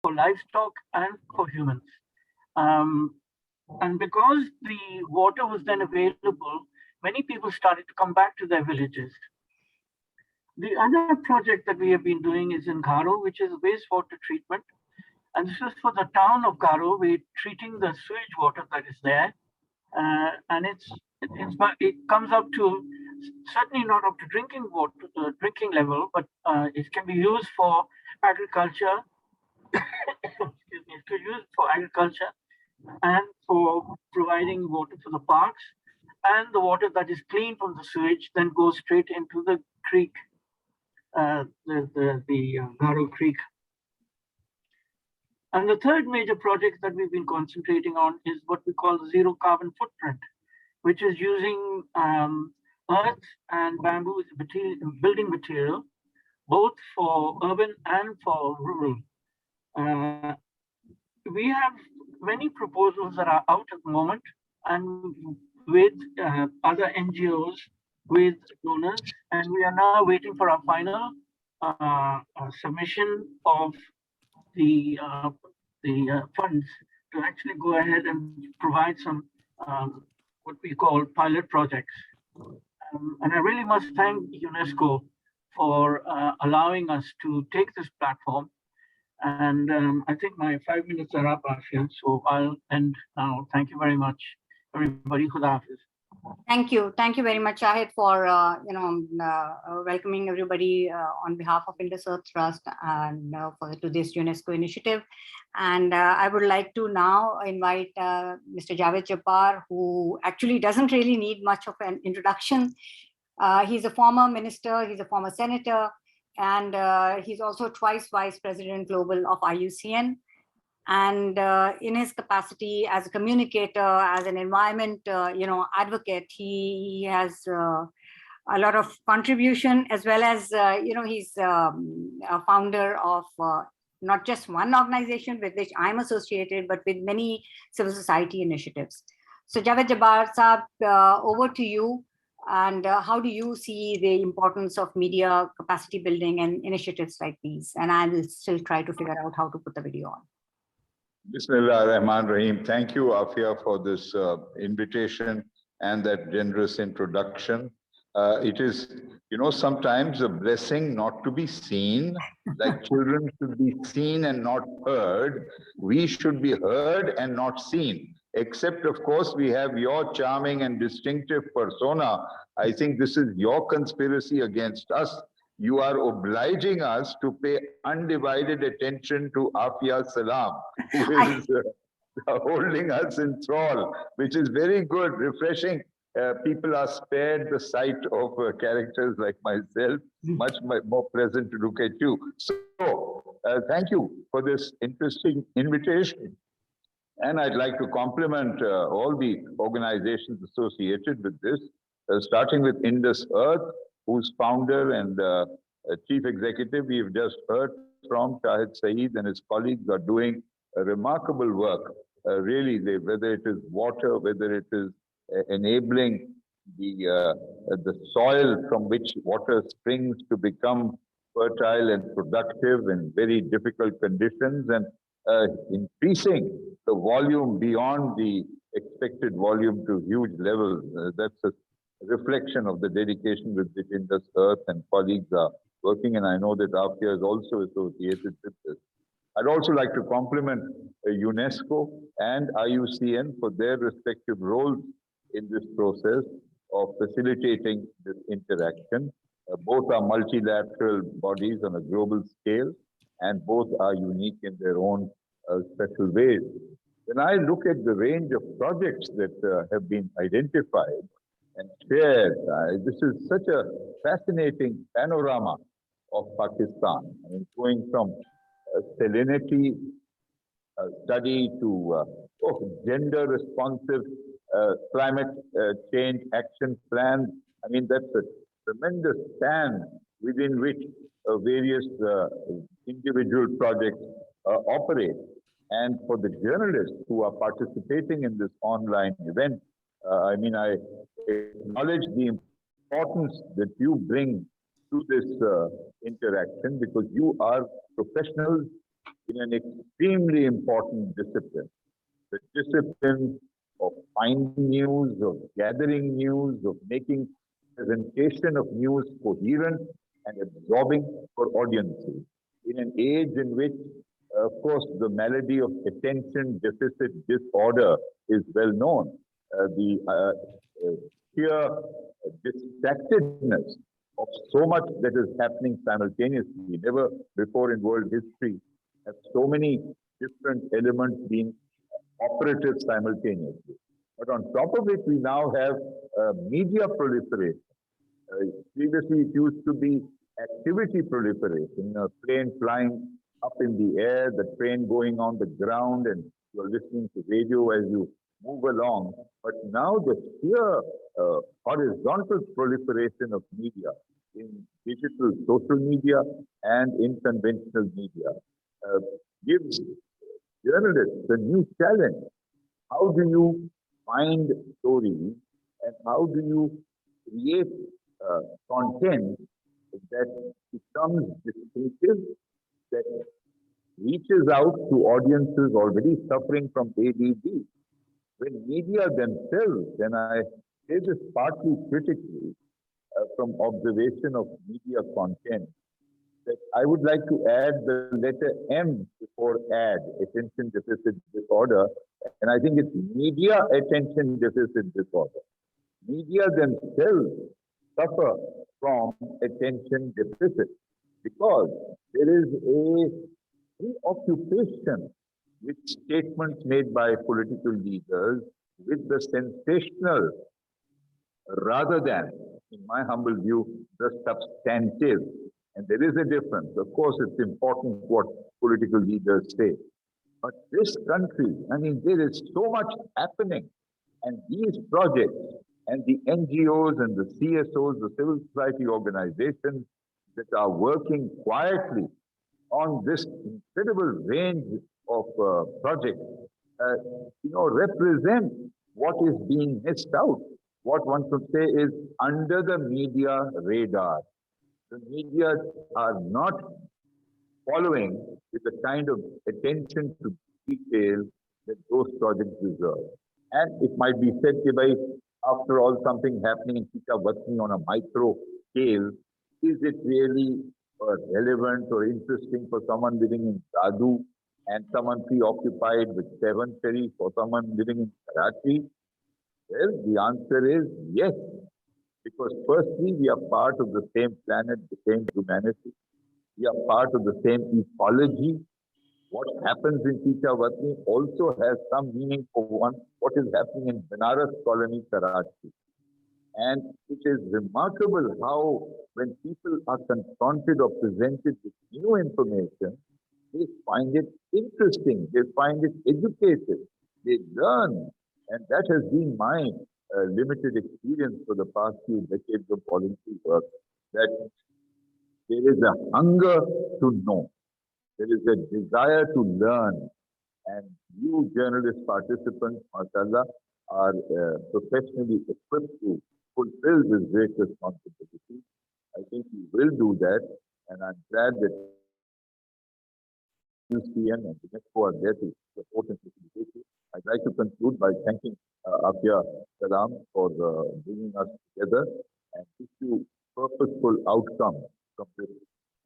for livestock and for humans. Um, and because the water was then available, many people started to come back to their villages. The other project that we have been doing is in Garo, which is wastewater treatment. And this is for the town of Garo. We're treating the sewage water that is there. And it comes up to certainly not up to drinking water, drinking level, but it can be used for agriculture. Excuse me, it can be used for agriculture and for providing water for the parks. And the water that is clean from the sewage then goes straight into the creek, the Garo Creek. And the third major project that we've been concentrating on is what we call the zero carbon footprint, which is using earth and bamboo as building material, both for urban and for rural. We have many proposals that are out at the moment, and with other NGOs, with donors, and we are now waiting for our final submission of the funds to actually go ahead and provide some what we call pilot projects. And I really must thank UNESCO for allowing us to take this platform. And I think my 5 minutes are up, Afia, so I'll end now. Thank you very much, everybody. Khuda Hafiz. Thank you very much, Shahid, for welcoming everybody on behalf of Indus Earth Trust and to this UNESCO initiative. And I would like to now invite Mr. Javed Jabbar, who actually doesn't really need much of an introduction. He's a former minister, he's a former senator, and he's also twice vice president global of IUCN. And in his capacity as a communicator, as an environment, advocate, he has a lot of contribution, as well as, he's a founder of not just one organization with which I'm associated, but with many civil society initiatives. So Javed Jabbar Saab, over to you. And how do you see the importance of media capacity building and initiatives like these? And I will still try to figure out how to put the video on. Bismillah ar-Rahman Rahim. Thank you, Afia, for this invitation and that generous introduction. It is, sometimes a blessing not to be seen, like children should be seen and not heard. We should be heard and not seen. Except, of course, we have your charming and distinctive persona. I think this is your conspiracy against us. You are obliging us to pay undivided attention to Afia Salam, who is holding us in thrall, which is very good, refreshing. People are spared the sight of characters like myself, much more pleasant to look at you. So, thank you for this interesting invitation. And I'd like to compliment all the organizations associated with this, starting with Indus Earth, whose founder and chief executive we've just heard from, Shahid Saeed, and his colleagues are doing a remarkable work. Really, whether it is water, whether it is enabling the soil from which water springs to become fertile and productive in very difficult conditions, and increasing the volume beyond the expected volume to huge levels. That's a reflection of the dedication with which Indus Earth and colleagues are working, and I know that Afia is also associated with this. I'd also like to compliment UNESCO and IUCN for their respective roles in this process of facilitating this interaction. Both are multilateral bodies on a global scale, and both are unique in their own special ways. When I look at the range of projects that have been identified and shared, this is such a fascinating panorama of Pakistan. I mean, going from salinity study to gender responsive climate change action plan. I mean, that's a tremendous span within which various individual projects operate. And for the journalists who are participating in this online event, I mean, I acknowledge the importance that you bring to this interaction, because you are professionals in an extremely important discipline, the discipline of finding news, of gathering news, of making presentation of news coherent and absorbing for audiences. In an age in which, of course, the malady of attention deficit disorder is well known, the sheer distractedness of so much that is happening simultaneously. Never before in world history have so many different elements being operative simultaneously. But on top of it, we now have media proliferation. Previously, it used to be activity proliferation, a plane flying up in the air, the train going on the ground, and you're listening to radio as you move along. But now the sheer horizontal proliferation of media in digital social media and in conventional media gives journalists a new challenge. How do you find stories and how do you create content that becomes distinctive, that reaches out to audiences already suffering from ADD? When media themselves, and I say this partly critically from observation of media content, that I would like to add the letter M before add, attention deficit disorder, and I think it's media attention deficit disorder. Media themselves suffer from attention deficit because there is a preoccupation with statements made by political leaders with the sensational rather than, in my humble view, the substantive. And there is a difference. Of course, it's important what political leaders say. But this country, I mean, there is so much happening. And these projects and the NGOs and the CSOs, the civil society organizations that are working quietly on this incredible range of projects, represent what is being missed out. What one could say is under the media radar. The media are not following with the kind of attention to detail that those projects deserve. And it might be said, by after all, something happening in Pitavatni on a micro scale, is it really relevant or interesting for someone living in Dadu and someone preoccupied with Seven Ferry for someone living in Karachi? Well, the answer is yes. Because firstly, we are part of the same planet, the same humanity. We are part of the same ecology. What happens in Pitavatni also has some meaning for one, what is happening in Banaras colony, Karachi. And it is remarkable how when people are confronted or presented with new information, they find it interesting, they find it educative, they learn. And that has been my limited experience for the past few decades of voluntary work, that there is a hunger to know, there is a desire to learn, and you journalist participants, mashallah, are professionally equipped to fulfill this great responsibility. I think you will do that, and I'm glad that UCN and UNESCO are there to support and facilitate it. I'd like to conclude by thanking Afia Salam for bringing us together and issue purposeful outcomes from this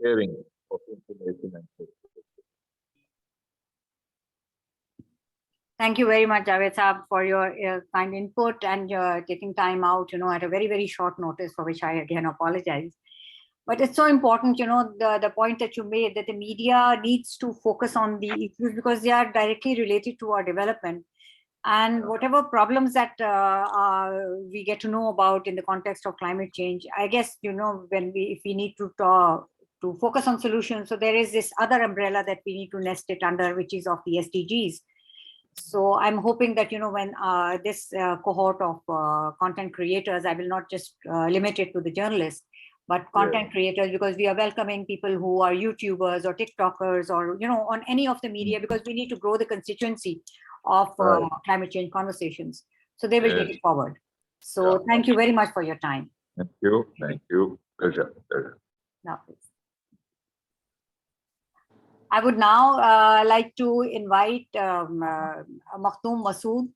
sharing of information and services. Thank you very much, Javed Saab, for your kind input and taking time out, at a very, very short notice, for which I again apologize. But it's so important, the point that you made, that the media needs to focus on the issues because they are directly related to our development. And whatever problems that we get to know about in the context of climate change, I guess, if we need to focus on solutions, so there is this other umbrella that we need to nest it under, which is of the SDGs. So I'm hoping that, when this cohort of content creators, I will not just limit it to the journalists, but content creators, because we are welcoming people who are YouTubers or TikTokers or, on any of the media, because we need to grow the constituency of climate change conversations. So they will take it forward. So thank you very much for your time. Thank you. Thank you. Pleasure. Now, please. I would now like to invite Makhtoom Masood,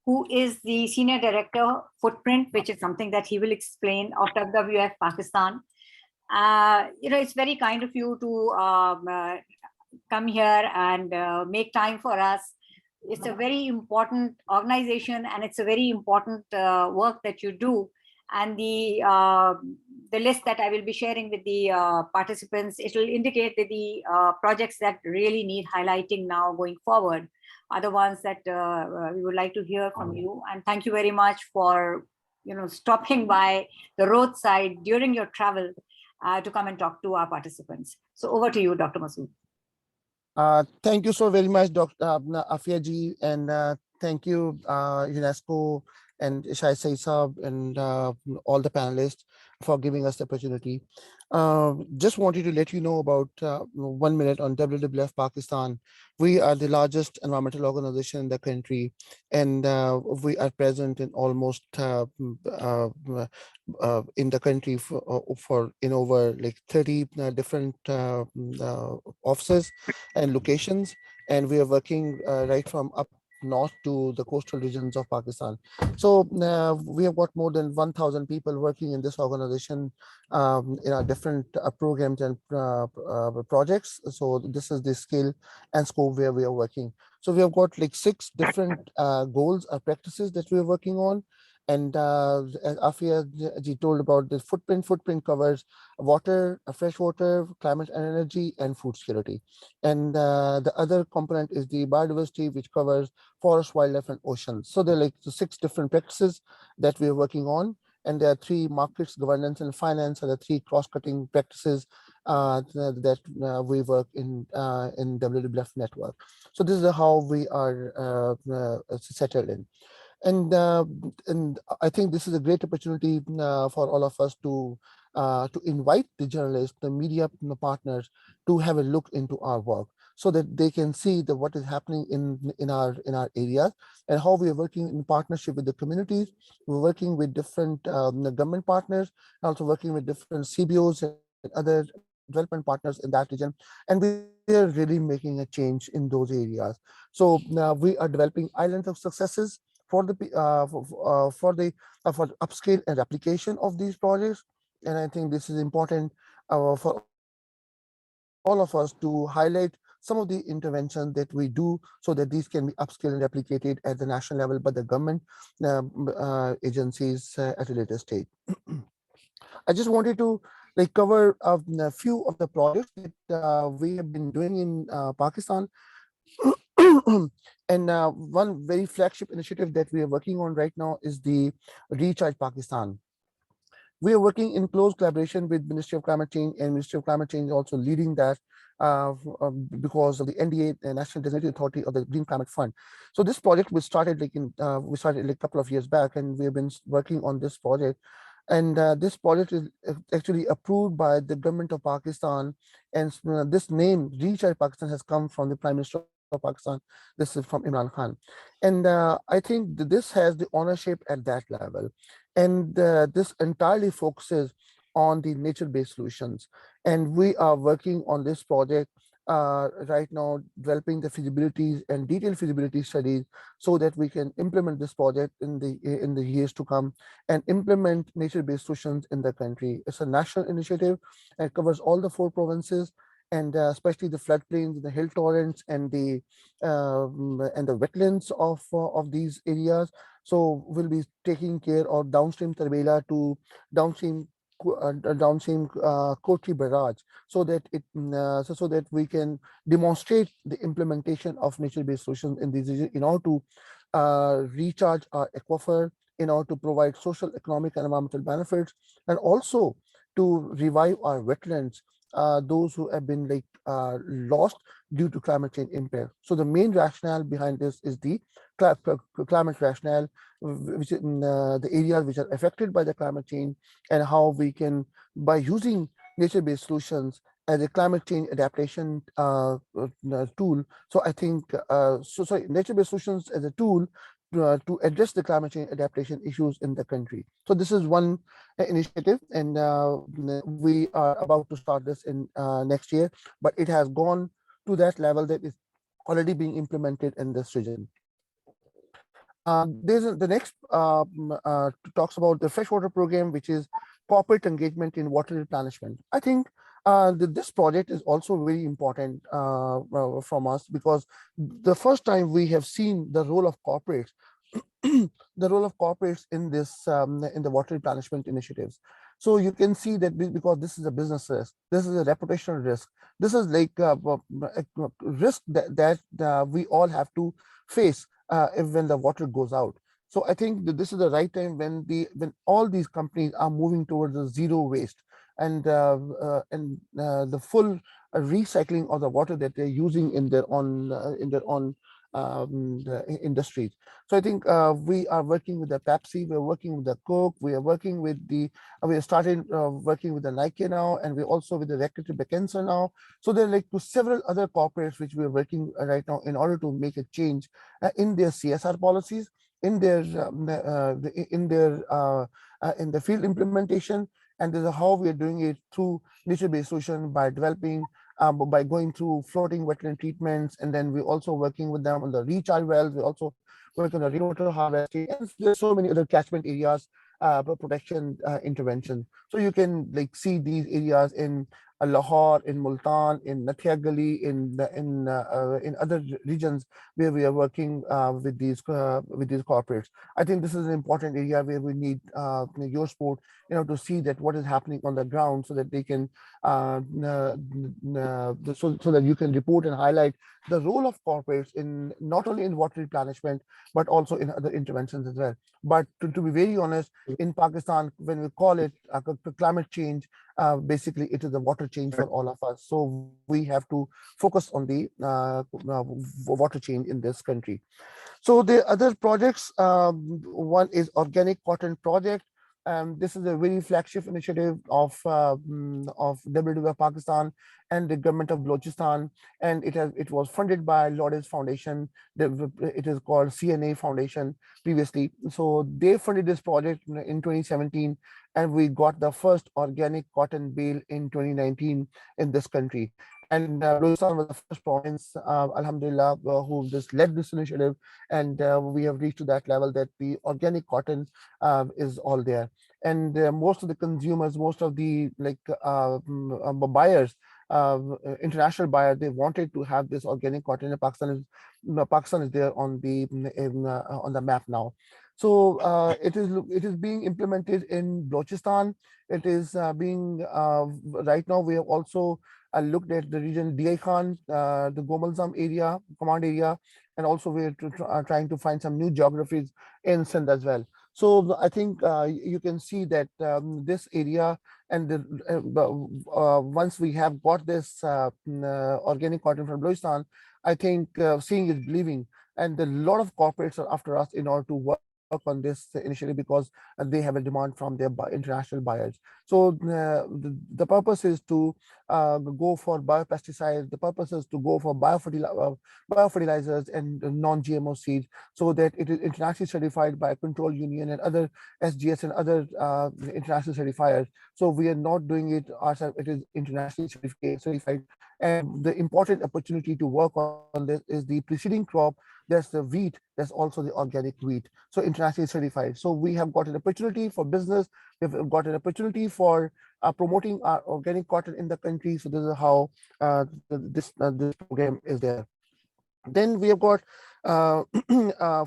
who is the Senior Director, Footprint, which is something that he will explain of WWF Pakistan. It's very kind of you to come here and make time for us. It's a very important organization, and it's a very important work that you do. And the list that I will be sharing with the participants, it will indicate that the projects that really need highlighting now going forward are the ones that we would like to hear from you. And thank you very much for stopping by the roadside during your travel to come and talk to our participants. So over to you, Dr. Masood. Thank you so very much, Dr. Afia ji, and thank you, UNESCO and Shai Saab and all the panelists for giving us the opportunity. Just wanted to let you know about 1 minute on WWF Pakistan. We are the largest environmental organization in the country, and we are present in almost in the country for in over like 30 different offices and locations, and we are working right from up north to the coastal regions of Pakistan. So we have got more than 1,000 people working in this organization in our different programs and projects. So this is the scale and scope where we are working. So we have got like 6 different goals or practices that we are working on. And as Afia ji told about the footprint covers water, fresh water, climate and energy, and food security. And the other component is the biodiversity, which covers forest, wildlife, and oceans. So there are like 6 different practices that we are working on. And there are 3 markets, governance, and finance are the 3 cross-cutting practices that we work in WWF network. So this is how we are settled in. And I think this is a great opportunity for all of us to invite the journalists, the media partners, to have a look into our work, so that they can see what is happening in our areas and how we are working in partnership with the communities. We're working with different government partners, also working with different CBOs and other development partners in that region, and we are really making a change in those areas. So we are developing islands of successes for the for upscale and application of these projects. And I think this is important for all of us to highlight some of the interventions that we do, so that these can be upscaled and replicated at the national level by the government agencies at a later stage. I just wanted to cover a few of the projects that we have been doing in Pakistan. And one very flagship initiative that we are working on right now is the Recharge Pakistan. We are working in close collaboration with Ministry of Climate Change, and Ministry of Climate Change also leading that because of the NDA, the National Designated Authority of the Green Climate Fund. So this project we started a couple of years back, and we have been working on this project. And this project is actually approved by the government of Pakistan, and this name Recharge Pakistan has come from the Prime Minister of Pakistan. This is from Imran Khan, and I think this has the ownership at that level, and this entirely focuses on the nature-based solutions. And we are working on this project right now, developing the feasibilities and detailed feasibility studies, so that we can implement this project in the years to come and implement nature-based solutions in the country. It's a national initiative, and it covers all the 4 provinces, and especially the floodplains, the hill torrents, and the wetlands of these areas. So we'll be taking care of downstream Tarbela to downstream Kotri Barrage, so that so that we can demonstrate the implementation of nature-based solutions in these regions in order to recharge our aquifer, in order to provide social, economic, and environmental benefits, and also to revive our wetlands, those who have been lost due to climate change impact. So the main rationale behind this is the climate rationale, which is in the areas which are affected by the climate change, and how we can, by using nature-based solutions as a climate change adaptation tool. So I think, nature-based solutions as a tool to address the climate change adaptation issues in the country. So this is one initiative, and we are about to start this in next year, but it has gone to that level that is already being implemented in this region. The next talks about the freshwater program, which is corporate engagement in water replenishment. I think this project is also very important from us, because the first time we have seen the role of corporates, the role of corporates in this in the water replenishment initiatives. So you can see that because this is a business risk, this is a reputational risk, this is like a risk that we all have to face when the water goes out. So I think that this is the right time when all these companies are moving towards the zero waste and the full recycling of the water that they're using in their own industries. So I think we are working with the Pepsi, we're working with the Coke, we are working with we have started working with the Nike now, and we're also with the Reckitt Beckinsale now. So there are like several other corporates which we are working right now in order to make a change in their CSR policies, in their in the field implementation, and this is how we are doing it through nature-based solution by developing by going through floating wetland treatments, and then we're also working with them on the recharge wells. We also work on the rainwater harvesting, and there's so many other catchment areas protection intervention. So you can like see these areas in Lahore, in Multan, in Nathia Gali, in other regions where we are working with these corporates. I think this is an important area where we need your support, to see that what is happening on the ground, so that they can so that you can report and highlight the role of corporates in not only in water replenishment but also in other interventions as well. But to be very honest, in Pakistan, when we call it climate change, basically it is a water change for all of us. So we have to focus on the water change in this country. So the other projects, one is organic cotton project. This is a very flagship initiative of WWF Pakistan and the government of Balochistan, and it was funded by Lourdes Foundation. It is called CNA Foundation previously. So they funded this project in 2017, and we got the first organic cotton bale in 2019 in this country. And Balochistan was the first province, Alhamdulillah, who just led this initiative, and we have reached to that level that the organic cotton is all there. And most of the consumers, most of the buyers, international buyers, they wanted to have this organic cotton. And Pakistan is there on the map now. So it is being implemented in Balochistan. It is being right now. We have also looked at the region Diyai Khan, the Gomalzam area, command area, and also we're trying to find some new geographies in Sindh as well. So I think you can see that this area, and once we have got this organic cotton from Balochistan, I think seeing is believing, and a lot of corporates are after us in order to work on this initiative, because they have a demand from their international buyers. So the purpose is to go for biopesticides. The purpose is to go for biofertilizers and non-GMO seeds, so that it is internationally certified by Control Union and other SGS and other international certifiers. So we are not doing it ourselves; it is internationally certified. And the important opportunity to work on this is the preceding crop. There's the wheat, there's also the organic wheat, so internationally certified. So we have got an opportunity for business, we've got an opportunity for promoting our organic cotton in the country. So this is how this program is there. Then we have got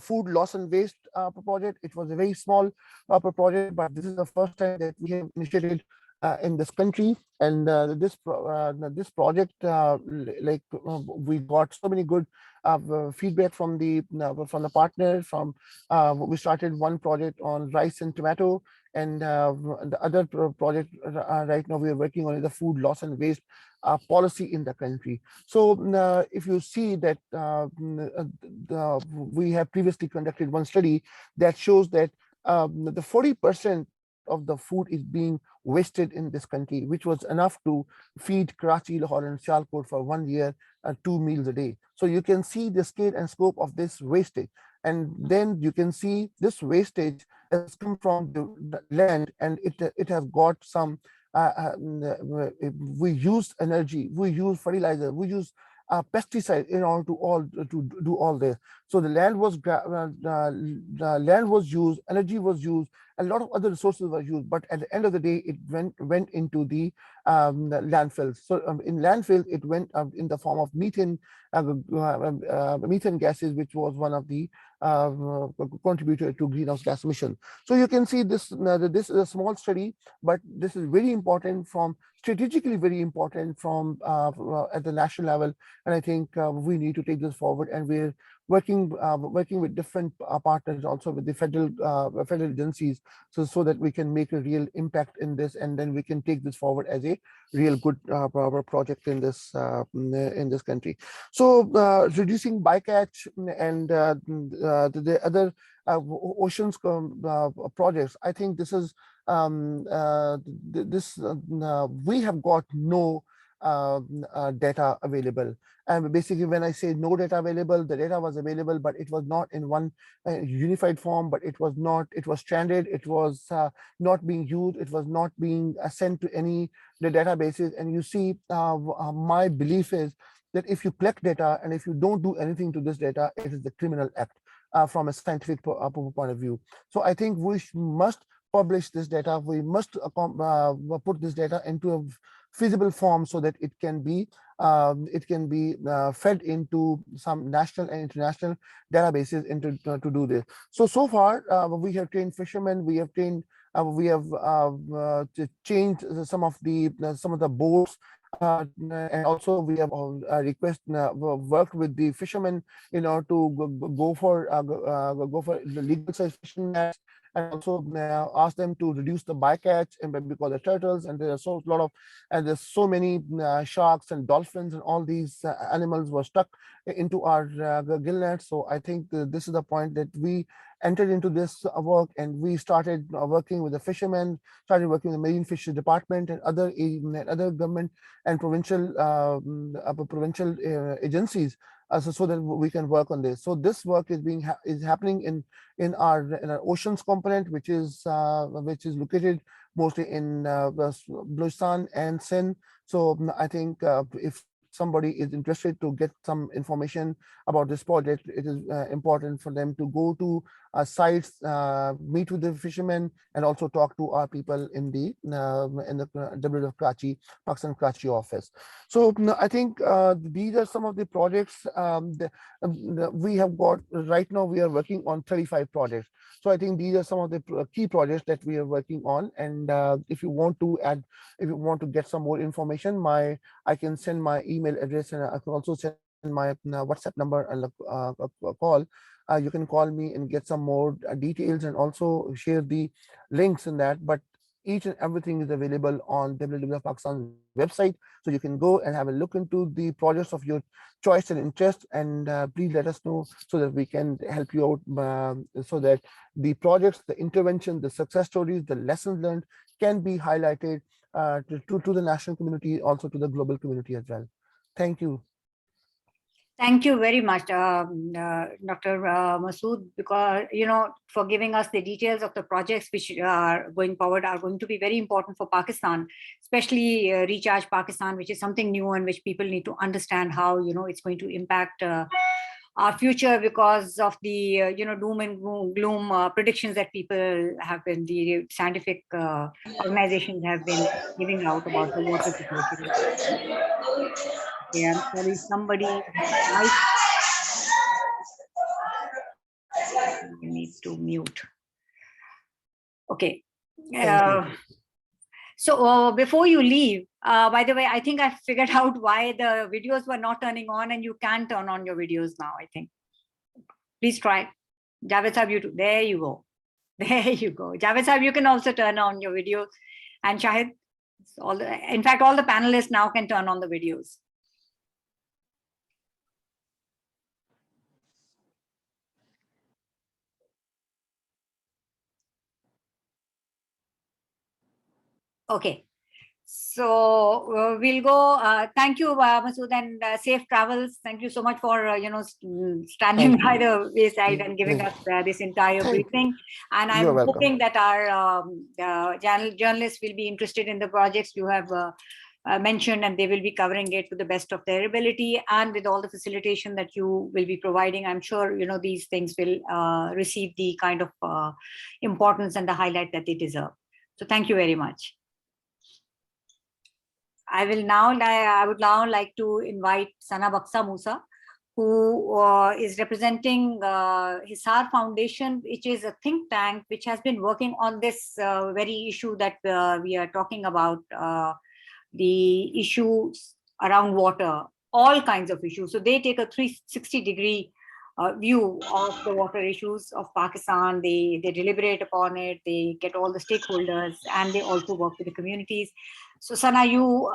food loss and waste project. It was a very small project, but this is the first time that we have initiated in this country. And this project, we got so many good feedback from the partners. We started one project on rice and tomato, and the other project right now we are working on is the food loss and waste policy in the country. So if you see that we have previously conducted one study that shows that the 40% of the food is being wasted in this country, which was enough to feed Karachi, Lahore, and Sialkot for 1 year, 2 meals a day. So you can see the scale and scope of this wastage. And then you can see this wastage has come from the land, and it has got some, we use energy, we use fertilizer, we use pesticides in order to do all this. So the land was land was used, energy was used, a lot of other resources were used, but at the end of the day, it went into the landfills. So in landfills, it went in the form of methane, methane gases, which was one of the contributor to greenhouse gas emission. So you can see this. This is a small study, but this is very important, from strategically very important from at the national level. And I think we need to take this forward, and we're working with different partners, also with the federal agencies, so that we can make a real impact in this, and then we can take this forward as a real good project in this country. So reducing bycatch and the other oceans projects, I think this is we have got no data available. And basically, when I say no data available, the data was available, but it was not in one unified form, but it was stranded, it was not being used, it was not being sent to any the databases. And you see, my belief is that if you collect data and if you don't do anything to this data, it is the criminal act from a scientific point of view. So I think we must publish this data. We must put this data into a feasible form so that it can be fed into some national and international databases to do this. So far, we have trained fishermen. We have trained. We have changed some of the boats. And also we have worked with the fishermen, to go for the legal size fishing nets, and also ask them to reduce the bycatch, and because the turtles, and there's there's so many sharks and dolphins and all these animals were stuck into our gill nets. So I think this is the point that we entered into this work, and we started working with the fishermen, started working with the Marine Fisheries Department and other government and provincial agencies, so that we can work on this. So this work is happening in our oceans component, which is located mostly in Balochistan and Sindh. So I think if somebody is interested to get some information about this project, it is important for them to go to sites, meet with the fishermen, and also talk to our people in the WWF Karachi, Pakistan Karachi office. So I think these are some of the projects we have got right now. We are working on 35 projects. So I think these are some of the key projects that we are working on. And if you want to get some more information, I can send my email address, and I can also send my WhatsApp number and a call. You can call me and get some more details, and also share the links in that. But each and everything is available on WWF Pakistan website, so you can go and have a look into the projects of your choice and interest, and please let us know so that we can help you out, so that the projects, the intervention, the success stories, the lessons learned can be highlighted to the national community, also to the global community as well. Thank you. Thank you very much, Dr. Masood, because, for giving us the details of the projects which are going forward, are going to be very important for Pakistan, especially Recharge Pakistan, which is something new and which people need to understand how, it's going to impact our future, because of the, doom and gloom predictions that people have been, the scientific organizations have been giving out about the water situation. Okay, I'm sorry, somebody might need to mute. Okay. So before you leave, by the way, I think I figured out why the videos were not turning on, and you can turn on your videos now, I think. Please try. Javed Sahib, there you go. There you go. Javed Sahib, you can also turn on your videos. And Shahid, in fact, all the panelists now can turn on the videos. Okay, so we'll go. Thank you, Masood, and safe travels. Thank you so much for standing by the wayside and giving us this entire briefing. And I'm hoping that our journalists will be interested in the projects you have mentioned, and they will be covering it to the best of their ability, and with all the facilitation that you will be providing, I'm sure these things will receive the kind of importance and the highlight that they deserve. So thank you very much. I would now like to invite Sana Baksa Musa, who is representing Hisar Foundation, which is a think tank which has been working on this very issue that we are talking about, the issues around water, all kinds of issues. So they take a 360-degree view of the water issues of Pakistan. They deliberate upon it, they get all the stakeholders, and they also work with the communities. So Sana, you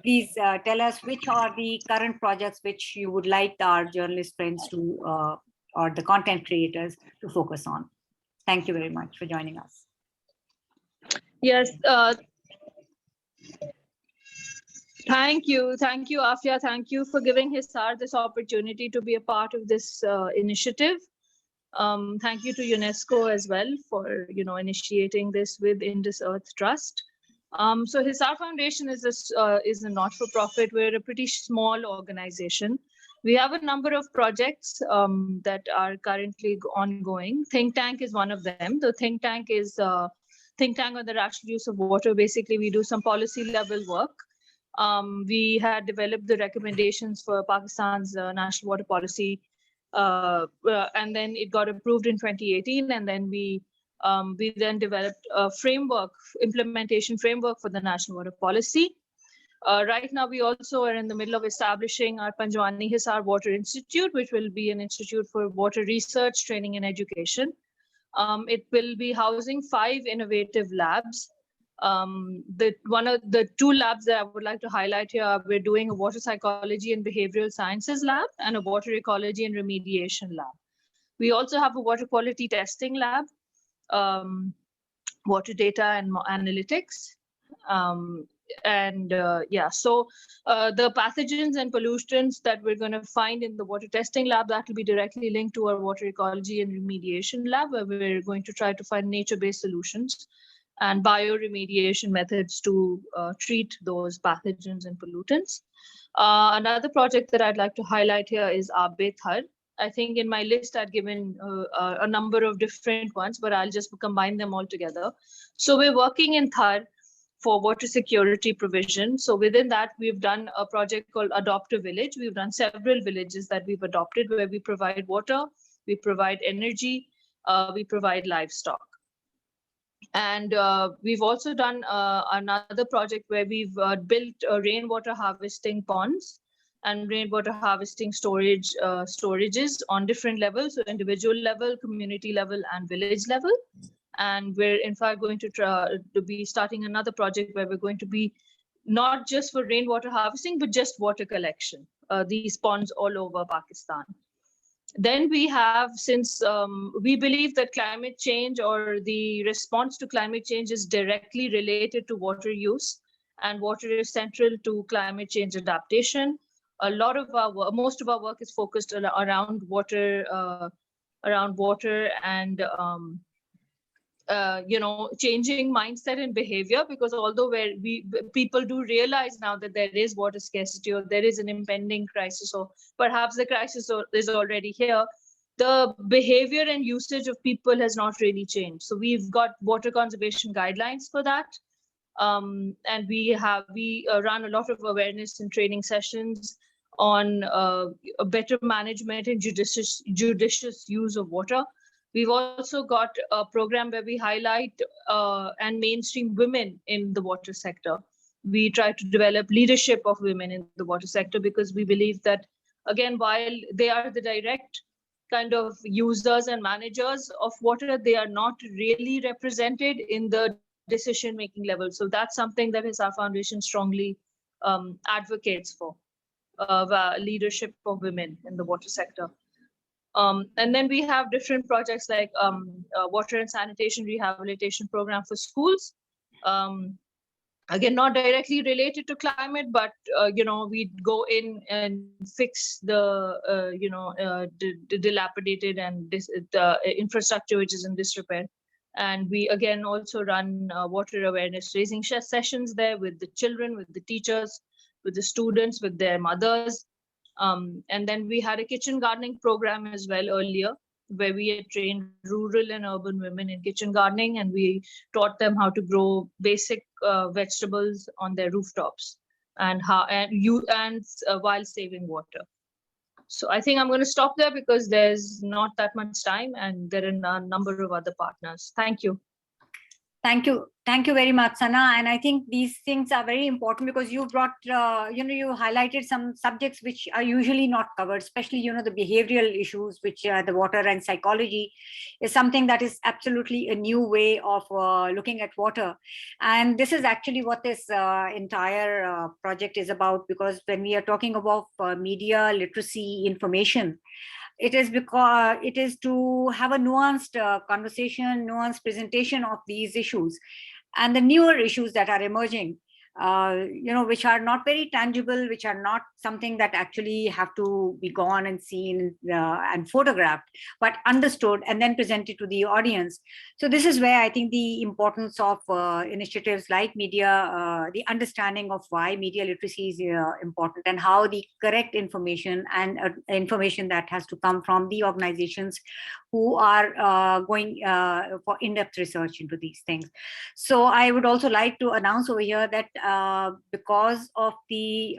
please tell us which are the current projects which you would like our journalist friends to, or the content creators to focus on. Thank you very much for joining us. Yes. Thank you, Afia. Thank you for giving Hisar this opportunity to be a part of this initiative. Thank you to UNESCO as well for initiating this with Indus Earth Trust. So Hisar Foundation is a not-for-profit. We're a pretty small organization. We have a number of projects that are currently ongoing. Think Tank is one of them. The Think Tank is Think Tank on the rational use of water. Basically, we do some policy level work. We had developed the recommendations for Pakistan's national water policy, and then it got approved in 2018, and then we then developed a framework, implementation framework for the national water policy. Right now, we also are in the middle of establishing our Panjwani Hisar Water Institute, which will be an institute for water research, training, and education. It will be housing 5 innovative labs. One of the 2 labs that I would like to highlight here, we're doing a water psychology and behavioral sciences lab and a water ecology and remediation lab. We also have a water quality testing lab, water data and analytics. So the pathogens and pollutants that we're going to find in the water testing lab, that will be directly linked to our water ecology and remediation lab, where we're going to try to find nature-based solutions and bioremediation methods to treat those pathogens and pollutants. Another project that I'd like to highlight here is Aabe Thar. I think in my list I'd given a number of different ones, but I'll just combine them all together. So we're working in Thar for water security provision. So within that, we've done a project called Adopt a Village. We've done several villages that we've adopted, where we provide water, we provide energy, we provide livestock. And we've also done another project where we've built rainwater harvesting ponds and rainwater harvesting storages on different levels, so individual level, community level, and village level. And we're in fact going to be starting another project where we're going to be not just for rainwater harvesting, but just water collection, these ponds all over Pakistan. Then we have, since we believe that climate change or the response to climate change is directly related to water use, and water is central to climate change adaptation. A lot of most of our work is focused around water and changing mindset and behavior, because although people do realize now that there is water scarcity or there is an impending crisis, or perhaps the crisis is already here, the behavior and usage of people has not really changed. So we've got water conservation guidelines for that. And we run a lot of awareness and training sessions on a better management and judicious use of water. We've also got a program where we highlight and mainstream women in the water sector. We try to develop leadership of women in the water sector, because we believe that, again, while they are the direct kind of users and managers of water, they are not really represented in the decision-making level. So that's something that Hisar Foundation strongly advocates for, leadership of women in the water sector. And then we have different projects like water and sanitation rehabilitation program for schools. Again, not directly related to climate, but we go in and fix the dilapidated and the infrastructure which is in disrepair. And we again also run water awareness raising sessions there with the children, with the teachers, with the students, with their mothers. And then we had a kitchen gardening program as well earlier, where we had trained rural and urban women in kitchen gardening, and we taught them how to grow basic vegetables on their rooftops and while saving water. So I think I'm going to stop there because there's not that much time and there are a number of other partners. Thank you. Thank you. Thank you very much, Sana. And I think these things are very important because you brought, you highlighted some subjects which are usually not covered, especially, the behavioral issues, which the water and psychology is something that is absolutely a new way of looking at water. And this is actually what this entire project is about, because when we are talking about media literacy information, it is because it is to have a nuanced conversation, nuanced presentation of these issues and the newer issues that are emerging, which are not very tangible, which are not something that actually have to be gone and seen and photographed, but understood and then presented to the audience. So this is where I think the importance of initiatives like media, the understanding of why media literacy is important and how the correct information and information that has to come from the organizations who are going for in-depth research into these things. So I would also like to announce over here that because of the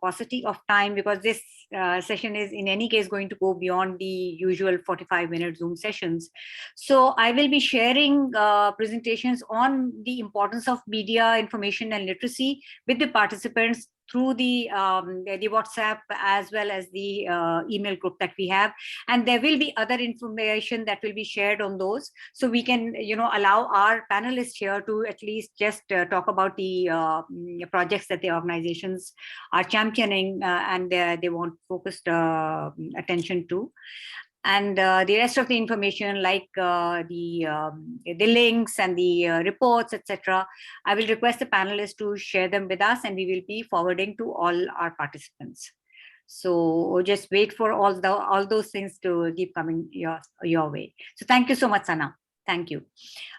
paucity of time, because this session is in any case going to go beyond the usual 45-minute Zoom sessions. So I will be sharing presentations on the importance of media information and literacy with the participants through the WhatsApp as well as the email group that we have. And there will be other information that will be shared on those. So we can, allow our panelists here to at least just talk about the projects that the organizations are championing and they want focused attention to. And the rest of the information, like the links and the reports, etc., I will request the panelists to share them with us, and we will be forwarding to all our participants. So just wait for all those things to keep coming your way. So thank you so much, Sana. Thank you.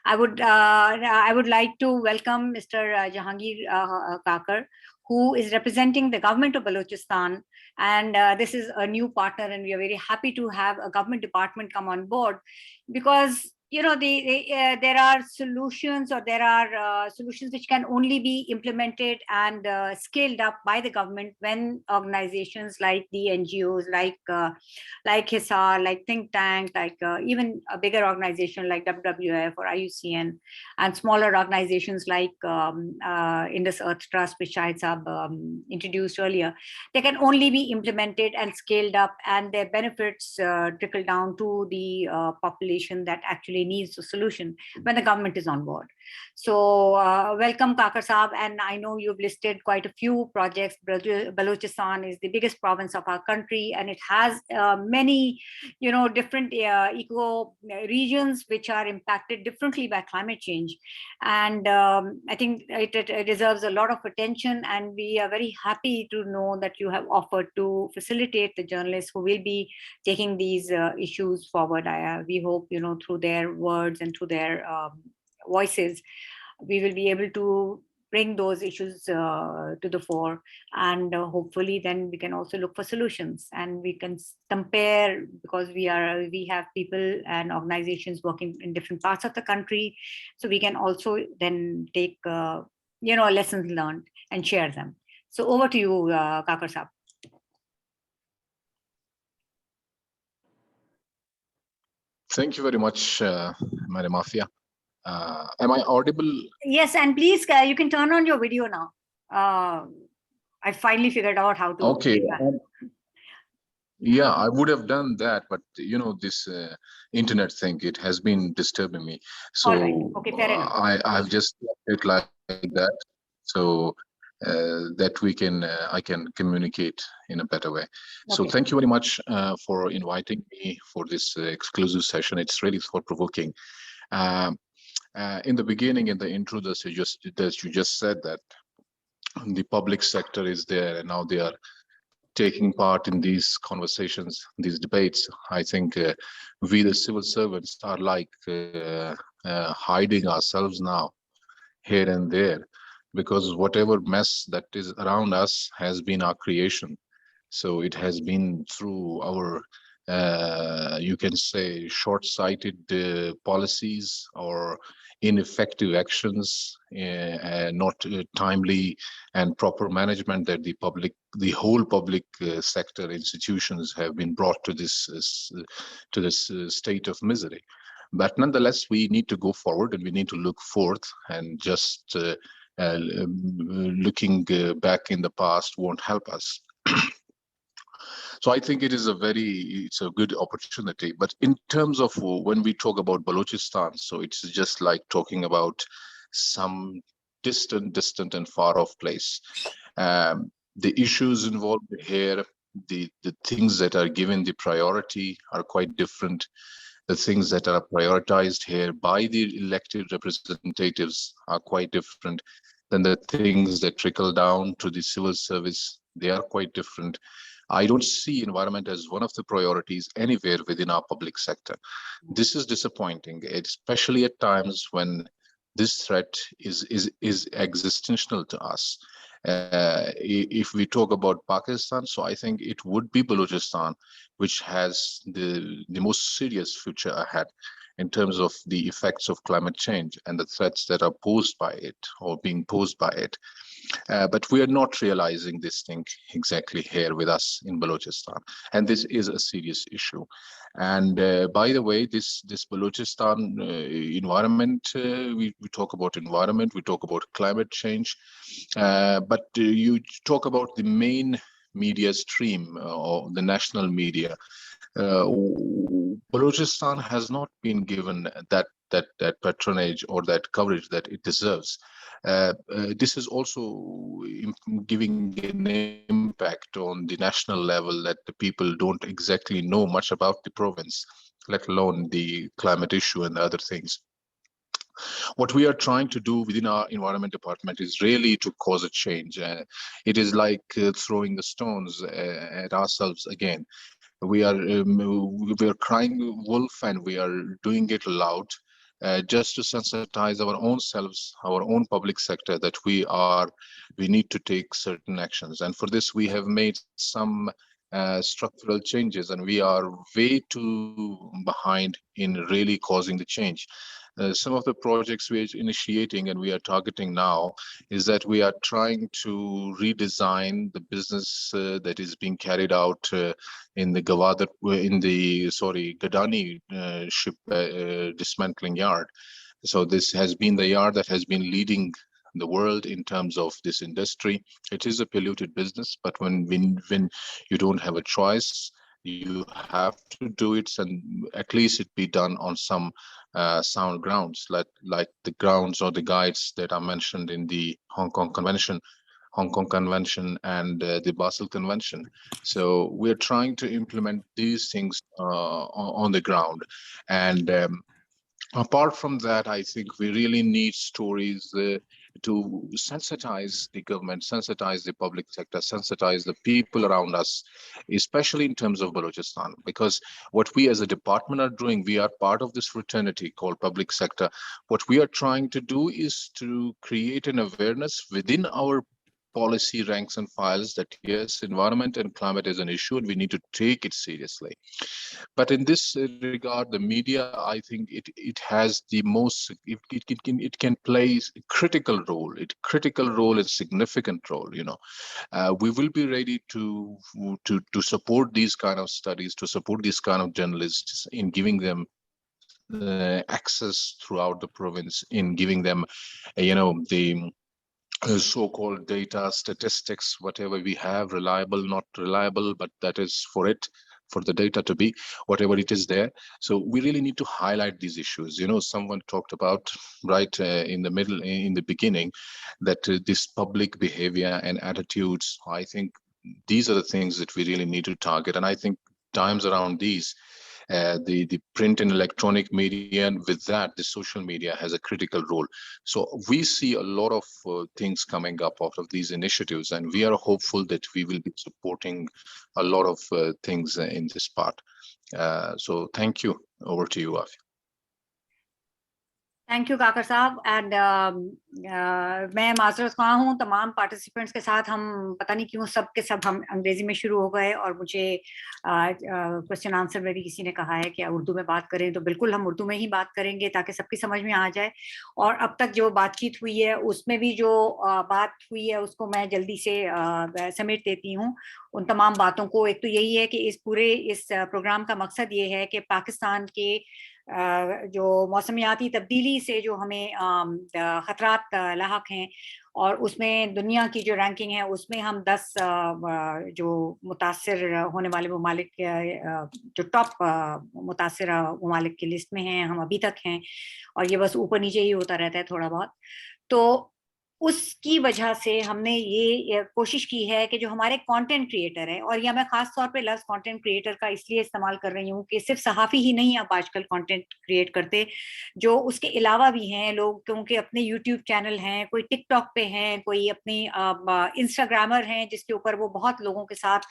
I would like to welcome Mr. Jahangir Kakar, who is representing the government of Balochistan. And this is a new partner, and we are very happy to have a government department come on board, because there are solutions, or there are solutions which can only be implemented and scaled up by the government when organizations like the NGOs, like HISAR, like Think Tank, like even a bigger organization like WWF or IUCN, and smaller organizations like Indus Earth Trust, which Shahid Saab introduced earlier, they can only be implemented and scaled up, and their benefits trickle down to the population that actually needs a solution when the government is on board. So welcome, Kakar Saab, and I know you've listed quite a few projects. Balochistan is the biggest province of our country, and it has many, different eco regions which are impacted differently by climate change. And I think it deserves a lot of attention, and we are very happy to know that you have offered to facilitate the journalists who will be taking these issues forward. We hope, through their words and through their voices, we will be able to bring those issues to the fore, and hopefully then we can also look for solutions, and we can compare, because we have people and organizations working in different parts of the country, so we can also then take lessons learned and share them. So over to you, Kakar Saab. Thank you very much, Madam Afia. Am I audible? Yes, and please, you can turn on your video now. I finally figured out how to. Okay. Yeah, I would have done that, but this internet thing, it has been disturbing me. So all right. Okay, fair enough. I've just left it like that, so that I can communicate in a better way. Okay. So thank you very much for inviting me for this exclusive session. It's really thought-provoking. In the beginning, in the intro, that you just said that the public sector is there, and now they are taking part in these conversations, these debates. I think we, the civil servants, are like hiding ourselves now here and there, because whatever mess that is around us has been our creation. So it has been through our, you can say, short-sighted policies or ineffective actions, not timely and proper management that the whole public sector institutions have been brought to this state of misery. But nonetheless, we need to go forward and we need to look forth, and just looking back in the past won't help us. So I think it's a good opportunity. But in terms of when we talk about Balochistan, so it's just like talking about some distant and far off place. The issues involved here, the things that are given the priority are quite different. The things that are prioritized here by the elected representatives are quite different than the things that trickle down to the civil service. They are quite different. I don't see environment as one of the priorities anywhere within our public sector. This is disappointing, especially at times when this threat is existential to us. If we talk about Pakistan, so I think it would be Balochistan, which has the most serious future ahead in terms of the effects of climate change and the threats that are posed by it or being posed by it. But we are not realizing this thing exactly here with us in Balochistan. And this is a serious issue. And by the way, this Balochistan environment, we talk about environment, we talk about climate change, but you talk about the main media stream or the national media. Balochistan has not been given that patronage or that coverage that it deserves. This is also giving an impact on the national level, that the people don't exactly know much about the province, let alone the climate issue and other things. What we are trying to do within our environment department is really to cause a change. It is like throwing the stones at ourselves again. We are crying wolf, and we are doing it loud, just to sensitize our own selves, our own public sector, that we need to take certain actions. And for this, we have made some structural changes, and we are way too behind in really causing the change. Some of the projects we are initiating and we are targeting now is that we are trying to redesign the business that is being carried out in the Gadani ship dismantling yard. So this has been the yard that has been leading the world in terms of this industry. It is a polluted business, but when you don't have a choice, you have to do it, and at least it be done on some sound grounds, like the grounds or the guides that are mentioned in the Hong Kong Convention and the Basel Convention. So we're trying to implement these things on the ground. And apart from that, I think we really need stories to sensitize the government, sensitize the public sector, sensitize the people around us, especially in terms of Balochistan. Because what we as a department are doing, we are part of this fraternity called public sector. What we are trying to do is to create an awareness within our policy ranks and files that yes, environment and climate is an issue and we need to take it seriously. But in this regard, the media, I think it has the most, it can play a critical role, and significant role. We will be ready to support these kind of studies, to support these kind of journalists in giving them access throughout the province, in giving them, the so-called data, statistics, whatever we have, reliable, not reliable, but that is for the data to be whatever it is there. So we really need to highlight these issues. Someone talked about right in the beginning, that this public behavior and attitudes, I think these are the things that we really need to target. And I think times around these, the print and electronic media, and with that, the social media has a critical role. So we see a lot of things coming up out of these initiatives, and we are hopeful that we will be supporting a lot of things in this part. So thank you. Over to you, Afia. Thank you Kakar साहब. And मैं माजरत ख्वाह हूँ तमाम participants के साथ. हम पता नहीं क्यों सब के सब हम अंग्रेजी में शुरू हो गए, और मुझे क्वेश्चन आंसर में भी किसी ने कहा है कि उर्दू में बात करें, तो बिल्कुल हम उर्दू में ही बात करेंगे ताकि सबकी समझ में आ जाए. और अब तक जो बातचीत हुई है उसमें भी जो बात हुई है उसको मैं जल्दी से समेट देती हूँ उन तमाम बातों को. एक तो यही है कि इस प्रोग्राम का मकसद ये है कि पाकिस्तान के जो मौसमियाती तब्दीली से जो हमें खतरात लाहक हैं, और उसमें दुनिया की जो रैंकिंग है उसमें हम 10 जो मुतासिर होने वाले ममालिक, जो टॉप मुतासिर ममालिक की लिस्ट में हैं हम अभी तक हैं, और ये बस ऊपर नीचे ही होता रहता है थोड़ा बहुत. तो उसकी वजह से हमने ये कोशिश की है कि जो हमारे कंटेंट क्रिएटर हैं, और या मैं खास तौर पे लफ्ज कंटेंट क्रिएटर का इसलिए इस्तेमाल कर रही हूँ कि सिर्फ सहाफ़ी ही नहीं अब आजकल कंटेंट क्रिएट करते, जो उसके अलावा भी हैं लोग, क्योंकि अपने यूट्यूब चैनल हैं, कोई टिकटॉक पे हैं, कोई अपनी इंस्टाग्रामर हैं जिसके ऊपर वो बहुत लोगों के साथ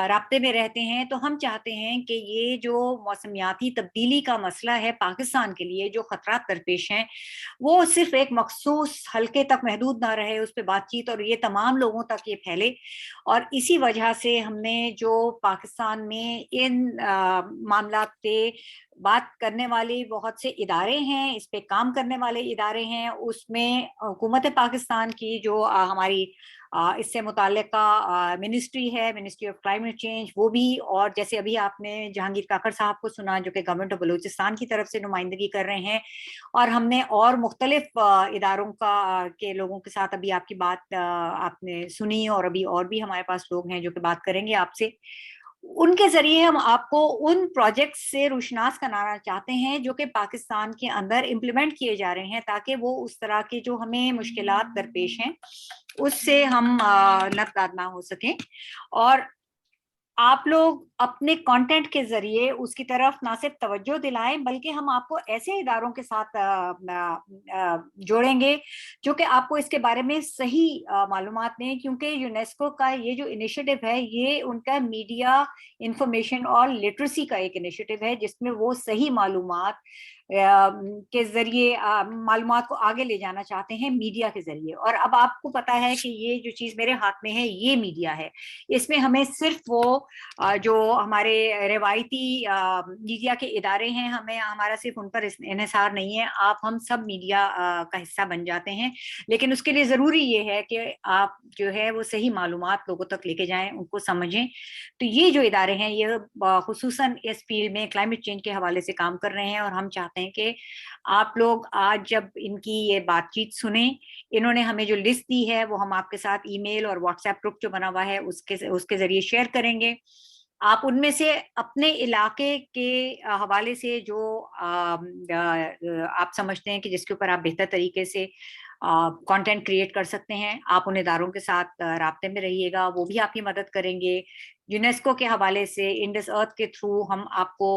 राब्ते में रहते हैं. तो हम चाहते हैं कि ये जो मौसमियाती तब्दीली का मसला है पाकिस्तान के लिए, जो खतरात दरपेश हैं, वो सिर्फ एक मखसूस हल्के तक महदूद ना रहे, उस पर बातचीत और ये तमाम लोगों तक ये फैले. और इसी वजह से हमने जो पाकिस्तान में इन मामलात पे बात करने वाले बहुत से इदारे हैं, इस पे काम करने वाले इदारे हैं, उसमें हुकूमत पाकिस्तान की जो हमारी इससे मुताल्लिका मिनिस्ट्री है, मिनिस्ट्री ऑफ क्लाइमेट चेंज, वो भी, और जैसे अभी आपने जहांगीर काकर साहब को सुना जो कि गवर्नमेंट ऑफ बलूचिस्तान की तरफ से नुमाइंदगी कर रहे हैं, और हमने और मुख्तलिफ इदारों के लोगों के साथ अभी आपकी बात आपने सुनी, और अभी और भी हमारे पास लोग हैं जो कि बात करेंगे आपसे. उनके जरिए हम आपको उन प्रोजेक्ट से रुशनास कराना चाहते हैं जो कि पाकिस्तान के अंदर इम्प्लीमेंट किए जा रहे हैं, ताकि वो उस तरह के जो हमें मुश्किलात दरपेश हैं उससे हम नबदाद ना हो सकें, और आप लोग अपने कंटेंट के जरिए उसकी तरफ ना सिर्फ तवज्जो दिलाएं, बल्कि हम आपको ऐसे इदारों के साथ जोड़ेंगे जो कि आपको इसके बारे में सही मालूमात दें, क्योंकि यूनेस्को का ये जो इनिशिएटिव है ये उनका मीडिया इंफॉर्मेशन और लिटरेसी का एक इनिशिएटिव है, जिसमें वो सही मालूमात के जरिए मालूमात को आगे ले जाना चाहते हैं मीडिया के जरिए. और अब आपको पता है कि ये जो चीज मेरे हाथ में है ये मीडिया है, इसमें हमें सिर्फ वो जो हमारे रिवायती मीडिया के इदारे हैं, हमें हमारा सिर्फ उन पर इन्हिसार नहीं है, आप हम सब मीडिया का हिस्सा बन जाते हैं. लेकिन उसके लिए ज़रूरी ये है कि आप जो है वो सही मालूमात लोगों तक लेके जाएं, उनको समझें. तो ये जो इदारे हैं ये खुसूसन इस फील्ड में क्लाइमेट चेंज के हवाले से काम कर रहे हैं, और हम चाहते हैं कि आप लोग आज जब इनकी ये बातचीत सुने, इन्होंने हमें जो लिस्ट दी है वो हम आपके साथ ईमेल और व्हाट्सएप ग्रुप जो बना हुआ है उसके जरिए शेयर करेंगे. आप उनमें से अपने इलाके के हवाले से जो आप समझते हैं कि जिसके ऊपर आप बेहतर तरीके से कंटेंट क्रिएट कर सकते हैं, आप उन इदारों के साथ राब्ते में रहिएगा, वो भी आपकी मदद करेंगे. यूनेस्को के हवाले से इंडस अर्थ के थ्रू हम आपको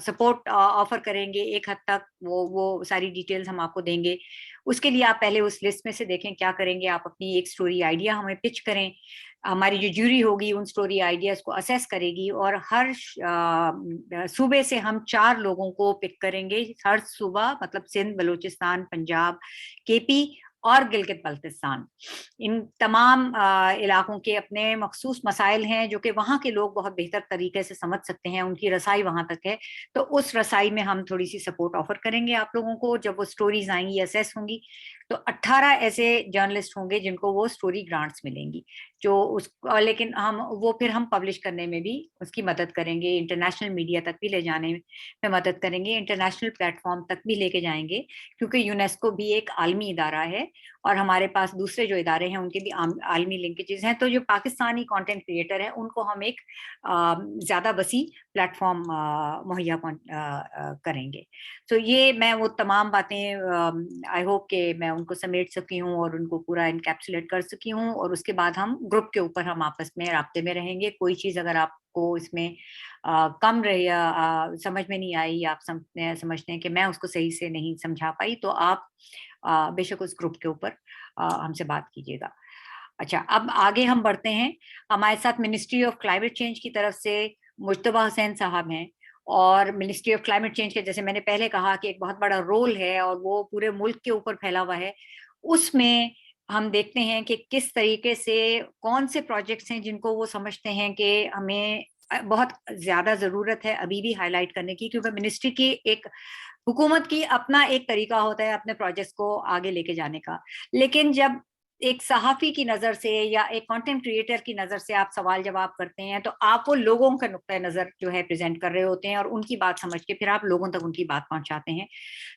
सपोर्ट ऑफर करेंगे एक हद तक, वो सारी डिटेल्स हम आपको देंगे. उसके लिए आप पहले उस लिस्ट में से देखें क्या करेंगे, आप अपनी एक स्टोरी आइडिया हमें पिच करें. हमारी जो जूरी होगी उन स्टोरी आइडियाज को असेस करेगी, और हर सूबे से हम 4 लोगों को पिक करेंगे. हर सूबा मतलब सिंध, बलूचिस्तान, पंजाब, केपी और गिलगित बल्तिस्तान, इन तमाम इलाकों के अपने मखसूस मसाइल हैं जो कि वहाँ के लोग बहुत बेहतर तरीके से समझ सकते हैं, उनकी रसाई वहाँ तक है. तो उस रसाई में हम थोड़ी सी सपोर्ट ऑफर करेंगे आप लोगों को. जब वो स्टोरीज आएंगी, असेस होंगी, तो 18 ऐसे जर्नलिस्ट होंगे जिनको वो स्टोरी ग्रांट्स मिलेंगी, जो उस लेकिन हम पब्लिश करने में भी उसकी मदद करेंगे, इंटरनेशनल मीडिया तक भी ले जाने में मदद करेंगे, इंटरनेशनल प्लेटफॉर्म तक भी लेके जाएंगे, क्योंकि यूनेस्को भी एक आलमी इदारा है और हमारे पास दूसरे जो इदारे हैं उनके भी आलमी लिंकेजेस हैं. तो जो पाकिस्तानी कंटेंट क्रिएटर हैं उनको हम एक ज़्यादा वसी प्लेटफॉर्म मुहैया करेंगे. तो ये मैं वो तमाम बातें आई होप कि मैं उनको समेट सकी हूँ और उनको पूरा इनकैप्सुलेट कर सकी हूँ, और उसके बाद हम ग्रुप के ऊपर हम आपस में राब्ते में रहेंगे. कोई चीज़ अगर आपको इसमें कम रही या समझ में नहीं आई, आप समझते हैं कि मैं उसको सही से नहीं समझा पाई, तो आप बेशक उस ग्रुप के ऊपर हमसे बात कीजिएगा. अच्छा, अब आगे हम बढ़ते हैं. हमारे साथ मिनिस्ट्री ऑफ क्लाइमेट चेंज की तरफ से मुज्तबा हुसैन साहब हैं, اور منسٹری آف کلائمیٹ چینج کے جیسے میں نے پہلے کہا کہ ایک بہت بڑا رول ہے اور وہ پورے ملک کے اوپر پھیلا ہوا ہے. اس میں ہم دیکھتے ہیں کہ کس طریقے سے کون سے پروجیکٹس ہیں جن کو وہ سمجھتے ہیں کہ ہمیں بہت زیادہ ضرورت ہے ابھی بھی ہائی لائٹ کرنے کی, کیونکہ منسٹری کی ایک حکومت کی اپنا ایک طریقہ ہوتا ہے اپنے پروجیکٹس کو آگے لے کے جانے کا. لیکن جب ایک صحافی کی نظر سے یا ایک کنٹینٹ کریٹر کی نظر سے آپ سوال جواب کرتے ہیں تو آپ وہ لوگوں کا نقطۂ نظر جو ہے پریزنٹ کر رہے ہوتے ہیں اور ان کی بات سمجھ کے پھر آپ لوگوں تک ان کی بات پہنچاتے ہیں.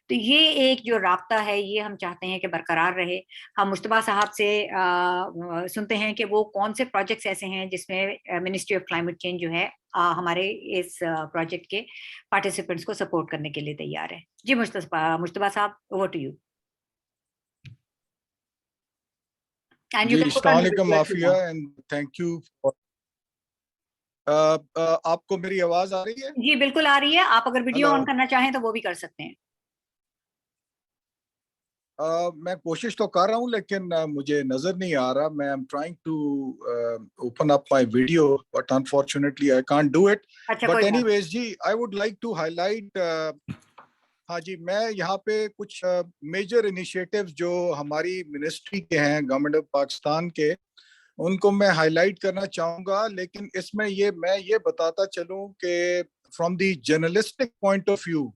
تو یہ ایک جو رابطہ ہے یہ ہم چاہتے ہیں کہ برقرار رہے. ہم مشتبہ صاحب سے سنتے ہیں کہ وہ کون سے پروجیکٹس ایسے ہیں جس میں منسٹری آف کلائمیٹ چینج جو ہے ہمارے اس پروجیکٹ کے پارٹیسپینٹس کو سپورٹ کرنے کے لیے تیار ہے. جی مشتبہ صاحب, اوور ٹو یو. جی السلام علیکم عافیہ اینڈ تھینک یو. آپ کو میری آواز آ رہی ہے؟ جی بالکل آ رہی ہے. آپ اگر ویڈیو آن کرنا چاہیں تو وہ بھی کر سکتے ہیں. میں کوشش تو کر رہا ہوں لیکن مجھے نظر نہیں آ رہا. میں am trying to open up my video but unfortunately I can't do it. But anyways جی I would like to highlight. ہاں جی, میں یہاں پہ کچھ میجر انیشیٹیوز جو ہماری منسٹری کے ہیں گورنمنٹ آف پاکستان کے, ان کو میں ہائی لائٹ کرنا چاہوں گا. لیکن اس میں میں یہ بتاتا چلوں کہ from the journalistic point of view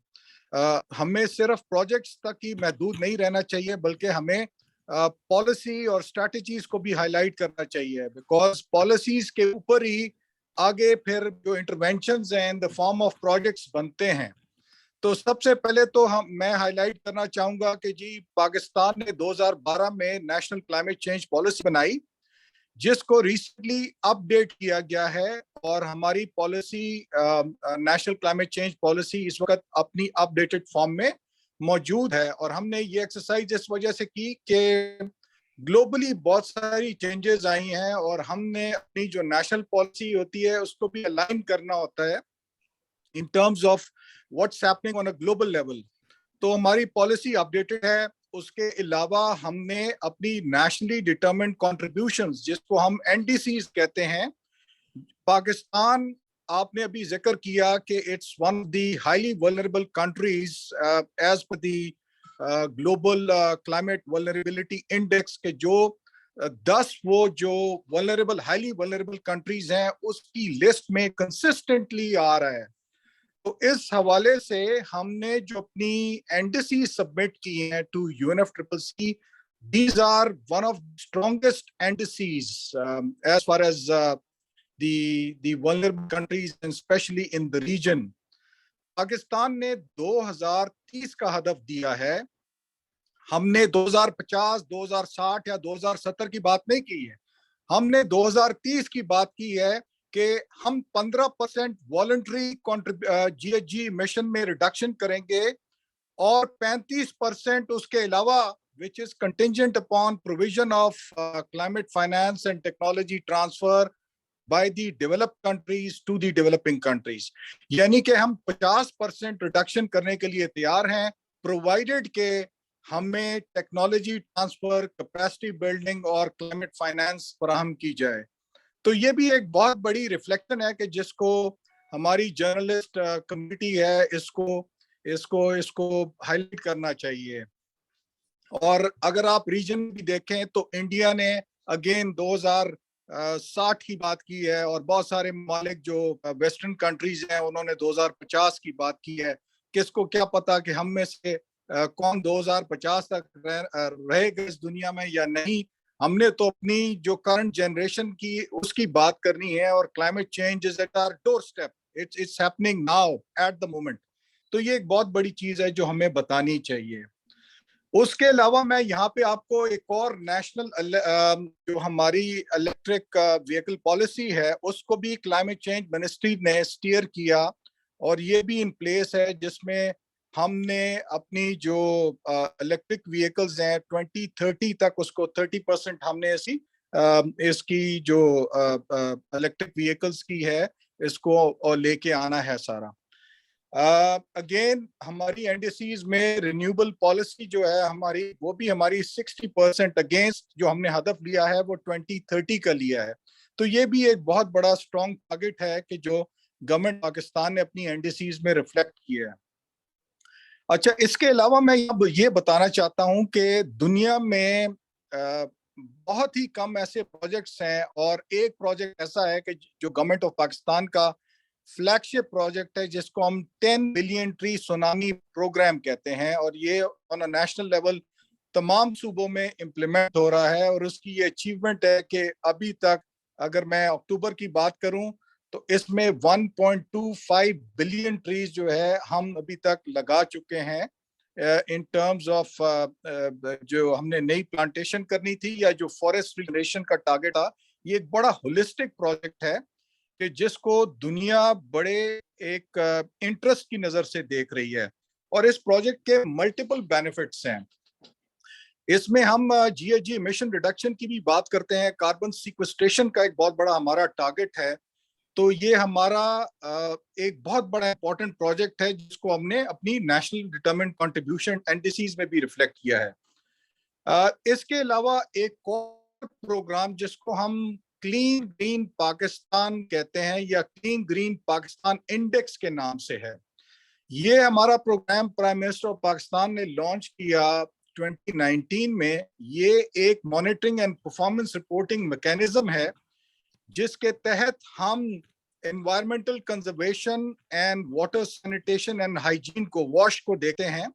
ہمیں صرف پروجیکٹس تک ہی محدود نہیں رہنا چاہیے بلکہ ہمیں پالیسی اور اسٹریٹجیز کو بھی ہائی لائٹ کرنا چاہیے, بیکاز پالیسیز کے اوپر ہی آگے پھر جو انٹرونشنز ہیں ان دا فارم آف پروجیکٹس بنتے ہیں. تو سب سے پہلے تو میں ہائی لائٹ کرنا چاہوں گا کہ جی پاکستان نے 2012 میں نیشنل کلائمیٹ چینج پالیسی بنائی جس کو ریسنٹلی اپ ڈیٹ کیا گیا ہے, اور ہماری policy national climate change policy اس وقت اپنی اپ ڈیٹڈ فارم میں موجود ہے. اور ہم نے یہ ایکسرسائز اس وجہ سے کی کہ گلوبلی بہت ساری چینجز آئی ہیں اور ہم نے اپنی جو نیشنل پالیسی ہوتی ہے اس کو بھی الائن کرنا ہوتا ہے in terms of what's happening on a global level. تو ہماری پالیسی اپڈیٹڈ ہے. اس کے علاوہ ہم نے اپنی نیشنلی ڈٹرمنڈ کنٹریبیوشنز جس کو ہم NDCs کہتے ہیں, پاکستان آپ نے ابھی ذکر کیا کہ it's one of the highly vulnerable countries as per the global climate vulnerability index کے جو 10 وہ جو ولنریبل ہائیلی ولنریبل کنٹریز ہیں اس کی لسٹ میں کنسسٹنٹلی آ رہا ہے. تو اس حوالے سے ہم نے جو اپنی NDC سبمٹ کی ہیں to UNFCCC, these are one of the strongest NDCs as far as the vulnerable countries and especially in the region. Pakistan نے 2030 کا ہدف دیا ہے. ہم نے 2050, 2060 یا 2070 کی بات نہیں کی ہے, ہم نے 2030 کی بات کی ہے کہ ہم 15% والنٹری GHG ایمیشن میں ریڈکشن کریں گے اور 35% اس کے علاوہ which is contingent upon provision of climate finance and technology transfer by the developed countries to the developing countries. یعنی کہ ہم 50% ریڈکشن کرنے کے لیے تیار ہیں provided کہ ہمیں ٹیکنالوجی ٹرانسفر, کیپیسٹی بلڈنگ اور کلائمیٹ فائنانس فراہم کی جائے. تو یہ بھی ایک بہت بڑی ریفلیکشن ہے کہ جس کو ہماری جرنلسٹ کمیونٹی ہے اس کو ہائی لائٹ کرنا چاہیے. اور اگر آپ ریجن بھی دیکھیں تو انڈیا نے اگین 2060 کی بات کی ہے اور بہت سارے ممالک جو ویسٹرن کنٹریز ہیں انہوں نے 2050 کی بات کی ہے. کس کو کیا پتا کہ ہم میں سے کون 2050 تک رہے گا اس دنیا میں یا نہیں. ہم نے تو اپنی جو کرنٹ جنریشن کی اس کی بات کرنی ہے, اور climate change is at our doorstep, it's happening now at the moment. تو یہ ایک بہت بڑی چیز ہے جو ہمیں بتانی چاہیے. اس کے علاوہ میں یہاں پہ آپ کو ایک اور نیشنل جو ہماری الیکٹرک وہیکل پالیسی ہے اس کو بھی کلائمیٹ چینج منسٹری نے اسٹیئر کیا, اور یہ بھی ان پلیس ہے جس میں ہم نے اپنی جو الیکٹرک وہیکلز ہیں 2030 تک اس کو 30% ہم نے اس کی جو الیکٹرک وہیکلز کی ہے اس کو لے کے آنا ہے سارا. اگین ہماری NDCs میں رینیوبل پالیسی جو ہے ہماری وہ بھی ہماری 60% اگینسٹ جو ہم نے ہدف لیا ہے وہ 2030 کا لیا ہے. تو یہ بھی ایک بہت بڑا اسٹرانگ ٹارگٹ ہے کہ جو گورنمنٹ پاکستان نے اپنی NDCs میں ریفلیکٹ کیا ہے. اچھا, اس کے علاوہ میں یہ بتانا چاہتا ہوں کہ دنیا میں بہت ہی کم ایسے پروجیکٹس ہیں, اور ایک پروجیکٹ ایسا ہے کہ جو گورنمنٹ آف پاکستان کا فلیگ شپ پروجیکٹ ہے, جس کو ہم 10 بلین ٹری سونامی پروگرام کہتے ہیں, اور یہ آن اے نیشنل لیول تمام صوبوں میں امپلیمنٹ ہو رہا ہے. اور اس کی یہ اچیومنٹ ہے کہ ابھی تک اگر میں اکتوبر کی بات کروں تو اس میں 1.25 بلین ٹریز جو ہے ہم ابھی تک لگا چکے ہیں ان ٹرمز آف جو ہم نے نئی پلانٹیشن کرنی تھی یا جو فارسٹ ریجنریشن کا ٹارگٹ تھا. یہ ایک بڑا ہولسٹک پروجیکٹ ہے کہ جس کو دنیا بڑے ایک انٹرسٹ کی نظر سے دیکھ رہی ہے, اور اس پروجیکٹ کے ملٹیپل بینیفٹس ہیں. اس میں ہم GHG ایمیشن ریڈکشن کی بھی بات کرتے ہیں, کاربن سیکوسٹریشن کا ایک بہت بڑا ہمارا ٹارگٹ ہے. تو یہ ہمارا ایک بہت بڑا امپورٹنٹ پروجیکٹ ہے جس کو ہم نے اپنی نیشنل ڈٹرمنٹ کنٹریبیوشن NDCs میں بھی ریفلیکٹ کیا ہے. اس کے علاوہ ایک اور پروگرام جس کو ہم کلین گرین پاکستان کہتے ہیں یا کلین گرین پاکستان انڈیکس کے نام سے ہے. یہ ہمارا program prime minister of Pakistan نے لانچ کیا 2019 میں. یہ ایک monitoring and performance reporting mechanism ہے جس کے تحت ہم environmental conservation and water sanitation and hygiene کو واش کو دیکھتے ہیں.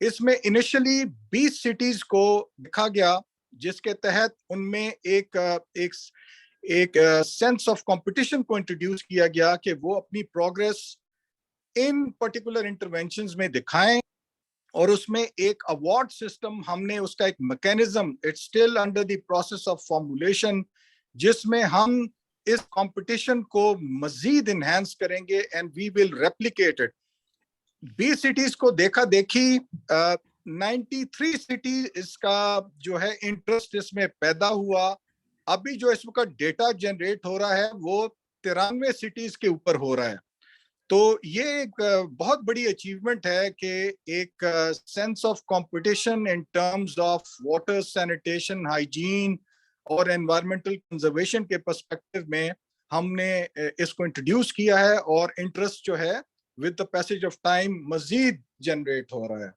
اس میں انیشلی 20 سٹیز کو دیکھا گیا, جس کے تحت ان میں ایک سینس آف کمپٹیشن کو انٹروڈیوس کیا گیا کہ وہ اپنی پروگرس ان پرٹیکولر انٹرونشنز میں دکھائیں, اور اس میں ایک ایوارڈ سسٹم ہم نے اس کا ایک mechanism, it's still under the process of formulation, جس میں ہم اس کمپٹیشن کو مزید انہینس کریں گے and we will replicate it. 20 cities کو دیکھا دیکھی 93 سٹیز اس کا جو ہے انٹرسٹ اس میں پیدا ہوا. ابھی جو اس وقت ڈیٹا جنریٹ ہو رہا ہے وہ 93 سٹیز کے اوپر ہو رہا ہے. تو یہ ایک بہت بڑی اچیومنٹ ہے کہ ایک sense of competition in terms of water sanitation hygiene اور انوائرمنٹل کنزرویشن کے پرسپیکٹو میں ہم نے اس کو انٹروڈیوس کیا ہے, اور انٹرسٹ جو ہے with the passage of time مزید جنریٹ ہو رہا ہے.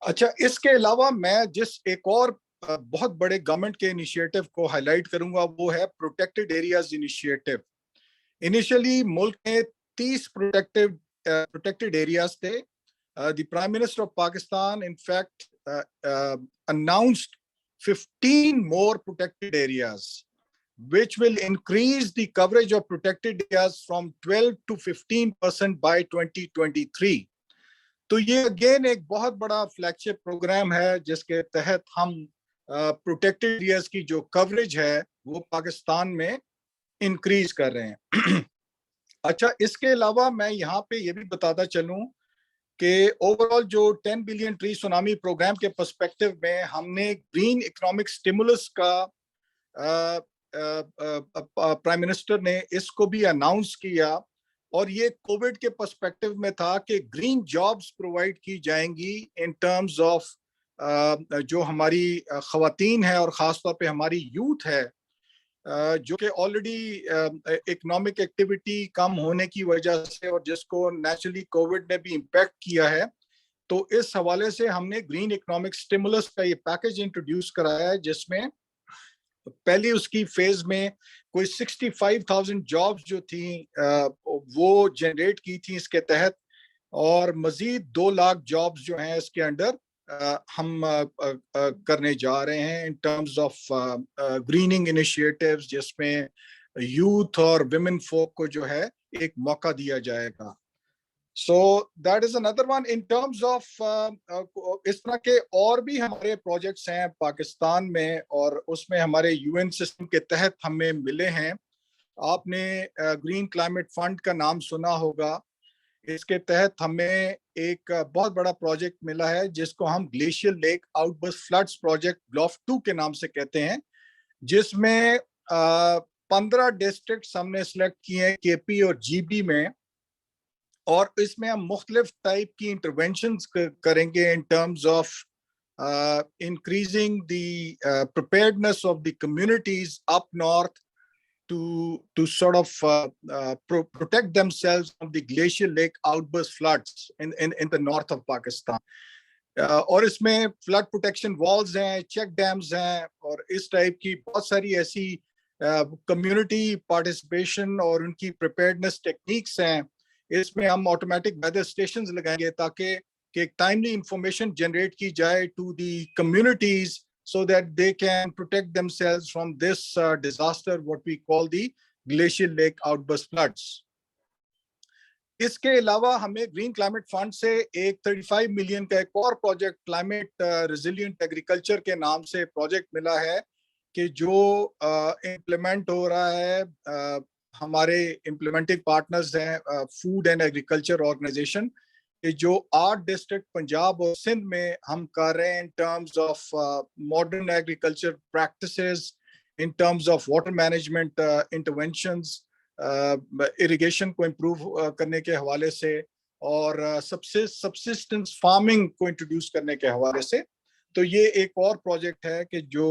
اچھا, اس کے علاوہ میں جس ایک اور بہت بڑے گورنمنٹ کے انیشیٹو کو ہائی لائٹ کروں گا وہ ہے پروٹیکٹڈ ایریاز انیشیٹو. انیشلی ملک میں 30 پروٹیکٹڈ ایریاز تھے. The prime minister of Pakistan in fact announced 15 more protected areas, which will increase the coverage of protected areas from 12 to 15% by 2023. تو یہ again ایک بہت بڑا فلیگ شپ پروگرام ہے جس کے تحت ہم پروٹیکٹڈ ایریاز کی جو کوریج ہے وہ پاکستان میں انکریز کر رہے ہیں. اچھا, اس کے علاوہ میں یہاں پہ یہ بھی بتاتا چلوں کہ اوور آل جو 10 بلین ٹری سونامی پروگرام کے پرسپیکٹو میں ہم نے گرین اکنامک سٹیمولس کا پرائم منسٹر نے اس کو بھی اناؤنس کیا, اور یہ کووڈ کے پرسپیکٹو میں تھا کہ گرین جابز پرووائڈ کی جائیں گی ان ٹرمز آف جو ہماری خواتین ہیں اور خاص طور پہ ہماری یوتھ ہے جو کہ آلریڈی اکنامک ایکٹیویٹی کم ہونے کی وجہ سے اور جس کو نیچرلی کووڈ نے بھی امپیکٹ کیا ہے. تو اس حوالے سے ہم نے گرین اکنامک سٹیمولس کا یہ پیکج انٹروڈیوس کرایا ہے جس میں پہلی اس کی فیز میں کوئی 65,000 جابز جو تھیں وہ جنریٹ کی تھیں اس کے تحت, اور مزید 2 لاکھ جابز جو ہیں اس کے انڈر ہم کرنے جا رہے ہیں ان ٹرمز آف گریننگ انیشیٹیوز, جس میں یوتھ اور ویمن فوک کو جو ہے ایک موقع دیا جائے گا. سو دیٹ از اندر ون ان ٹرمز آف اس طرح کے اور بھی ہمارے پروجیکٹس ہیں پاکستان میں, اور اس میں ہمارے UN سسٹم کے تحت ہمیں ملے ہیں. آپ نے گرین کلائمیٹ فنڈ کا نام سنا ہوگا. اس کے تحت ہمیں ایک بہت بڑا پروجیکٹ ملا ہے جس کو ہم glacier lake outburst floods project GLOF 2 کے نام سے کہتے ہیں, جس میں 15 ڈسٹرکٹس ہم نے سلیکٹ کیے ہیں KP اور GB میں, اور اس میں ہم مختلف ٹائپ کی انٹرونشنز کریں گے in terms of increasing the preparedness of the communities up north to sort of protect themselves from the glacial lake outburst floods in the north of Pakistan. اور اس میں فلڈ پروٹیکشن والز ہیں, check dams ہیں, اور اس type کی بہت ساری ایسی کمیونٹی پارٹیسپیشن اور ان کی پریپیئرڈنس ٹیکنیکس ہیں. اس میں ہم آٹومیٹک ویدر اسٹیشنز لگائیں گے تاکہ کہ ایک ٹائملی انفارمیشن جنریٹ کی جائے to the communities so that they can protect themselves from this disaster, what we call the glacial lake outburst floods. اس کے علاوہ ہمیں گرین کلائمیٹ فنڈ سے ایک 35 ملین کا ایک اور پروجیکٹ کلائمیٹ ریزیلینٹ ایگریکلچر کے نام سے پروجیکٹ ملا ہے کہ جو امپلیمنٹ ہو رہا ہے. ہمارے امپلیمنٹنگ پارٹنرز ہیں فوڈ اینڈ ایگریکلچر آرگنائزیشن, کہ جو 8 ڈسٹرکٹ پنجاب اور سندھ میں ہم کر رہے ہیں ان terms of modern agriculture practices, in terms of water management interventions, irrigation کو امپروو کرنے کے حوالے سے, اور سبسسٹنس فارمنگ کو انٹروڈیوس کرنے کے حوالے سے. تو یہ ایک اور پروجیکٹ ہے کہ جو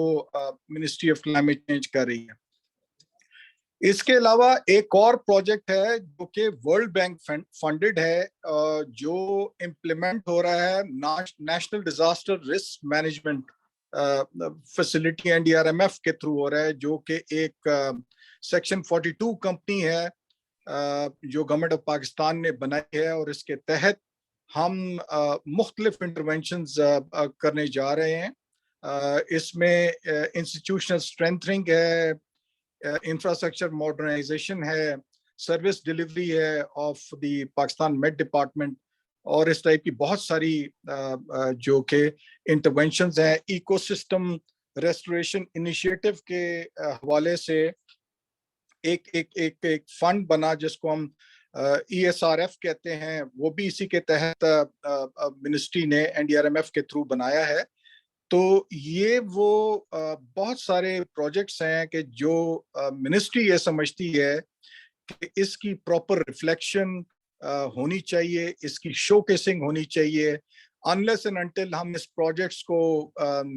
منسٹری آف کلائمیٹ چینج کر رہی ہے. اس کے علاوہ ایک اور پروجیکٹ ہے جو کہ ورلڈ بینک فنڈڈ ہے, جو امپلیمنٹ ہو رہا ہے national disaster risk management facility NDRMF کے تھرو ہو رہا ہے, جو کہ ایک سیکشن 42 کمپنی ہے جو گورنمنٹ آف پاکستان نے بنائی ہے, اور اس کے تحت ہم مختلف انٹرونشنز کرنے جا رہے ہیں. اس میں انسٹیٹیوشنل اسٹرینتھنگ ہے, انفراسٹرکچر ماڈرنائزیشن ہے, سروس ڈیلیوری ہے of the Pakistan met department, اور اس ٹائپ کی بہت ساری جو کہ انٹرونشنز ہیں. ایکو سسٹم ریسٹوریشن انیشیٹو کے حوالے سے ایک فنڈ بنا جس کو ہم ESRF کہتے ہیں, وہ بھی اسی کے تحت منسٹری نے NDRMF کے تھرو بنایا ہے. تو یہ وہ بہت سارے پروجیکٹس ہیں کہ جو منسٹری یہ سمجھتی ہے کہ اس کی پراپر ریفلیکشن ہونی چاہیے, اس کی شو کیسنگ ہونی چاہیے, unless and until ہم اس پروجیکٹس کو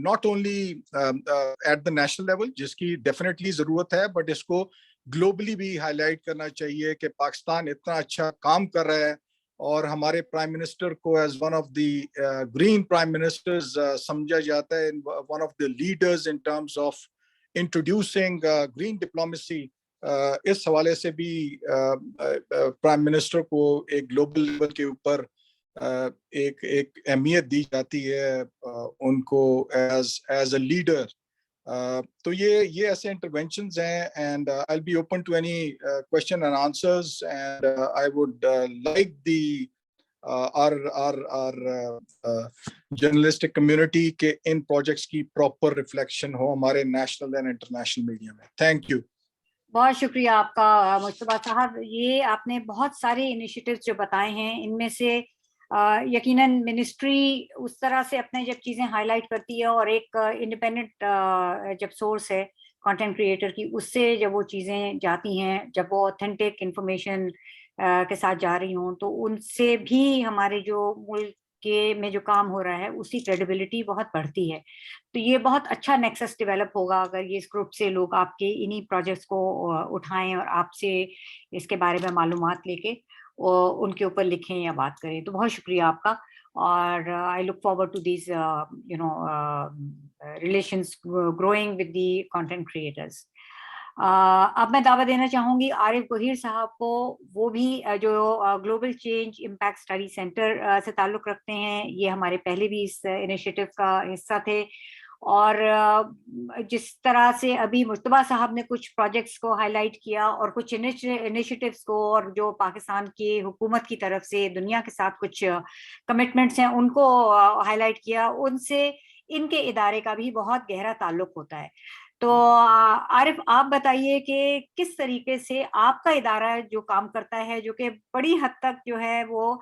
not only at the national level, جس کی ڈیفینیٹلی ضرورت ہے, بٹ اس کو گلوبلی بھی ہائی لائٹ کرنا چاہیے کہ پاکستان اتنا اچھا کام کر رہا ہے, اور ہمارے پرائم منسٹر کو as one of the green prime ministers سمجھا جاتا ہے, one of the leaders in terms of introducing green diplomacy. اس حوالے سے بھی پرائم منسٹر کو ایک گلوبل لیول کے اوپر ایک اہمیت دی جاتی ہے ان کو ایز اے لیڈر. تو یہ ایسے انٹرونشنز ہیں, and I'll be open to any question and answers, and I would like the our journalistic community کہ ان پروجیکٹس کی پراپر ریفلیکشن ہو ہمارے نیشنل اینڈ انٹرنیشنل میڈیا میں. Thank you. بہت شکریہ آپ کا مجتبیٰ صاحب. یہ آپ نے بہت سارے انیشیٹیوز جو بتائے ہیں, ان میں سے یقیناً منسٹری اس طرح سے اپنے جب چیزیں ہائی لائٹ کرتی ہے, اور ایک انڈیپینڈنٹ جب سورس ہے کانٹینٹ کریٹر کی, اس سے جب وہ چیزیں جاتی ہیں, جب وہ اوتھینٹک انفارمیشن کے ساتھ جا رہی ہوں, تو ان سے بھی ہمارے جو ملک کے میں جو کام ہو رہا ہے اس کی کریڈیبلٹی بہت بڑھتی ہے. تو یہ بہت اچھا نیکسس ڈیولپ ہوگا اگر یہ اس گروپ سے لوگ آپ کے انہی پروجیکٹس کو اٹھائیں اور آپ سے اس کے بارے میں معلومات لے کے ان کے اوپر لکھیں یا بات کریں. تو بہت شکریہ آپ کا, اور I look forward to these relations growing with the content creators. اب میں دعوت دینا چاہوں گی عارف گوہر صاحب کو. وہ بھی جو global change impact study centre سے تعلق رکھتے ہیں, یہ ہمارے پہلے بھی اس انیشیٹو کا حصہ تھے, اور جس طرح سے ابھی مجتبیٰ صاحب نے کچھ پروجیکٹس کو ہائی لائٹ کیا, اور کچھ انیشیٹیوز کو, اور جو پاکستان کی حکومت کی طرف سے دنیا کے ساتھ کچھ کمٹمنٹس ہیں ان کو ہائی لائٹ کیا, ان سے ان کے ادارے کا بھی بہت گہرا تعلق ہوتا ہے. تو عارف آپ بتائیے کہ کس طریقے سے آپ کا ادارہ جو کام کرتا ہے, جو کہ بڑی حد تک جو ہے وہ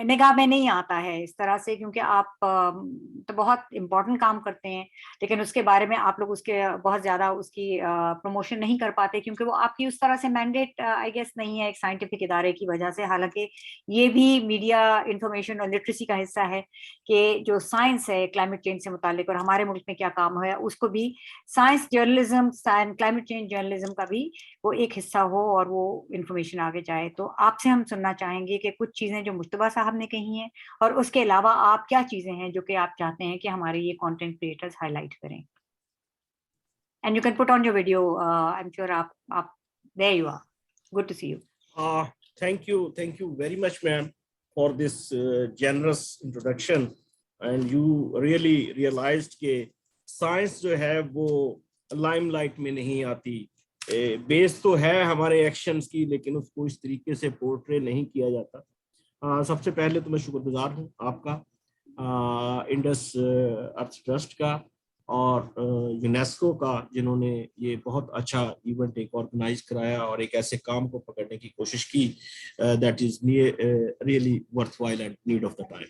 نگاہ میں نہیں آتا ہے اس طرح سے, کیونکہ آپ تو بہت امپورٹنٹ کام کرتے ہیں, لیکن اس کے بارے میں آپ لوگ اس کے بہت زیادہ اس کی پروموشن نہیں کر پاتے, کیونکہ وہ آپ کی اس طرح سے مینڈیٹ آئی گیس نہیں ہے ایک سائنٹیفک ادارے کی وجہ سے. حالانکہ یہ بھی میڈیا انفارمیشن اور لٹریسی کا حصہ ہے کہ جو سائنس ہے کلائمیٹ چینج سے متعلق اور ہمارے ملک میں کیا کام ہے اس کو بھی science journalism and climate change journalism का भी वो एक हिस्सा हो और वो इंफॉर्मेशन आगे जाए। तो आपसे हम सुनना चाहेंगे कि कुछ चीजें जो मुश्तबा साहब ने कही हैं, और उसके अलावा आप क्या चीजें हैं जो कि आप चाहते हैं कि हमारे ये कंटेंट क्रिएटर्स हाईलाइट करें। And you can put on your video, I am sure आप there you are. Good to see you. Thank you very much, ma'am, for this generous introduction. And you really realized कि science जो है वो limelight में नहीं आती, base तो है हमारे एक्शंस की, लेकिन उसको इस तरीके से पोर्ट्रे नहीं किया जाता। सबसे पहले तो मैं शुक्रगुजार हूँ आपका, इंडस अर्थ ट्रस्ट का और यूनेस्को का, जिन्होंने ये बहुत अच्छा इवेंट एक ऑर्गेनाइज कराया और एक ऐसे काम को पकड़ने की कोशिश की that is really worthwhile and need of the time.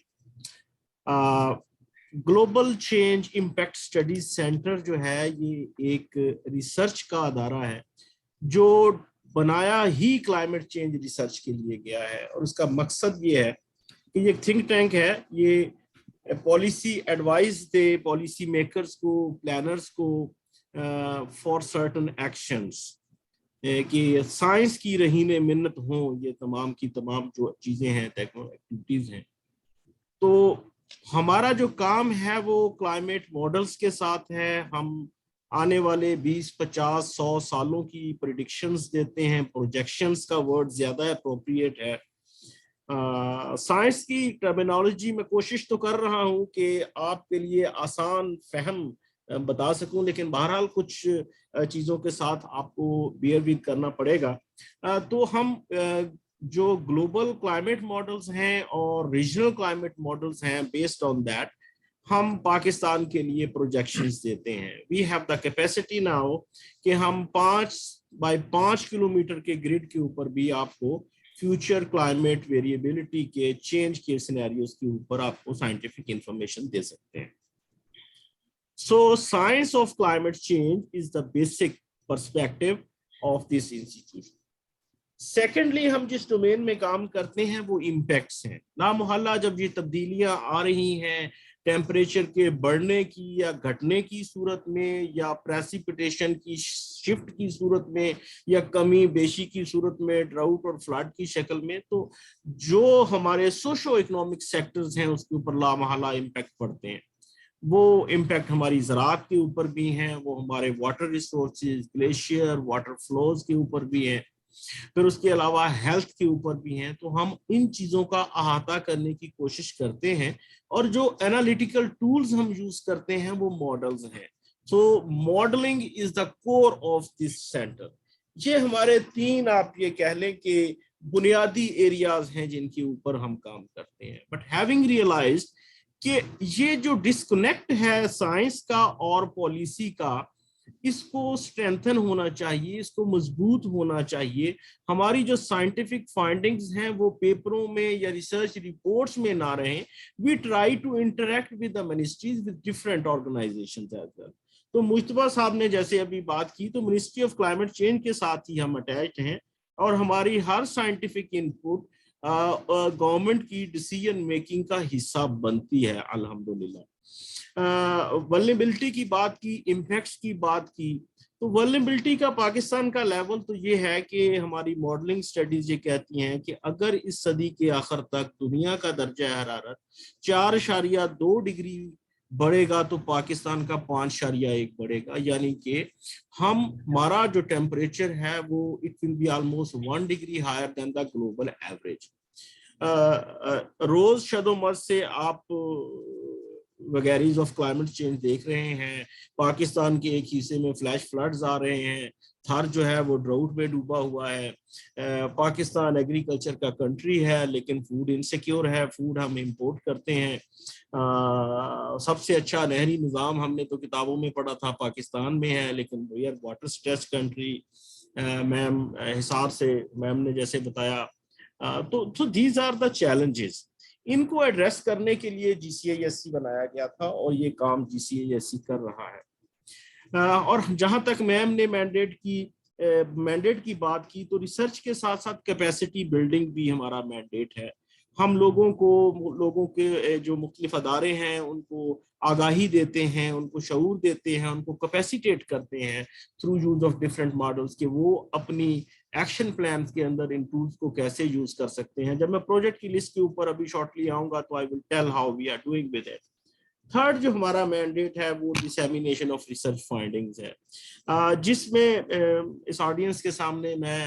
Global change impact studies centre जो है ये एक रिसर्च का अदारा है जो बनाया ही क्लाइमेट चेंज रिसर्च के लिए गया है, और उसका मकसद ये है कि ये थिंक टैंक है, ये पॉलिसी एडवाइस दे पॉलिसी मेकर्स को, प्लानर्स को फॉर सर्टन एक्शंस, कि साइंस की रहीने मिन्नत हो ये तमाम की तमाम जो चीजें हैं, एक्टिविटीज हैं। तो हमारा जो काम है वो क्लाइमेट मॉडल्स के साथ है। हम आने वाले 20, 50, 100 सालों की प्रेडिक्शंस देते हैं। प्रोजेक्शंस का वर्ड ज्यादा अप्रोप्रिएट है। साइंस की टर्मिनोलॉजी में कोशिश तो कर रहा हूं कि आपके लिए आसान फहम बता सकूं, लेकिन बहरहाल कुछ चीज़ों के साथ आपको बियर विद करना पड़ेगा। तो हम जो ग्लोबल क्लाइमेट मॉडल्स हैं और रीजनल क्लाइमेट मॉडल्स हैं, बेस्ड ऑन दैट हम पाकिस्तान के लिए प्रोजेक्शंस देते हैं। We have the capacity now कि हम 5 बाय 5 किलोमीटर के ग्रिड के ऊपर भी आपको फ्यूचर क्लाइमेट वेरिएबिलिटी के चेंज के सिनेरियोस के ऊपर आपको साइंटिफिक इंफॉर्मेशन दे सकते हैं। So science of climate change is the basic perspective of this institution. Secondly, हम जिस डोमेन में काम करते हैं वो इम्पैक्ट्स हैं। लामोहल्ला जब ये तब्दीलियां आ रही हैं टेम्परेचर के बढ़ने की या घटने की सूरत में, या प्रेसिपिटेशन की शिफ्ट की सूरत में, या कमी बेशी की सूरत में, ड्राउट और फ्लड की शक्ल में, तो जो हमारे सोशो इकोनॉमिक सेक्टर्स हैं उसके ऊपर लामहला इम्पैक्ट पड़ते हैं। वो इम्पैक्ट हमारी ज़राअत के ऊपर भी हैं, वो हमारे water resources, glacier, water flows के ऊपर भी हैं, फिर उसके अलावा हेल्थ के ऊपर भी हैं। तो हम इन चीज़ों का अहाता करने की कोशिश करते हैं, और जो एनालिटिकल टूल्स हम यूज करते हैं वो मॉडल्स हैं। So modelling is the core of this centre. ये हमारे 3 आप ये कह लें कि बुनियादी एरियाज हैं जिनके ऊपर हम काम करते हैं। बट हैविंग रियलाइज्ड कि ये जो डिस्कनेक्ट है साइंस का और पॉलिसी का, इसको स्ट्रेंथन होना चाहिए, इसको मजबूत होना चाहिए। हमारी जो साइंटिफिक फाइंडिंग्स हैं वो पेपरों में या रिसर्च रिपोर्ट्स में ना रहें। We try to interact with the ministries, with different organizations as well. तो मुश्तबा साहब ने जैसे अभी बात की, तो मिनिस्ट्री ऑफ क्लाइमेट चेंज के साथ ही हम अटैच्ड हैं, और हमारी हर साइंटिफिक इनपुट गवर्नमेंट की डिसीजन मेकिंग का हिस्सा बनती है अल्हम्दुलिल्लाह। वल्नरेबिलिटी की बात की, इम्पैक्ट्स की बात की, तो वल्नरेबिलिटी का पाकिस्तान का लेवल तो ये है कि हमारी मॉडलिंग स्टडीज ये कहती हैं कि अगर इस सदी के आखिर तक दुनिया का दर्जा हरारत 4.2 डिग्री बढ़ेगा तो पाकिस्तान का 5.1 बढ़ेगा, यानी कि हमारा जो टेम्परेचर है वो it will be almost 1 degree higher than the global average. रोज शदोमर्ज से आप वगैरीज ऑफ क्लाइमेट चेंज देख रहे हैं। पाकिस्तान के एक हिस्से में फ्लैश फ्लड्स आ रहे हैं, थार जो है वो ड्राउट में डूबा हुआ है। पाकिस्तान एग्रीकल्चर का कंट्री है लेकिन फूड इनसिक्योर है, फूड हम इंपोर्ट करते हैं। सबसे अच्छा नहरी निज़ाम हमने तो किताबों में पढ़ा था पाकिस्तान में है, लेकिन we are water stressed country. Ma'am Hisar से मैम ने जैसे बताया, तो दीज आर द चैलेंजेस। इनको एड्रेस करने के लिए GCISC बनाया गया था और ये काम GCISC कर रहा है। और जहां तक मैम ने मैंडेट की बात की, तो रिसर्च के साथ साथ कैपेसिटी बिल्डिंग भी हमारा मैंडेट है। ہم لوگوں کے جو مختلف ادارے ہیں ان کو آگاہی دیتے ہیں, ان کو شعور دیتے ہیں, ان کو کیپیسیٹیٹ کرتے ہیں through use of different models کہ وہ اپنی ایکشن پلانس کے اندر ان ٹولس کو کیسے یوز کر سکتے ہیں. جب میں پروجیکٹ کی لسٹ کے اوپر ابھی شارٹلی آؤں گا تو I will tell how we are doing with it. Third جو ہمارا مینڈیٹ ہے وہ ڈسیمینیشن آف ریسرچ فائنڈنگز ہے, جس میں اس آڈینس کے سامنے میں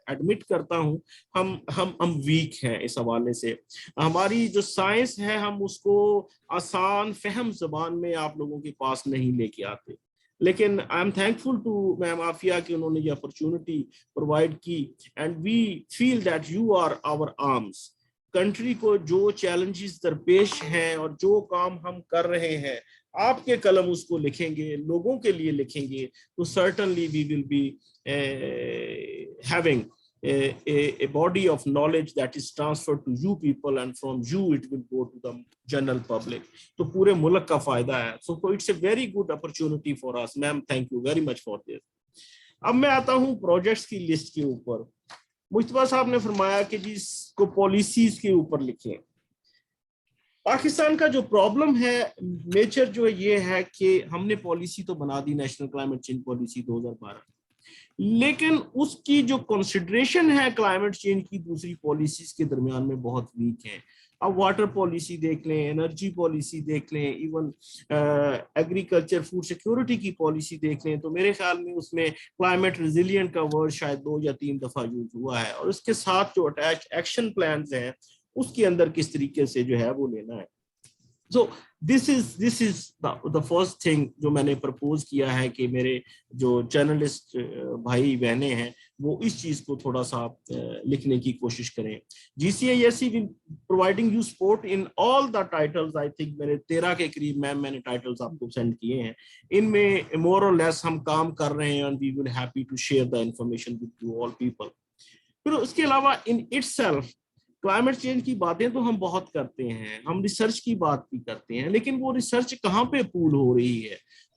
ایڈمٹ کرتا ہوں ہم ویک ہیں اس حوالے سے. ہماری جو سائنس ہے ہم اس کو آسان فہم زبان میں آپ لوگوں کے پاس نہیں لے کے آتے, لیکن I am thankful to ma'am Aafia کہ انہوں نے یہ اپرچونٹی پرووائڈ کی, and we feel that you are our arms. Country کو جو چیلنجز درپیش ہیں اور جو کام ہم کر رہے ہیں, آپ کے قلم اس کو لکھیں گے, لوگوں کے لیے لکھیں گے, تو certainly we will be having a body of knowledge that is transferred to you people, and from you it will go to the general public. تو پورے ملک کا فائدہ ہے. So it's a very good opportunity for us. Ma'am, thank you very much for this. اب میں آتا ہوں projects کی لسٹ کے اوپر. مجتبیٰ صاحب نے فرمایا کہ جس کو پالیسیز کے اوپر لکھیں. پاکستان کا جو پرابلم ہے میجر جو یہ ہے کہ ہم نے پالیسی تو بنا دی, نیشنل کلائمیٹ چینج پالیسی 2012, لیکن اس کی جو کنسیڈریشن ہے کلائمیٹ چینج کی دوسری پالیسیز کے درمیان میں بہت ویک ہیں. اب واٹر پالیسی دیکھ لیں, انرجی پالیسی دیکھ لیں, ایون ایگریکلچر فوڈ سیکیورٹی کی پالیسی دیکھ لیں, تو میرے خیال میں اس میں کلائمیٹ ریزیلینٹ کا ورڈ شاید 2 یا 3 دفعہ یوز ہوا ہے, اور اس کے ساتھ جو اٹیچ ایکشن پلانز ہیں اس کے اندر کس طریقے سے جو ہے وہ لینا ہے. So this is the first thing جو میں نے پرپوز کیا ہے کہ میرے جو جرنلسٹ بھائی بہنیں ہیں وہ اس چیز کو تھوڑا سا لکھنے کی کوشش کریں. GCISE will providing you support in all the titles. I think میرے 13 کے قریب میں نے ٹائٹلز آپ کو سینڈ کیے ہیں, ان میں more or less ہم کام کر رہے ہیں, and we will happy to share the information with you all people. پھر اس کے علاوہ in itself کلائمیٹ چینج کی باتیں تو ہم بہت کرتے ہیں, ہم ریسرچ کی بات بھی کرتے ہیں, لیکن وہ ریسرچ کہاں پہ پول ہو رہی ہے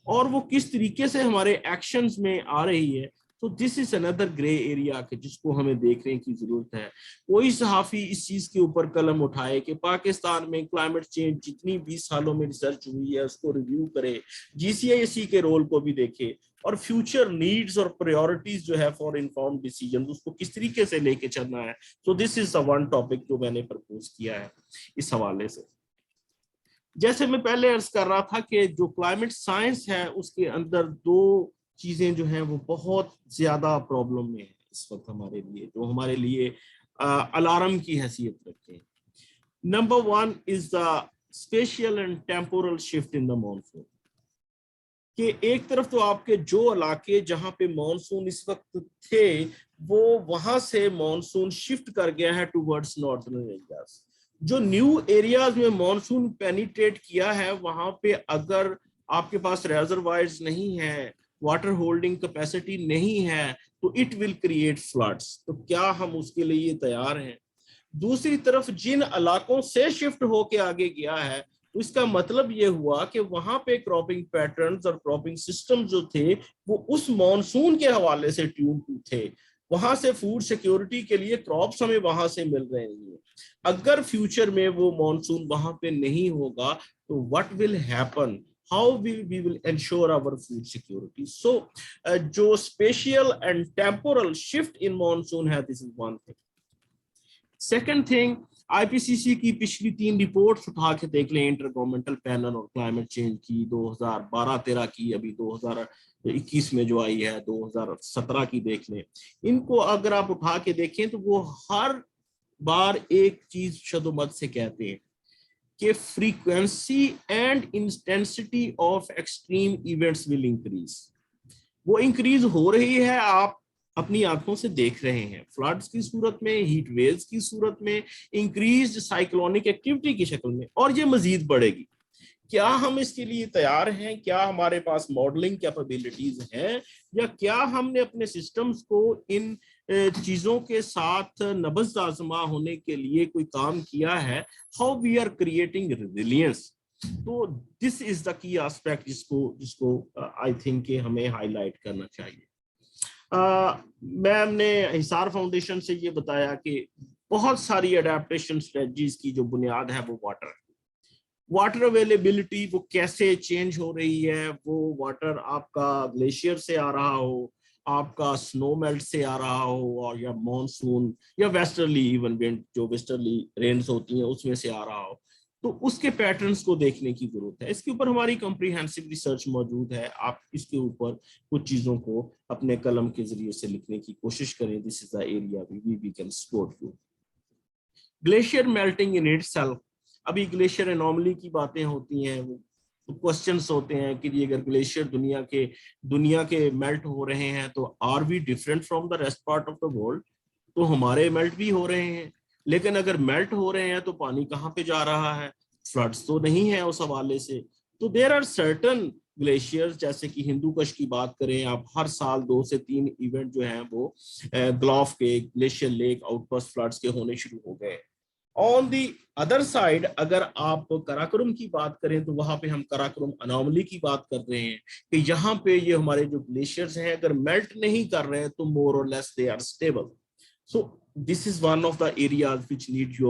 اور وہ کس طریقے سے ہمارے ایکشنز میں آ رہی ہے. تو this is another grey area کہ جس کو ہمیں دیکھنے کی ضرورت ہے. کوئی صحافی اس چیز کے اوپر قلم اٹھائے کہ پاکستان میں کلائمیٹ چینج جتنی 20 سالوں میں ریسرچ ہوئی ہے اس کو ریویو کرے, GCISE کے رول کو بھی دیکھے, اور فیوچر نیڈز اور پریورٹیز جو ہے فار انفارمڈ ڈیسیجن اس کو کس طریقے سے لے کے چلنا ہے. تو this is the one topic جو میں نے پرپوز کیا ہے اس حوالے سے. جیسے میں پہلے عرض کر رہا تھا کہ جو کلائمیٹ سائنس ہے اس کے اندر 2 چیزیں جو ہیں وہ بہت زیادہ پرابلم میں ہیں اس وقت ہمارے لیے, جو ہمارے لیے الارم کی حیثیت رکھتے ہیں. Number 1 is the special and temporal shift in the monsoon. کہ ایک طرف تو آپ کے جو علاقے جہاں پہ مانسون اس وقت تھے وہ وہاں سے مانسون شفٹ کر گیا ہے ٹوورڈز نارتھرن ایریاز. جو نیو ایریاز میں مانسون پینیٹریٹ کیا ہے وہاں پہ اگر آپ کے پاس ریزروائرز نہیں ہیں, واٹر ہولڈنگ کیپیسٹی نہیں ہے, تو اٹ ول کریٹ فلڈس. تو کیا ہم اس کے لیے تیار ہیں؟ دوسری طرف جن علاقوں سے شفٹ ہو کے آگے گیا ہے اس کا مطلب یہ ہوا کہ وہاں پہ کراپنگ پیٹرنز اور کراپنگ سسٹم جو تھے وہ اس مانسون کے حوالے سے ٹیون ٹو تھے. وہاں سے فوڈ سیکیورٹی کے لیے کراپس ہمیں وہاں سے مل رہے ہیں. اگر فیوچر میں وہ مانسون وہاں پہ نہیں ہوگا تو what will happen? How we will ensure our food security? So جو spatial and temporal shift in monsoon ہے, this is one thing. Second thing, IPCC کی پچھلی 3 رپورٹس اٹھا کے دیکھ لیں, انٹر گورنمنٹل پینل اور کلائمیٹ چینج کی 2012-13 کی, ابھی 2021 میں جو آئی ہے 2017 کی دیکھ لیں. ان کو اگر آپ اٹھا کے دیکھیں تو وہ ہر بار ایک چیز شد و مد سے کہتے ہیں کہ frequency and intensity of extreme events will increase. وہ انکریز ہو رہی ہے, آپ اپنی آنکھوں سے دیکھ رہے ہیں, فلڈز کی صورت میں, ہیٹ ویوز کی صورت میں, انکریزڈ سائیکلونک ایکٹیویٹی کی شکل میں, اور یہ مزید بڑھے گی. کیا ہم اس کے لیے تیار ہیں؟ کیا ہمارے پاس ماڈلنگ کیپیبلٹیز ہیں, یا کیا ہم نے اپنے سسٹمز کو ان چیزوں کے ساتھ نبض آزما ہونے کے لیے کوئی کام کیا ہے؟ How we are creating resilience. تو دس از دا کی آسپیکٹ جس کو آئی تھنک کہ ہمیں ہائی لائٹ کرنا چاہیے. میم نے حصار فاؤنڈیشن سے یہ بتایا کہ بہت ساری اڈیپٹیشن اسٹریٹجیز کی جو بنیاد ہے وہ واٹر ہے. واٹر اویلیبلٹی وہ کیسے چینج ہو رہی ہے, وہ واٹر آپ کا گلیشیئر سے آ رہا ہو, آپ کا سنو میلٹ سے آ رہا ہو, اور یا مانسون یا ویسٹرلی ایون ونڈ جو ویسٹرلی رینز ہوتی ہیں اس میں سے آ رہا ہو, تو اس کے پیٹرنس کو دیکھنے کی ضرورت ہے. اس کے اوپر ہماری کمپریہنسو ریسرچ موجود ہے. آپ اس کے اوپر کچھ چیزوں کو اپنے قلم کے ذریعے سے لکھنے کی کوشش کریں. دس از the area we can support you. Glacier melting in it self, ابھی گلیشیئر انوملی کی باتیں ہوتی ہیں, وہ کوسچنس ہوتے ہیں کہ یہ اگر گلیشیئر دنیا کے میلٹ ہو رہے ہیں تو are we different from the rest part of the world, تو ہمارے میلٹ بھی ہو رہے ہیں, لیکن اگر میلٹ ہو رہے ہیں تو پانی کہاں پہ جا رہا ہے, فلڈس تو نہیں ہے اس حوالے سے. تو دیر آر سرٹن گلیشیئر, جیسے کہ ہندو کش کی بات کریں آپ, ہر سال 2 سے 3 ایونٹ جو ہیں وہ گلوف کے glacier lake outburst floods کے ہونے شروع ہو گئے. آن دی ادر سائڈ اگر آپ کراکرم کی بات کریں تو وہاں پہ ہم کراکرم انوملی کی بات کر رہے ہیں کہ یہاں پہ یہ ہمارے جو گلیشیئرز ہیں اگر میلٹ نہیں کر رہے ہیں تو مور اور less they are stable. So this is one of the areas which need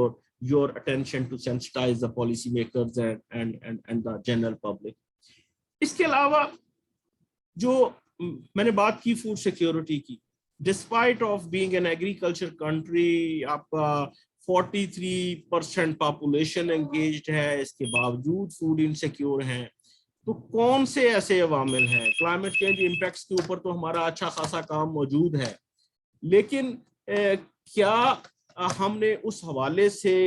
your attention to sensitize the policy makers and the general public. اس کے علاوہ جو میں نے بات کی فوڈ سیکیورٹی کی, despite of being an agriculture country آپ کا 43% پاپولیشن انگیجڈ ہے, اس کے باوجود فوڈ انسیکیور ہیں. تو کون سے ایسے عوامل ہیں؟ کلائمیٹ چینج امپیکٹس کے اوپر تو ہمارا اچھا خاصا کام موجود ہے, لیکن کیا ہم نے اس حوالے سے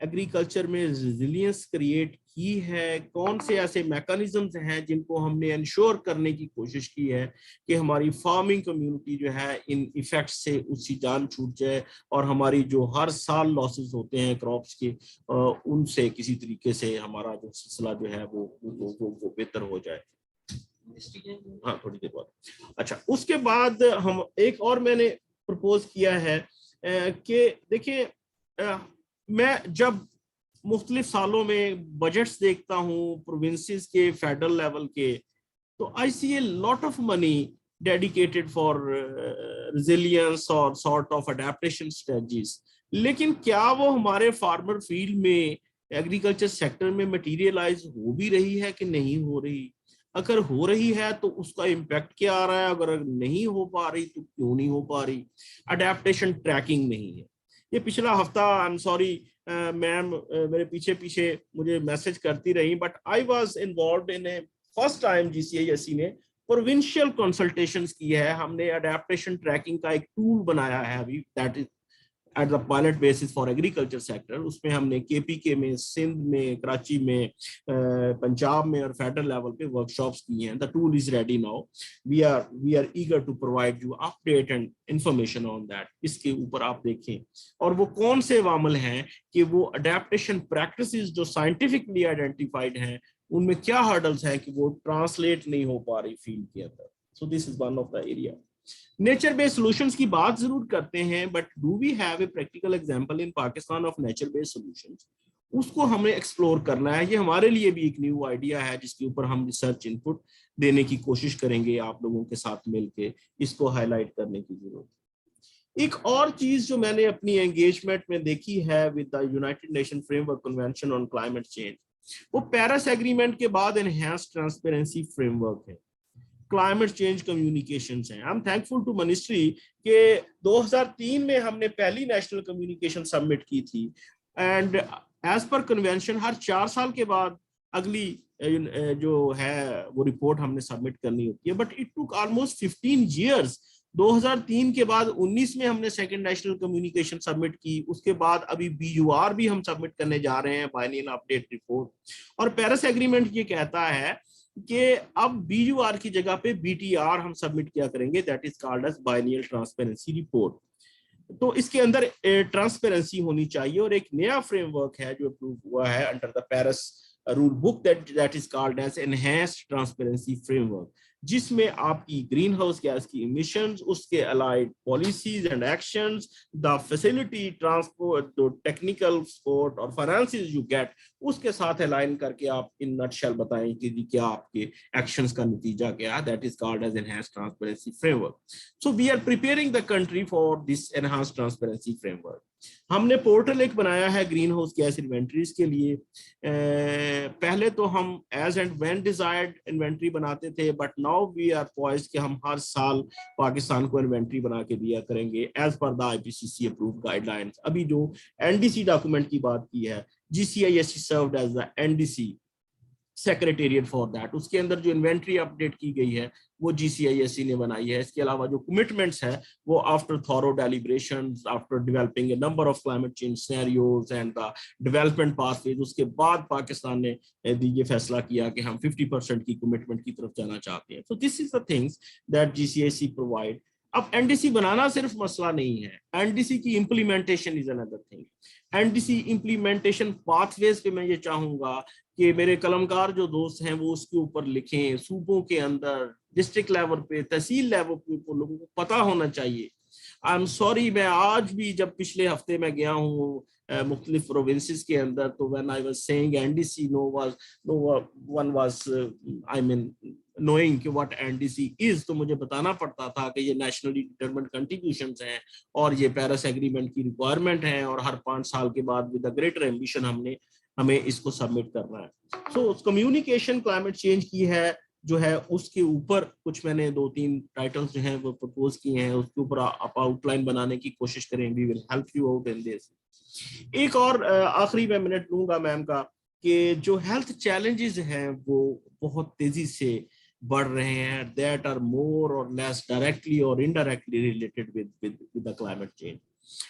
ایگریکلچر میں ریزیلینس کریٹ کی ہے؟ کون سے ایسے میکانزمز ہیں جن کو ہم نے انشور کرنے کی کوشش کی ہے کہ ہماری فارمنگ کمیونٹی جو ہے ان ایفیکٹس سے اس کی جان چھوٹ جائے, اور ہماری جو ہر سال لاسز ہوتے ہیں کراپس کے ان سے کسی طریقے سے ہمارا جو سلسلہ جو ہے وہ بہتر ہو جائے. ہاں تھوڑی دیر بعد. اچھا, اس کے بعد ہم ایک اور میں نے پرپوز کیا ہے کہ دیکھیں, میں جب مختلف سالوں میں بجٹس دیکھتا ہوں پروونسز کے, فیڈرل لیول کے, تو I see a lot of money dedicated for resilience اور سارٹ آف اڈیپٹیشن اسٹریٹجیز, لیکن کیا وہ ہمارے فارمر فیلڈ میں ایگریکلچر سیکٹر میں مٹیریلائز ہو بھی رہی ہے کہ نہیں ہو رہی؟ اگر ہو رہی ہے تو اس کا امپیکٹ کیا آ رہا ہے, اگر نہیں ہو پا رہی تو کیوں نہیں ہو پا رہی؟ اڈیپٹیشن ٹریکنگ نہیں ہے. یہ پچھلا ہفتہ, آئی ایم سوری میم میرے پیچھے مجھے میسج کرتی رہی, but I was involved in first time GCISE نے پروونشل کنسلٹیشنز کی ہے. ہم نے اڈیپٹیشن ٹریکنگ کا ایک ٹول بنایا ہے ابھی, that is at the pilot basis for agriculture sector. اس میں ہم نے KPK میں, سندھ میں, کراچی میں, پنجاب میں اور فیڈرل لیول پہ ورک شاپس کی ہیں. The tool is ready now. We are eager to provide you update and information on that. اس کے اوپر آپ دیکھیں, اور وہ کون سے عوامل ہیں کہ وہ اڈیپٹیشن پریکٹسز جو سائنٹیفکلی آئیڈینٹیفائڈ ہیں ان میں کیا ہرڈلز ہیں کہ وہ ٹرانسلیٹ نہیں ہو پا رہی فیلڈ کے اندر. So this is one of the area. Nature based solutions کی بات ضرور کرتے ہیں, but do we have a practical example in Pakistan of nature based solutions? اس کو ہمیں ایکسپلور کرنا ہے. یہ ہمارے لیے بھی ایک نیو آئیڈیا ہے جس کے اوپر ہم ریسرچ ان پٹ دینے کی کوشش کریں گے آپ لوگوں کے ساتھ مل کے. اس کو ہائی لائٹ کرنے کی ضرورت. ایک اور چیز جو میں نے اپنی انگیجمنٹ میں دیکھی ہے with the United Nation framework convention on climate change, وہ پیرس ایگریمنٹ کے بعد انہینس ٹرانسپیرنسی فریم ورک ہے, کلائمیٹ چینج کمیونیکیشنز ہیں. I am thankful to ministry کہ 2003 میں ہم نے پہلی نیشنل کمیونیکیشن سبمٹ کی تھی, اینڈ ایز پر کنونشن ہر 4 سال کے بعد اگلی جو ہے وہ رپورٹ ہم نے سبمٹ کرنی ہوتی ہے. But it took almost 15 years. 2003 کے بعد 19 میں ہم نے سیکنڈ نیشنل کمیونیکیشن سبمٹ کی. اس کے بعد ابھی BUR بھی ہم سبمٹ کرنے جا رہے ہیں, بائنیل اپڈیٹ رپورٹ. اور پیرس ایگریمنٹ یہ کہتا ہے کہ اب BUR کی جگہ پہ BTR ہم سبمٹ کیا کریں گے, that is called as biennial transparency report. تو اس کے اندر ٹرانسپیرنسی ہونی چاہیے. اور ایک نیا فریم ورک ہے جو اپروو ہوا ہے under the Paris rule book, that is called as enhanced transparency framework. جس میں آپ کی گرین ہاؤس گیس کی emissions, اس کے allied policies and actions, the facility, transport, جو technical support اور finances you get, اس کے ساتھ align کر کے آپ in nutshell بتائیں کہ کیا آپ کے actions کا نتیجہ کیا. That is called as enhanced transparency framework. So we are preparing the country for this enhanced transparency framework. ہم نے پورٹل ایک بنایا ہے گرین ہاؤس گیس انوینٹریز کے لیے. پہلے تو ہم as and when desired inventory بناتے تھے, بٹ ناؤ وی آر پوائزڈ کہ ہم ہر سال پاکستان کو انوینٹری بنا کے دیا کریں گے ایز پر دا IPCC approved guidelines. ابھی جو NDC ڈاکومنٹ کی بات کی ہے, GCISC served as the NDC secretariat for that. اس کے اندر جو انوینٹری اپڈیٹ کی گئی ہے وہ GCISC نے بنائی ہے. اس کے علاوہ جو کمٹمنٹس ہے وہ after thorough deliberations, after developing a number of climate change scenarios and the development pathways, اس کے بعد پاکستان نے یہ فیصلہ کیا کہ ہم 50% کی کمٹمنٹ کی طرف جانا چاہتے ہیں. So this is the things that GCISC provide. اب NDC بنانا صرف مسئلہ نہیں ہے, NDC کی implementation is another thing. NDC implementation pathways پہ میں یہ چاہوں گا کہ میرے قلمکار جو دوست ہیں وہ اس کے اوپر لکھیں. صوبوں کے اندر, ڈسٹرکٹ لیول پہ, تحصیل لیول پہ لوگوں کو پتہ ہونا چاہیے. آئی ایم سوری, میں آج بھی جب پچھلے ہفتے میں گیا ہوں مختلف پروونسز کے اندر, تو when I was saying NDC, no one was I mean knowing کہ what NDC is, تو مجھے بتانا پڑتا تھا کہ یہ نیشنلی ڈٹرمنڈ کنٹریبیوشنز ہیں اور یہ پیرس ایگریمنٹ کی ریکوائرمنٹ ہیں, اور ہر 5 سال کے بعد ود اے گریٹر ایمبیشن ہمیں اس کو سبمٹ کرنا ہے. سو کمیونیکیشن کلائمیٹ چینج کی ہے جو ہے, اس کے اوپر کچھ میں نے 2-3 ٹائٹلز جو ہیں وہ پرپوز کیے ہیں, اس کے اوپر آپ آؤٹ لائن بنانے کی کوشش کریں. We will help you out in this. ایک اور آخری میں منٹ لوں گا میم کا, کہ جو ہیلتھ چیلنجز ہیں وہ بہت تیزی سے بڑھ رہے ہیں, دیٹ آر مور اور لیس ڈائریکٹلی اور indirectly related with the climate change.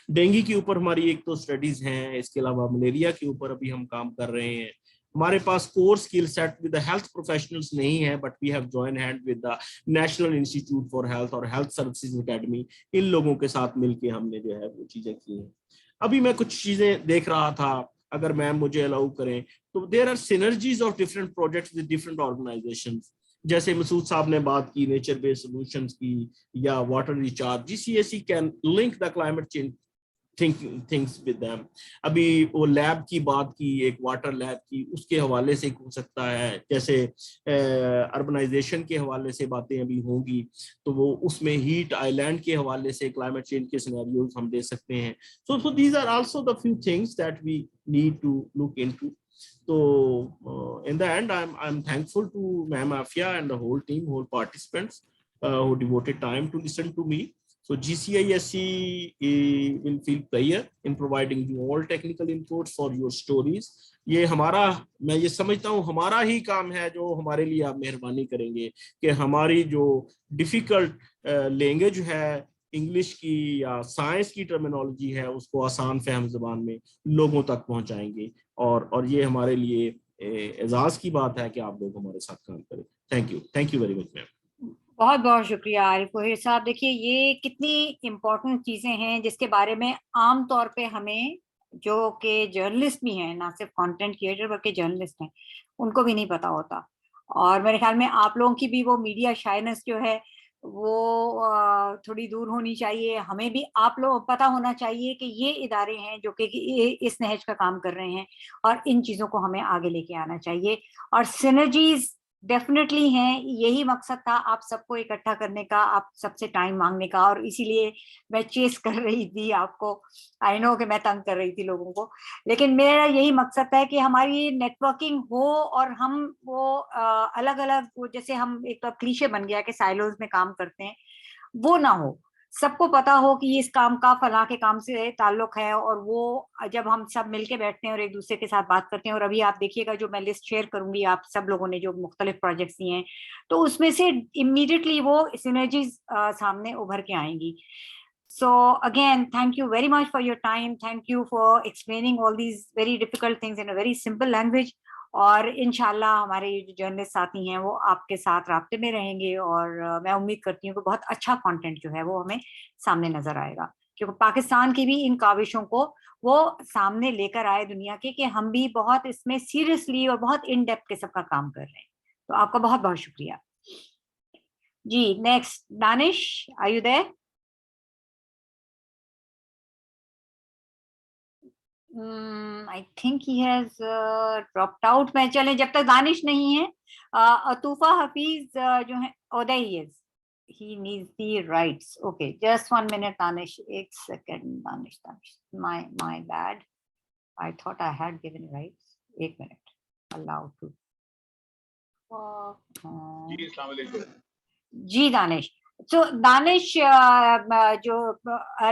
Dengue کے اوپر ہماری ایک تو اسٹڈیز ہیں, اس کے علاوہ ملیریا کے اوپر ابھی ہم کام کر رہے ہیں. ہمارے پاس core skill set with health professionals نہیں ہے, but we have join hand with the national institute for health اور ہیلتھ سروسز اکیڈمی. ان لوگوں کے ساتھ مل کے ہم نے جو ہے وہ چیزیں کی ہیں. ابھی میں کچھ چیزیں دیکھ رہا تھا, اگر میم مجھے الاؤ کریں تو there are synergies of different projects with different organisations. جیسے مسعود صاحب نے بات کی نیچر بیس سولوشنز کی یا water recharge, GCISC can link the climate change things with them. ابھی وہ لیب کی بات کی, ایک واٹر لیب کی, اس کے حوالے سے ہو سکتا ہے. جیسے اربنائزیشن کے حوالے سے باتیں ابھی ہوں گی, تو وہ اس میں ہیٹ آئی لینڈ کے حوالے سے کلائمیٹ چینج کے سینیریوز ہم دے سکتے ہیں. So these are also the few things that we need to look into. So in the end, I'm thankful to Ma'am Afia and the whole team, whole participants who devoted time to listen to me. So GCISC will feel pleasure in providing you all technical inputs for your stories. یہ ہمارا, میں یہ سمجھتا ہوں ہمارا ہی کام ہے جو ہمارے لیے آپ مہربانی کریں گے کہ ہماری جو ڈیفیکلٹ لینگویج ہے انگلش کی یا سائنس کی ٹرمینالوجی ہے, اس کو آسان فہم زبان میں لوگوں تک پہنچائیں گے. اور یہ ہمارے لیے اعزاز کی بات ہے کہ آپ لوگ ہمارے ساتھ کام کریں. تھینک یو ویری مچ میم. بہت بہت شکریہ عارف وحید صاحب. دیکھیے یہ کتنی امپورٹنٹ چیزیں ہیں جس کے بارے میں عام طور پہ ہمیں جو کہ جرنلسٹ بھی ہیں, نہ صرف کانٹینٹ کریٹر بلکہ جرنلسٹ ہیں, ان کو بھی نہیں پتا ہوتا. اور میرے خیال میں آپ لوگوں کی بھی وہ میڈیا شائنس جو ہے وہ تھوڑی دور ہونی چاہیے. ہمیں بھی آپ لوگ پتہ ہونا چاہیے کہ یہ ادارے ہیں جو کہ اس نہج کا کام کر رہے ہیں, اور ان چیزوں کو ہمیں آگے لے کے آنا چاہیے. اور سینرجیز ڈیفینیٹلی ہیں, یہی مقصد تھا آپ سب کو اکٹھا کرنے کا, آپ سب سے ٹائم مانگنے کا, اور اسی لیے میں چیز کر رہی تھی آپ کو. آئی نو کہ میں تنگ کر رہی تھی لوگوں کو, لیکن میرا یہی مقصد ہے کہ ہماری نیٹ ورکنگ ہو اور ہم وہ الگ الگ, جیسے ہم ایک تو کلیشے بن گیا کہ سائلوز میں کام کرتے ہیں, وہ نہ ہو. سب کو پتا ہو کہ اس کام کا فلاں کے کام سے تعلق ہے, اور وہ جب ہم سب مل کے بیٹھتے ہیں اور ایک دوسرے کے ساتھ بات کرتے ہیں. اور ابھی آپ دیکھیے گا جو میں لسٹ شیئر کروں گی, آپ سب لوگوں نے جو مختلف پروجیکٹس دیے ہیں, تو اس میں سے امیڈیٹلی وہ سینرجیز سامنے ابھر کے آئیں گی. So again, thank you very much for your time. Thank you for explaining all these very difficult things in a very simple language. اور انشاءاللہ ہمارے جو جرنلسٹ ساتھی ہیں وہ آپ کے ساتھ رابطے میں رہیں گے, اور میں امید کرتی ہوں کہ بہت اچھا کانٹینٹ جو ہے وہ ہمیں سامنے نظر آئے گا, کیونکہ پاکستان کی بھی ان کاوشوں کو وہ سامنے لے کر آئے دنیا کے, کہ ہم بھی بہت اس میں سیریسلی اور بہت ان ڈیپتھ قسم کا کام کر رہے ہیں. تو آپ کا بہت بہت شکریہ. Ji, next, Danish, are you there? I think he has dropped out. मैं चलें जब तक दानिश नहीं है, अतूफा हफीज जो है, oh there he is. He needs the rights. Okay, just 1 minute, Danish. 1 second, Danish. My bad. I thought I had given rights. 1 minute. Allow to. Ji Danish. So Danish,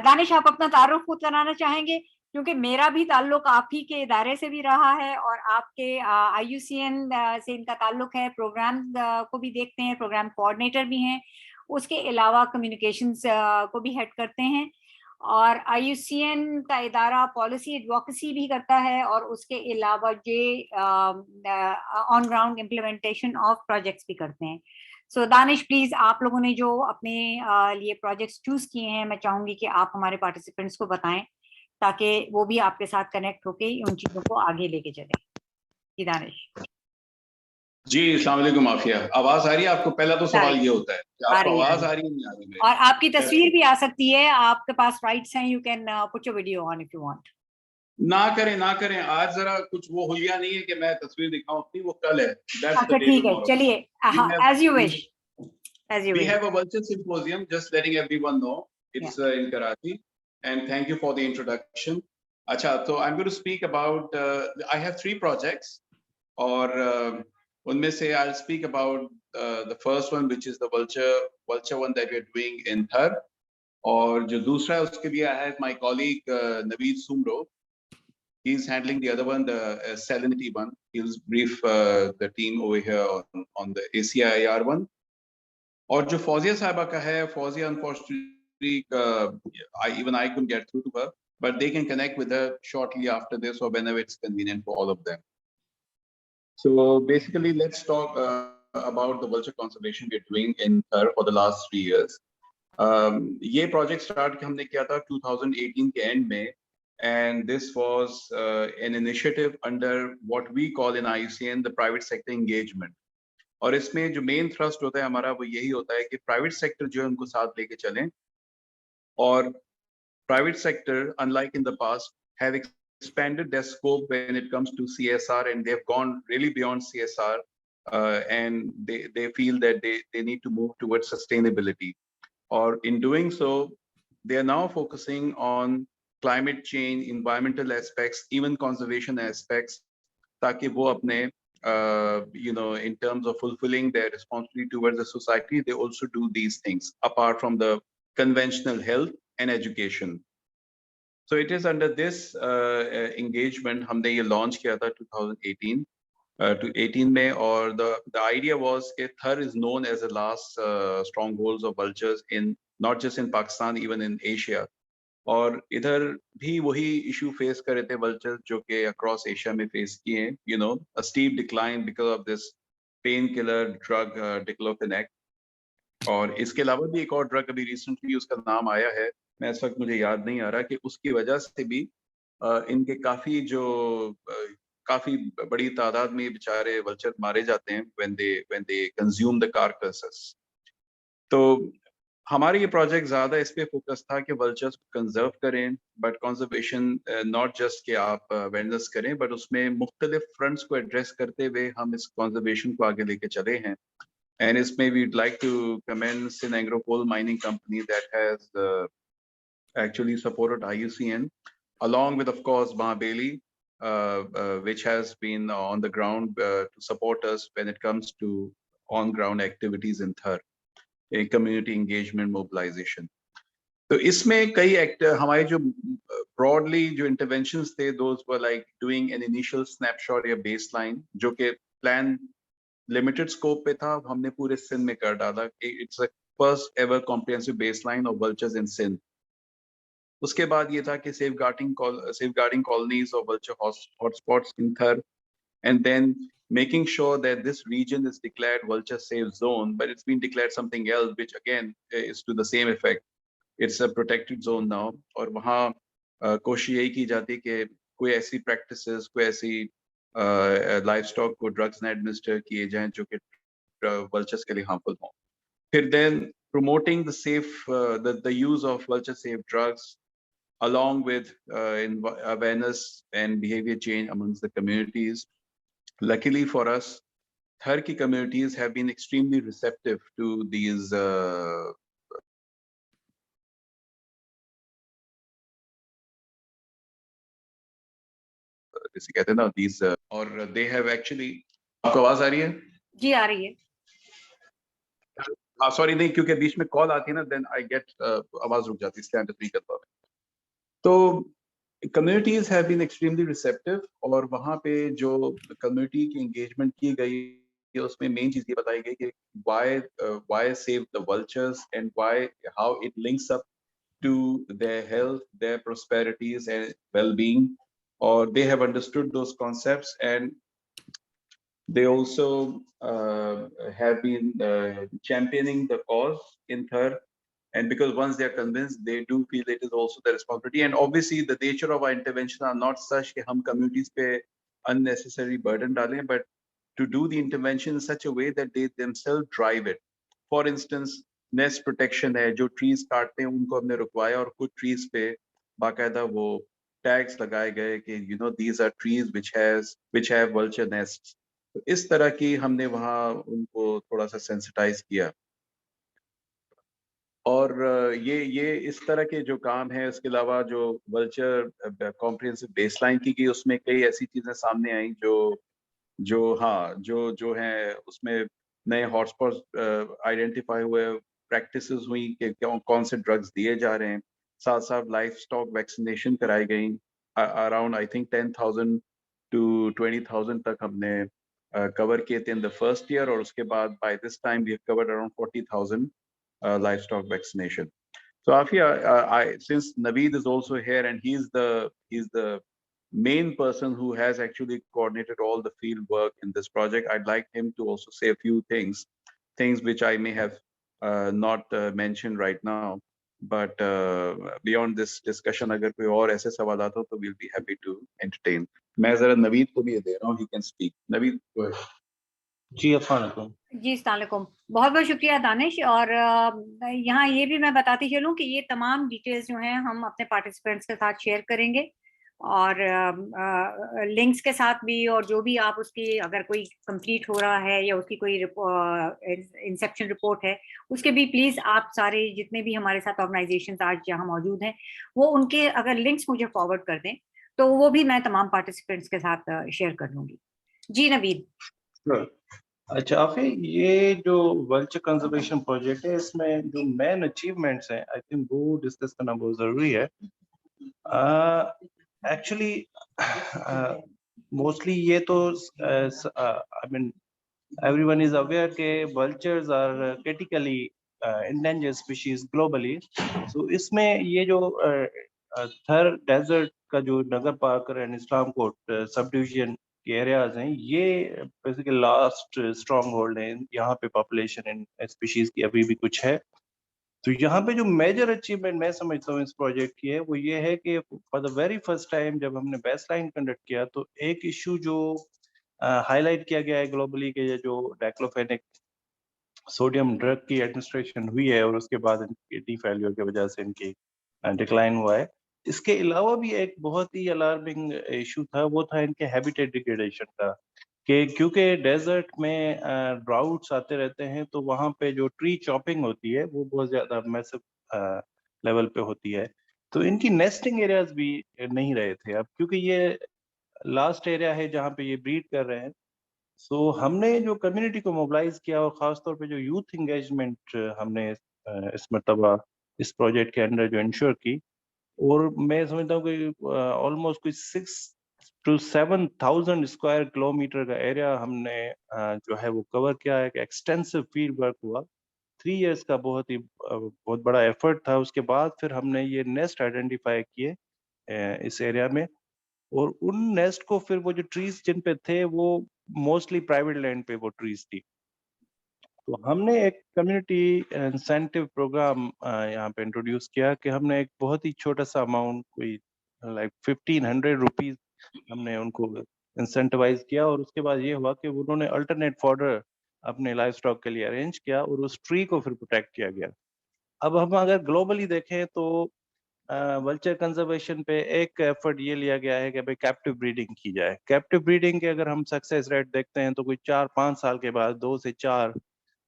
Danish आप अपना तारुफ खुद कराना चाहेंगे, क्योंकि मेरा भी ताल्लुक आप ही के इदारे से भी रहा है और आपके IUCN से इनका ताल्लुक है. प्रोग्राम को भी देखते हैं, प्रोग्राम कोऑर्डिनेटर भी हैं, उसके अलावा कम्युनिकेशंस को भी हेड करते हैं, और IUCN का इदारा पॉलिसी एडवोकेसी भी करता है, और उसके अलावा ये on ground implementation of projects भी करते हैं. सो दानिश, प्लीज, आप लोगों ने जो अपने लिए प्रोजेक्ट्स चूज किए हैं, मैं चाहूंगी कि आप हमारे पार्टिसिपेंट्स को बताएं ताकि वो भी आपके साथ कनेक्ट होके उन चीजों को आगे लेके चले. जी दानिश. जी, अस्सलाम वालेकुम आफिया. आवाज आ रही है आपको? पहला तो सवाल ये होता है कि आपको आवाज आ रही है नहीं आ रही है? और आपकी तस्वीर भी आ सकती है, आपके पास राइट्स हैं, you can put your video on if you want. ना करें, आज जरा कुछ वो हुलिया नहीं है कि मैं तस्वीर दिखाऊं अपनी, वो कल है. अच्छा ठीक है, चलिए, as you wish. We have a virtual symposium, just letting everyone know. It's in Karachi, and thank you for the introduction. Acha, so I'm going to speak about, I have 3 projects, और unme se I'll speak about the first one, which is the vulture one that we're doing in Thar, और जो दूसरा है उसके लिए I have my colleague Naveed Sumro. He's handling the other one, the salinity one. He'll brief the team over here on the ACIR one. और जो फौजिया साहिबा का है, Fauzia unfortunately even I couldn't get through to her, but they can connect with her shortly after this or whenever it's convenient for all of them. So basically, let's talk about the vulture conservation we're doing in Thar for the last 3 years. ये project start हमने किया था 2018 के end में, and this was an initiative under what we call in IUCN the private sector engagement. और इसमें जो main thrust होता है हमारा वो यही होता है कि प्राइवेट सेक्टर जो है उनको साथ लेके चलें, और private sector unlike in the past have expanded their scope when it comes to CSR, and they've gone really beyond CSR, and they feel that they need to move towards sustainability, or in doing so they are now focusing on climate change, environmental aspects, even conservation aspects, ताकि वो अपने in terms of fulfilling their responsibility towards the society, they also do these things apart from the conventional health and education. So it is under this engagement हमने ये launch किया था 2018 to 18 में, और the idea was that Thar is known as the last strongholds of vultures in not just in Pakistan, even in Asia. और इधर भी वही इशू फेस कर रहे थे vultures जो कि across Asia में फेस किए हैं, a steep decline because of this painkiller drug diclofenac. और इसके अलावा भी एक और ड्रग अभी रिसेंटली उसका नाम आया है, मैं इस वक्त मुझे याद नहीं आ रहा, कि उसकी वजह से भी इनके काफी बड़ी तादाद में बेचारे vulture मारे जाते हैं when they consume the carcasses. तो हमारे ये प्रोजेक्ट ज्यादा इस पे फोकस था कि vultures को कंजर्व करें, बट कंजर्वेशन नॉट जस्ट कि आप अवेयरनेस करें, बट उसमें मुख्तलिफ फ्रंट्स को एड्रेस करते हुए हम इस कंजर्वेशन को आगे लेके चले हैं. And इसमें we'd like to commend Sinangro Coal Mining Company that has actually supported IUCN, along with, of course, Mahabeli, which has been on the ground to support us when it comes to on-ground activities in Thar, a community engagement mobilization. So इसमें कई हमारे जो broadly जो interventions थे, those were like doing an initial snapshot या baseline, जो कि plan limited scope पे था, हमने पूरे सिंध में कर डाला. It's the first ever comprehensive baseline of vultures in Sindh. उसके बाद ये था कि safeguarding colonies of vulture hotspots in Thar, and then making sure that this region is declared vulture safe zone, but it's been declared something else, which again is to the same effect. It's a protected zone now. और वहाँ कोशिश यही की जाती कि कोई ऐसी practices, कोई ऐसी livestock को drugs न administer किए जाएं जो कि vultures के लिए harmful हों. then promoting the safe, the use of vulture safe drugs, along with awareness and behavior change amongst the communities. Luckily for us, Turkey communities have been extremely receptive to these or they have actually. आपको आवाज आ रही है? जी आ रही है. हाँ sorry नहीं, क्योंकि बीच में कॉल आती है ना, देन आई गेट आवाज रुक जाती है, इसलिए अंडर करता हूँ. तो communities have been extremely receptive, और वहाँ पे जो community की engagement की गई उसमें मेन चीज ये बताई गई कि why save the vultures and how it links up to their health, their prosperities and well-being, or they have understood those concepts, and they also have been championing the cause in Thar. And because once they are convinced, they do feel it is also their responsibility. And obviously, the nature of our intervention are not such that hum communities pe unnecessary burden dalein, but to do the intervention in such a way that they themselves drive it. For instance, nest protection hai, jo trees kaatte hain unko humne rukwaya, aur kuch trees pe baqaida wo tags lagaye gaye ki, you know, these are trees which have vulture nests. तो इस तरह की हमने वहाँ उनको थोड़ा सा sensitize किया. और ये इस तरह के जो काम है, उसके अलावा जो वल्चर कॉम्प्रिहेंसिव बेसलाइन की गई, उसमें कई ऐसी चीजें सामने आई जो हैं, उसमें नए हॉटस्पॉट आइडेंटिफाई हुए, प्रैक्टिसेस हुई कि कौन से ड्रग्स दिए जा रहे हैं. साथ साथ लाइफ स्टॉक वैक्सीनेशन कराई गई. अराउंड आई थिंक 10,000 to 20,000 तक हमने कवर किए थे इन द फर्स्ट ईयर, और उसके बाद by this time we have covered around 40,000 livestock vaccination. So Afia, since Naveed is also here and he's the main person who has actually coordinated all the field work in this project, I'd like him to also say a few things which I may have not mentioned right now. But beyond this discussion, agar koi aur aise sawalat ho, to we'll be happy to entertain. मैं जरा नवीद को भी दे रहा हूँ, he can speak. Naveed, go ahead. जी अस्सलाम जी अस्सलाम, बहुत बहुत शुक्रिया दानिश. और यहाँ ये भी मैं बताती चलूँ कि ये तमाम डिटेल्स जो हैं हम अपने पार्टिसिपेंट्स के साथ शेयर करेंगे, और लिंक्स के साथ भी, और जो भी आप उसकी अगर कोई कंप्लीट हो रहा है या उसकी कोई इंसेप्शन रिपोर्ट है, उसके भी प्लीज़ आप सारे जितने भी हमारे साथ ऑर्गेनाइजेशंस आज यहाँ मौजूद हैं, वो उनके अगर लिंक्स मुझे फॉरवर्ड कर दें तो वो भी मैं तमाम पार्टिसिपेंट्स के साथ शेयर कर लूँगी. जी नवीद. अच्छा आफी, ये जो वल्चर कंजर्वेशन प्रोजेक्ट है, इसमें जो मेन अचीवमेंट्स हैं, आई थिंक वो डिस्कस करना बहुत जरूरी है. एक्चुअली मोस्टली ये तो I mean everyone is aware के vultures are critically endangered species globally. So इसमें ये जो थर डेजर्ट का जो Nagar Parkar and Islamkot subdivision के एरियाज हैं, ये बेसिकली लास्ट स्ट्रॉन्ग होल्ड है. यहाँ पे पॉपुलेशन इन स्पीशीज की अभी भी कुछ है. तो यहाँ पे जो मेजर अचीवमेंट मैं समझता हूँ इस प्रोजेक्ट की है, वो ये है कि for the very first time जब हमने बेसलाइन कंडक्ट किया, तो एक इशू जो हाईलाइट किया गया है ग्लोबली के जो डाइक्लोफेनिक सोडियम ड्रग की एडमिनिस्ट्रेशन हुई है और उसके बाद इनकी किडनी फेल्योर की वजह से इनकी डिक्लाइन हुआ है. इसके अलावा भी एक बहुत ही अलार्मिंग इशू था, वो था इनके हैबिटेट डिग्रेडेशन का, कि क्योंकि डेजर्ट में ड्राउट्स आते रहते हैं, तो वहाँ पे जो ट्री चॉपिंग होती है वो बहुत ज़्यादा मैसिव लेवल पे होती है. तो इनकी नेस्टिंग एरियाज भी नहीं रहे थे. अब क्योंकि ये लास्ट एरिया है जहाँ पे ये ब्रीड कर रहे हैं, सो हमने जो कम्युनिटी को मोबिलाइज किया और ख़ासतौर पे जो यूथ इंगेजमेंट हमने इस मरतबा इस प्रोजेक्ट के अंदर जो इंश्योर की, और मैं समझता हूँ कि ऑलमोस्ट कुछ 6,000 to 7,000 स्क्वायर किलोमीटर का एरिया हमने जो है वो कवर किया है. एक्सटेंसिव फील्ड वर्क हुआ, 3 इयर्स का बहुत बड़ा एफर्ट था. उसके बाद फिर हमने ये नेस्ट आइडेंटिफाई किए इस एरिया में, और उन नेस्ट को फिर वो जो ट्रीज जिन पे थे वो मोस्टली प्राइवेट लैंड पे वो ट्रीज थी. तो हमने एक कम्युनिटी इंसेंटिव प्रोग्राम यहाँ पे इंट्रोड्यूस किया कि हमने एक बहुत ही छोटा सा अमाउंट, कोई लाइक 1,500 रुपीज हमने उनको इंसेंटिवाइज किया. और उसके बाद ये हुआ कि उन्होंने अल्टरनेट फॉडर अपने लाइफ स्टॉक के लिए अरेंज किया और उस ट्री को फिर प्रोटेक्ट किया गया। अब हम अगर ग्लोबली देखें तो वल्चर कंजर्वेशन पे एक एफर्ट ये लिया गया है कि भाई कैप्टिव ब्रीडिंग की जाए। कैप्टिव ब्रीडिंग के अगर हम सक्सेस रेट देखते हैं तो कोई 4-5 साल के बाद 2 से 4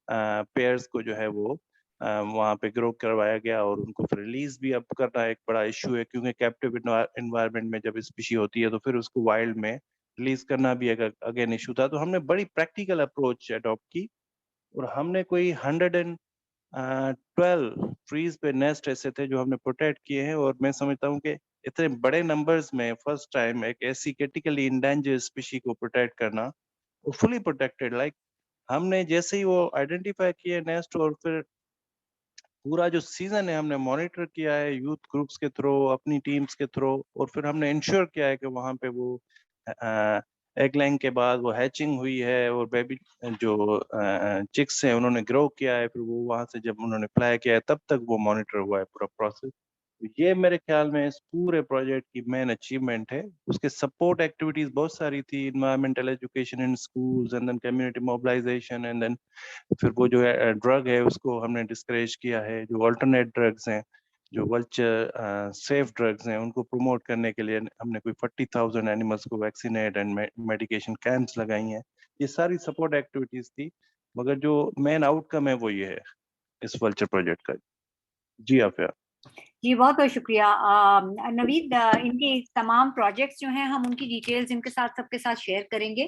पेयर्स को जो है वो वहाँ पे ग्रो करवाया गया और उनको फिर रिलीज भी अब करना एक बड़ा इशू है, क्योंकि कैप्टिव एनवायरनमेंट में जब स्पीशी होती है तो फिर उसको वाइल्ड में रिलीज करना भी एक अगेन इशू था। तो हमने बड़ी प्रैक्टिकल अप्रोच अडॉप्ट की और हमने कोई 112 ट्रीज पे नेस्ट ऐसे थे जो हमने प्रोटेक्ट किए हैं। और मैं समझता हूँ कि इतने बड़े नंबर्स में फर्स्ट टाइम एक ऐसी क्रिटिकली इंडेंजर्ड स्पीशी को प्रोटेक्ट करना और फुली प्रोटेक्टेड, लाइक हमने जैसे ही वो आइडेंटिफाई किए नेस्ट और फिर पूरा जो सीजन है हमने मॉनिटर किया है यूथ ग्रुप्स के थ्रू, अपनी टीम्स के थ्रू, और फिर हमने इंश्योर किया है कि वहाँ पे वो एग लाइन के बाद वो हैचिंग हुई है और बेबी जो चिक्स हैं उन्होंने ग्रो किया है, फिर वो वहाँ से जब उन्होंने फ्लाई किया है तब तक वो मॉनिटर हुआ है पूरा प्रोसेस। ये मेरे ख्याल में इस पूरे प्रोजेक्ट की मेन अचीवमेंट है। उसके सपोर्ट एक्टिविटीज बहुत सारी थी, environmental education in schools and then community mobilization and then फिर वो जो है ड्रग है उसको हमने डिस्करेज किया है। जो अल्टरनेट ड्रग्स हैं, जो वल्चर सेफ ड्रग्स हैं, उनको प्रमोट करने के लिए हमने कोई 40,000 एनिमल्स को वैक्सीनेट एंड मेडिकेशन कैंप्स लगाई हैं। ये सारी सपोर्ट एक्टिविटीज थी, मगर जो मेन आउटकम है वो ये है इस वल्चर प्रोजेक्ट का। जी आफिया। जी बहुत बहुत शुक्रिया नवीद। इनके तमाम प्रोजेक्ट्स जो हैं हम उनकी डिटेल्स इनके साथ सबके साथ शेयर करेंगे,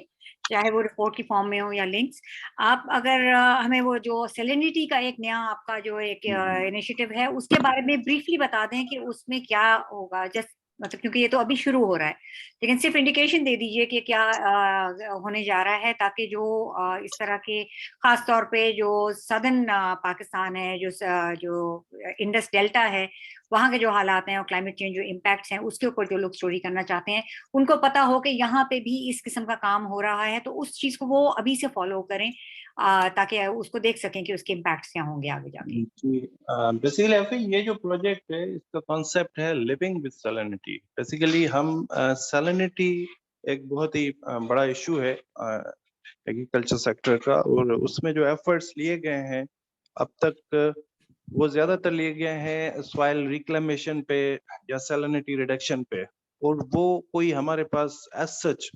चाहे वो रिपोर्ट की फॉर्म में हो या लिंक्स। आप अगर हमें वो जो सेलेनिटी का एक नया आपका जो एक इनिशिएटिव है उसके बारे में ब्रीफली बता दें कि उसमें क्या होगा, जस्ट मतलब क्योंकि ये तो अभी शुरू हो रहा है, लेकिन सिर्फ इंडिकेशन दे दीजिए कि क्या होने जा रहा है, ताकि जो इस तरह के खास तौर पे जो सदर्न पाकिस्तान है, जो इंडस डेल्टा है, वहाँ के जो हालात हैं और क्लाइमेट चेंज जो इम्पैक्ट्स हैं उसके ऊपर जो लोग स्टोरी करना चाहते हैं उनको पता हो कि यहाँ पे भी इस किस्म का काम हो रहा है, तो उस चीज को वो अभी से फॉलो करें ताकि उसको देख सकें कि उसके इम्पैक्ट्स क्या होंगे आगे जाके। बेसिकली ये जो प्रोजेक्ट है इसका कॉन्सेप्ट है लिविंग विद सैलिनिटी। बेसिकली हम सैलिनिटी एक बहुत ही बड़ा इशू है एग्रीकल्चर सेक्टर का, और उसमें जो एफर्ट्स लिए गए हैं अब तक वो ज्यादातर लिए गए हैं सॉइल रिक्लेमेशन पे या सैलिनिटी रिडक्शन पे, और वो कोई हमारे पास एज सच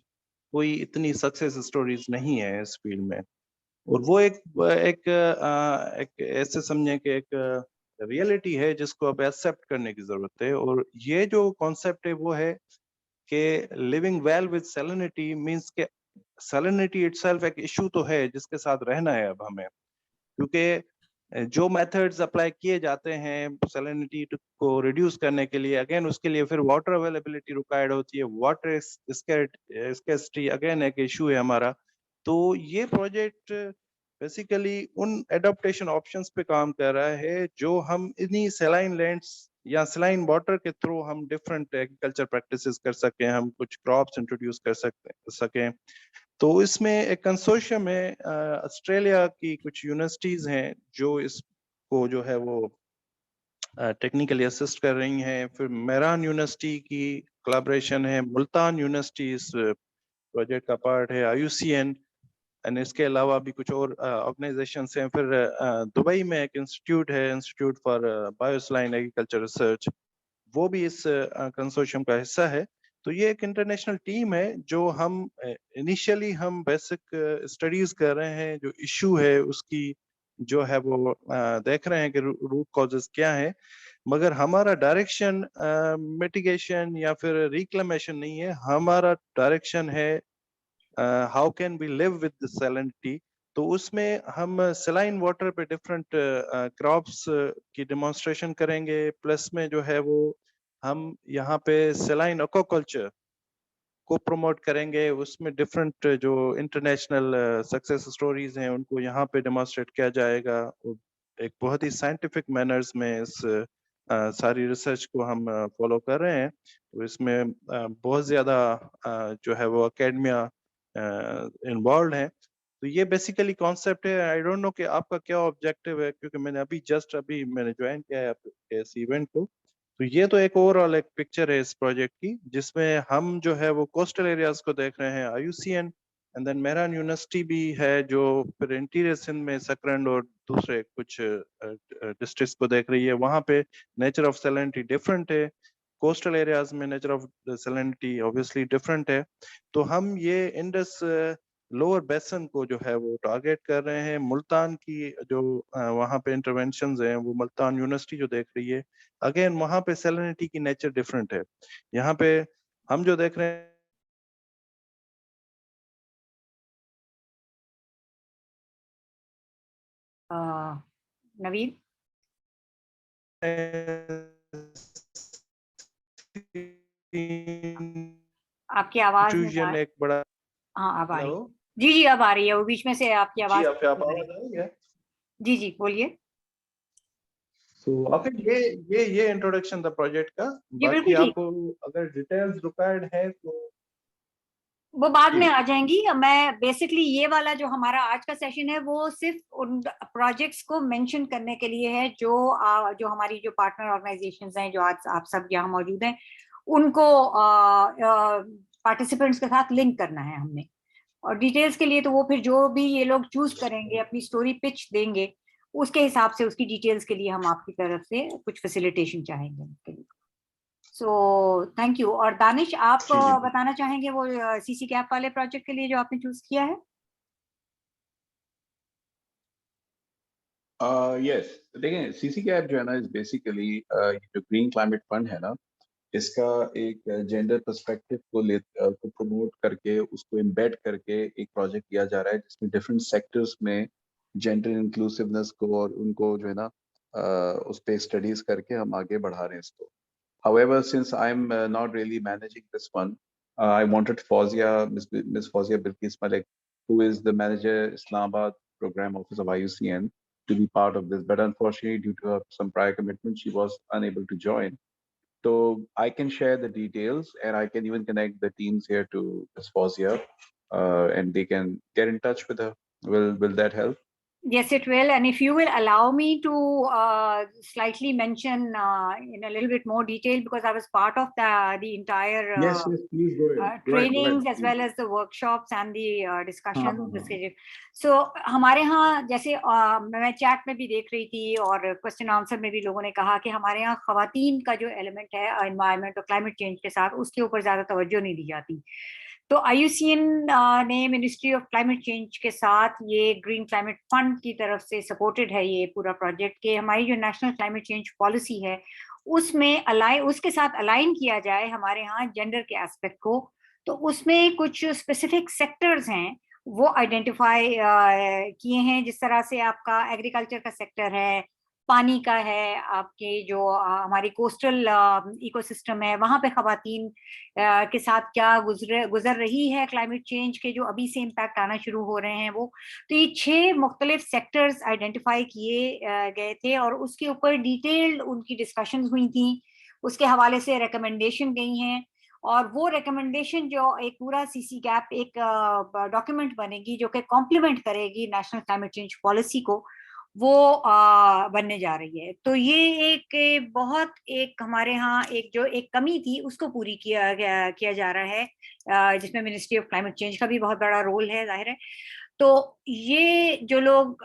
कोई इतनी सक्सेस स्टोरीज नहीं है इस फील्ड में। और वो एक ऐसे समझे कि एक रियलिटी है जिसको अब एक्सेप्ट करने की जरूरत है। और ये जो कॉन्सेप्ट है वो है कि living well with salinity means के सैलिनिटी इटसेल्फ एक इशू तो है जिसके साथ रहना है अब हमें, क्योंकि जो मेथड्स अप्लाई किए जाते हैं सैलिनिटी को रिड्यूस करने के लिए, अगेन उसके लिए फिर वाटर अवेलेबिलिटी रिक्वायर्ड होती है, वाटर स्कैर्सिटी अगेन एक इशू है हमारा। तो ये प्रोजेक्ट बेसिकली उन एडॉप्टेशन ऑप्शंस पे काम कर रहा है जो हम इन्हीं सैलाइन लैंड्स या सैलाइन वाटर के थ्रू हम डिफरेंट एग्रीकल्चर प्रैक्टिसेस कर सकें, हम कुछ क्रॉप्स इंट्रोड्यूस कर सकें। तो इसमें एक कंसोर्शियम है, ऑस्ट्रेलिया की कुछ यूनिवर्सिटीज हैं जो इसको जो है वो टेक्निकली असिस्ट कर रही हैं। फिर मेहरान यूनिवर्सिटी की कोलैबोरेशन है, मुल्तान यूनिवर्सिटी इस प्रोजेक्ट का पार्ट है, IUCN, एंड इसके अलावा भी कुछ और ऑर्गेनाइजेशन हैं। फिर दुबई में एक इंस्टीट्यूट है, इंस्टीट्यूट फॉर बायोसलाइन एग्रीकल्चर रिसर्च, वो भी इस कंसोर्शियम का हिस्सा है। तो ये एक इंटरनेशनल टीम है जो हम इनिशियली हम बेसिक स्टडीज कर रहे हैं, जो इशू है उसकी जो है वो देख रहे हैं कि रूट कॉजेस क्या है, मगर हमारा डायरेक्शन मिटिगेशन या फिर रिक्लेमेशन नहीं है। हमारा डायरेक्शन है how can we live with the salinity. तो उसमें हम सलाइन वाटर पे डिफरेंट क्रॉप्स की डेमोन्स्ट्रेशन करेंगे, प्लस में जो है वो हम यहाँ पे सलाइन एक्वाकल्चर को प्रमोट करेंगे। उसमें डिफरेंट जो इंटरनेशनल सक्सेस स्टोरीज हैं उनको यहाँ पे डेमोन्स्ट्रेट किया जाएगा। एक बहुत ही साइंटिफिक मैनर्स में इस सारी रिसर्च को हम फॉलो कर रहे हैं। तो इसमें बहुत ज्यादा जो है वो एकेडमिया इन्वॉल्व है। तो ये बेसिकली कॉन्सेप्ट है। आई डोंट नो कि आपका क्या ऑब्जेक्टिव है, क्योंकि मैंने अभी मैंने ज्वाइन किया है इस इवेंट को। तो ये तो एक ओवरऑल एक पिक्चर है इस प्रोजेक्ट की, जिसमें हम जो है वो कोस्टल एरियाज को देख रहे हैं। IUCN and then Mehran university भी है जो फिर इंटीरियर सिंध में सकरंड और दूसरे कुछ डिस्ट्रिक्ट्स को देख रही है. वहाँ पे नेचर ऑफ सैलिनिटी डिफरेंट है, कोस्टल एरियाज में nature of salinity obviously different है. तो हम ये इंडस लोअर बेसन को जो है वो टारगेट कर रहे हैं. मुल्तान की जो वहाँ पे इंटरवेंशंस हैं वो मुल्तान यूनिवर्सिटी जो देख रही है, अगेन वहाँ पे सैलिनिटी की नेचर डिफरेंट है. यहाँ पे हम जो देख रहे हैं नवीन आपकी आवाज इंट्रूजन एक बड़ा. हाँ अब आ रही है. जी जी अब आ रही है, वो बीच में से आपकी आवाज. जी आप आवाज आ रही है? जी जी बोलिए. So, ये इंट्रोडक्शन था प्रोजेक्ट का. बाकी आपको अगर डिटेल्स रिक्वायर्ड है तो वो बाद में आ जाएंगी. मैं बेसिकली ये वाला जो हमारा आज का सेशन है वो सिर्फ उन प्रोजेक्ट्स को मेंशन करने के लिए है जो हमारी जो पार्टनर ऑर्गेनाइजेशंस हैं जो आज आप सब यहाँ मौजूद हैं, उनको पार्टिसिपेंट्स के साथ लिंक करना है हमने. और डिटेल्स के लिए तो वो फिर जो भी ये लोग चूज करेंगे, अपनी स्टोरी पिच देंगे, उसके हिसाब से उसकी डिटेल्स के लिए हम आपकी तरफ से कुछ फैसिलिटेशन चाहेंगे उसके लिए. So thank you. और दानिश आप बताना चाहेंगे वो सीसी कैप वाले प्रोजेक्ट के लिए जो आपने चूज किया है? यस, देखिए सीसी कैप जो है ना इज बेसिकली जो ग्रीन क्लाइमेट फंड है ना, इसका एक जेंडर पर्सपेक्टिव को प्रमोट करके उसको एम्बेड करके एक प्रोजेक्ट किया जा रहा है जिसमें डिफरेंट सेक्टर्स में जेंडर इंक्लूसिवनेस को और उनको जो है ना उस पर स्टडीज करके हम आगे बढ़ा रहे हैं इसको. However, since I'm not really managing this one, I wanted Ms. Fawzia Bilkis Malik, who is the manager Islamabad Program Office of IUCN, to be part of this. But unfortunately, due to some prior commitments, she was unable to join. So I can share the details, and I can even connect the teams here to Ms. Fawzia, and they can get in touch with her. Will that help? Yes, it will. And if you will allow me to slightly mention in a little bit more detail, because I was part of the entire yes, please go ahead. trainings as well as the workshops and the discussions. So हमारे यहाँ जैसे मैं chat में भी देख रही थी और क्वेश्चन आंसर में भी लोगों ने कहा कि हमारे यहाँ खवातीन का जो एलिमेंट है एनवायरनमेंट और क्लाइमेट चेंज के साथ, उसके ऊपर ज्यादा तवज्जो नहीं दी जाती. तो IUCN ने मिनिस्ट्री ऑफ क्लाइमेट चेंज के साथ ये ग्रीन क्लाइमेट फंड की तरफ से सपोर्टेड है ये पूरा प्रोजेक्ट के हमारी जो नेशनल क्लाइमेट चेंज पॉलिसी है उसमें उसके साथ अलाइन किया जाए हमारे यहाँ जेंडर के एस्पेक्ट को. तो उसमें कुछ स्पेसिफिक सेक्टर्स हैं वो आइडेंटिफाई किए हैं, जिस तरह से आपका एग्रीकल्चर का सेक्टर है, पानी का है, आपके जो हमारी कोस्टल इकोसिस्टम है वहाँ पे खवातीन के साथ क्या गुजर रही है क्लाइमेट चेंज के जो अभी से इम्पैक्ट आना शुरू हो रहे हैं वो. तो ये 6 मुख्तलिफ सेक्टर्स आइडेंटिफाई किए गए थे और उसके ऊपर डिटेल्ड उनकी डिस्कशंस हुई थी. उसके हवाले से रिकमेंडेशन गई हैं और वो रिकमेंडेशन जो एक पूरा सीसी कैप एक डॉक्यूमेंट बनेगी जो कि कॉम्प्लीमेंट करेगी नेशनल क्लाइमेट चेंज पॉलिसी को, वो बनने जा रही है. तो ये एक बहुत एक हमारे यहाँ एक कमी थी उसको पूरी किया जा रहा है, जिसमें मिनिस्ट्री ऑफ क्लाइमेट चेंज का भी बहुत बड़ा रोल है जाहिर है. तो ये जो लोग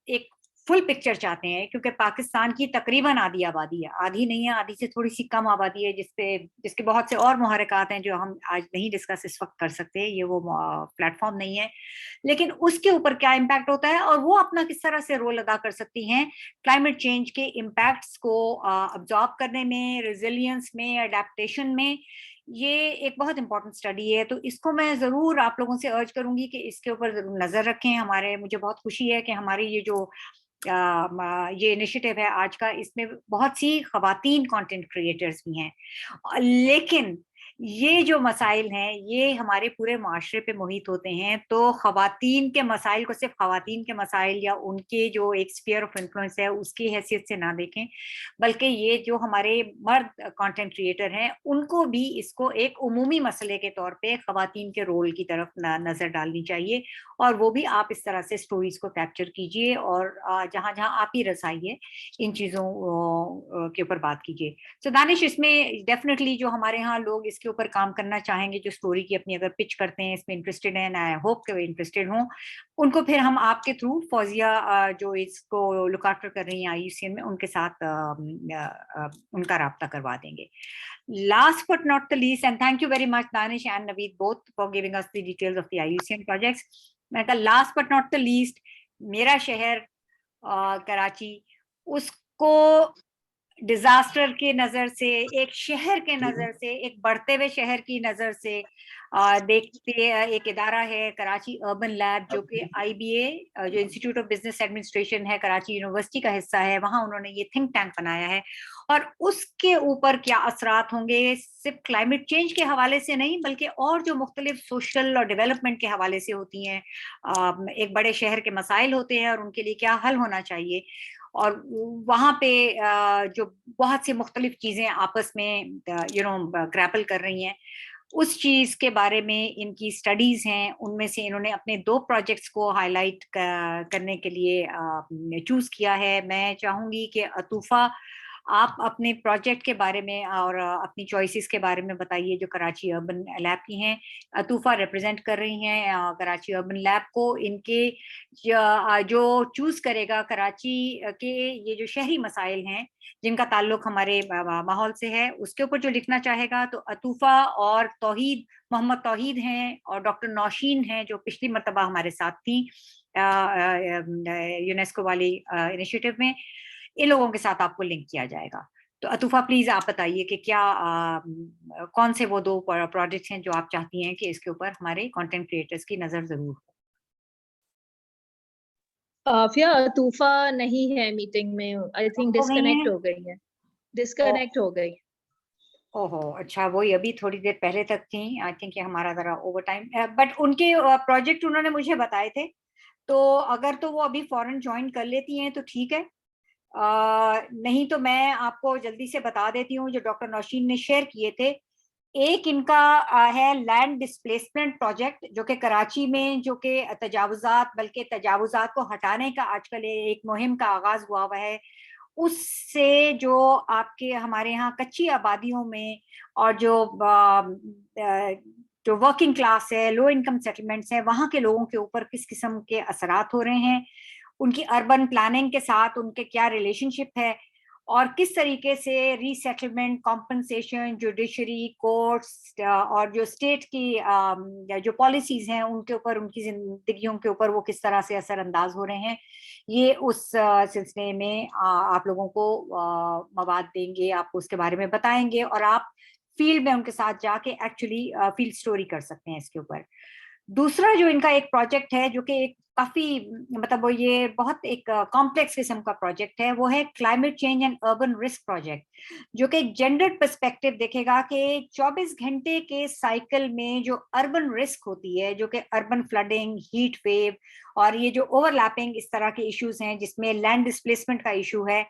एक फुल पिक्चर चाहते हैं, क्योंकि पाकिस्तान की तकरीबन आधी आबादी है, आधी नहीं है, आधी से थोड़ी सी कम आबादी है, जिसके बहुत से और मुहरकात हैं जो हम आज नहीं डिस्कस इस वक्त कर सकते, ये वो प्लेटफॉर्म नहीं है. लेकिन उसके ऊपर क्या इम्पैक्ट होता है और वो अपना किस तरह से रोल अदा कर सकती हैं क्लाइमेट चेंज के इम्पैक्ट्स को अब्जॉर्ब करने में, रेजिलियंस में, अडेप्टेशन में. ये एक बहुत इंपॉर्टेंट स्टडी है. तो इसको मैं जरूर आप लोगों से अर्ज करूंगी कि इसके ऊपर जरूर नजर रखें. मुझे बहुत खुशी है कि हमारी ये जो ये इनिशिएटिव है आज का, इसमें बहुत सी खवातीन कंटेंट क्रिएटर्स भी हैं. लेकिन ये जो मसाइल हैं ये हमारे पूरे माशरे पे मुहित होते हैं. तो खवातीन के मसाइल को सिर्फ खवातीन के मसाइल या उनके जो एक स्फीयर ऑफ इन्फ्लुएंस है उसकी हैसियत से ना देखें, बल्कि ये जो हमारे मर्द कंटेंट क्रिएटर हैं उनको भी इसको एक उमूमी मसले के तौर पे खवातीन के रोल की तरफ नजर डालनी चाहिए. और वो भी आप इस तरह से स्टोरीज को कैप्चर कीजिए और जहाँ जहाँ आप ही रसाई है इन चीज़ों के ऊपर बात कीजिए. सो दानिश, इसमें डेफिनेटली जो हमारे यहाँ लोग इसके اوپر کام کرنا چاہیں گے, جو اسٹوری کی اپنی اگر پچ کرتے ہیں, اس میں انٹرسٹڈ ہیں, آئی ہوپ کہ وہ انٹرسٹڈ ہوں, ان کو پھر ہم آپ کے تھرو فوزیہ جو اس کو لک آفٹر کر رہی ہیں IUCN میں, ان کے ساتھ ان کا رابطہ کروا دیں گے. Last but not the least, and thank you very much Danish and Naveed both for giving us the details of the IUCN projects. میں کہا last but not the least, میرا شہر کراچی, اس کو ڈیزاسٹر کی نظر سے, ایک شہر کے نظر سے, ایک بڑھتے ہوئے شہر کی نظر سے دیکھتے ایک ادارہ ہے کراچی اربن لیب, جو کہ IBA جو انسٹیٹیوٹ آف بزنس ایڈمنسٹریشن ہے, کراچی یونیورسٹی کا حصہ ہے, وہاں انہوں نے یہ تھنک ٹینک بنایا ہے. اور اس کے اوپر کیا اثرات ہوں گے, صرف کلائمیٹ چینج کے حوالے سے نہیں بلکہ اور جو مختلف سوشل اور ڈیولپمنٹ کے حوالے سے ہوتی ہیں, ایک بڑے شہر کے مسائل ہوتے ہیں اور ان کے لیے کیا حل ہونا چاہیے, اور وہاں پہ جو بہت سی مختلف چیزیں آپس میں گریپل کر رہی ہیں, اس چیز کے بارے میں ان کی اسٹڈیز ہیں. ان میں سے انہوں نے اپنے 2 پروجیکٹس کو ہائی لائٹ کرنے کے لیے چوز کیا ہے. میں چاہوں گی کہ عطوفہ آپ اپنے پروجیکٹ کے بارے میں اور اپنی چوائسیز کے بارے میں بتائیے جو کراچی اربن لیب کی ہیں. عطوفہ ریپرزینٹ کر رہی ہیں کراچی اربن لیب کو. ان کے جو چوز کرے گا کراچی کے یہ جو شہری مسائل ہیں جن کا تعلق ہمارے ماحول سے ہے, اس کے اوپر جو لکھنا چاہے گا, تو عطوفہ اور توحید, محمد توحید ہیں اور ڈاکٹر نوشین ہیں جو پچھلی مرتبہ ہمارے ساتھ تھیں یونیسکو والی انیشیٹو میں, ان لوگوں کے ساتھ آپ کو لنک کیا جائے گا. تو عطوفہ پلیز آپ بتائیے کہ کیا کون سے وہ 2 پروجیکٹس ہیں جو آپ چاہتی ہیں کہ اس کے اوپر ہمارے کنٹینٹ کریٹرز کی نظر ضرور ہو. عافیہ عطوفہ نہیں ہے میٹنگ میں, آئی تھنک ڈسکنیکٹ ہو گئی ہے, ڈسکنیکٹ ہو گئی. اوہو اچھا, وہی ابھی تھوڑی دیر پہلے تک تھیں. آئی تھنک یہ ہمارا ذرا اوور ٹائم, بٹ ان کے پروجیکٹ انہوں نے مجھے بتائے تھے, تو اگر تو وہ ابھی فوراً جوائن کر لیتی ہیں تو ٹھیک ہے, نہیں تو میں آپ کو جلدی سے بتا دیتی ہوں جو ڈاکٹر نوشین نے شیئر کیے تھے. ایک ان کا ہے لینڈ ڈسپلیسمنٹ پروجیکٹ, جو کہ کراچی میں جو کہ تجاوزات, بلکہ تجاوزات کو ہٹانے کا آج کل ایک مہم کا آغاز ہوا ہے. اس سے جو آپ کے ہمارے یہاں کچی آبادیوں میں اور جو ورکنگ کلاس ہے, لو انکم سیٹلمنٹس ہیں, وہاں کے لوگوں کے اوپر کس قسم کے اثرات ہو رہے ہیں, ان کی اربن پلاننگ کے ساتھ ان کے کیا ریلیشن شپ ہے, اور کس طریقے سے ری سیٹلمنٹ, کمپنسیشن, جوڈیشری, کورٹس اور جو اسٹیٹ کی جو پالیسیز ہیں ان کے اوپر, ان کی زندگیوں کے اوپر وہ کس طرح سے اثر انداز ہو رہے ہیں. یہ اس سلسلے میں آپ لوگوں کو مواد دیں گے, آپ کو اس کے بارے میں بتائیں گے, اور آپ فیلڈ میں ان کے ساتھ جا کے ایکچولی فیلڈ اسٹوری کر سکتے ہیں اس کے اوپر. دوسرا جو ان کا ایک پروجیکٹ ہے جو کہ ایک کافی مطلب وہ یہ بہت ایک کمپلیکس قسم کا پروجیکٹ ہے, وہ ہے climate change and urban risk project, جو کہ جینڈر پرسپیکٹو دیکھے گا کہ 24 گھنٹے کے سائیکل میں جو اربن رسک ہوتی ہے, جو کہ اربن فلڈنگ, ہیٹ ویو اور یہ جو اوور لیپنگ اس طرح کے ایشوز ہیں, جس میں لینڈ ڈسپلیسمنٹ کا ایشو ہے,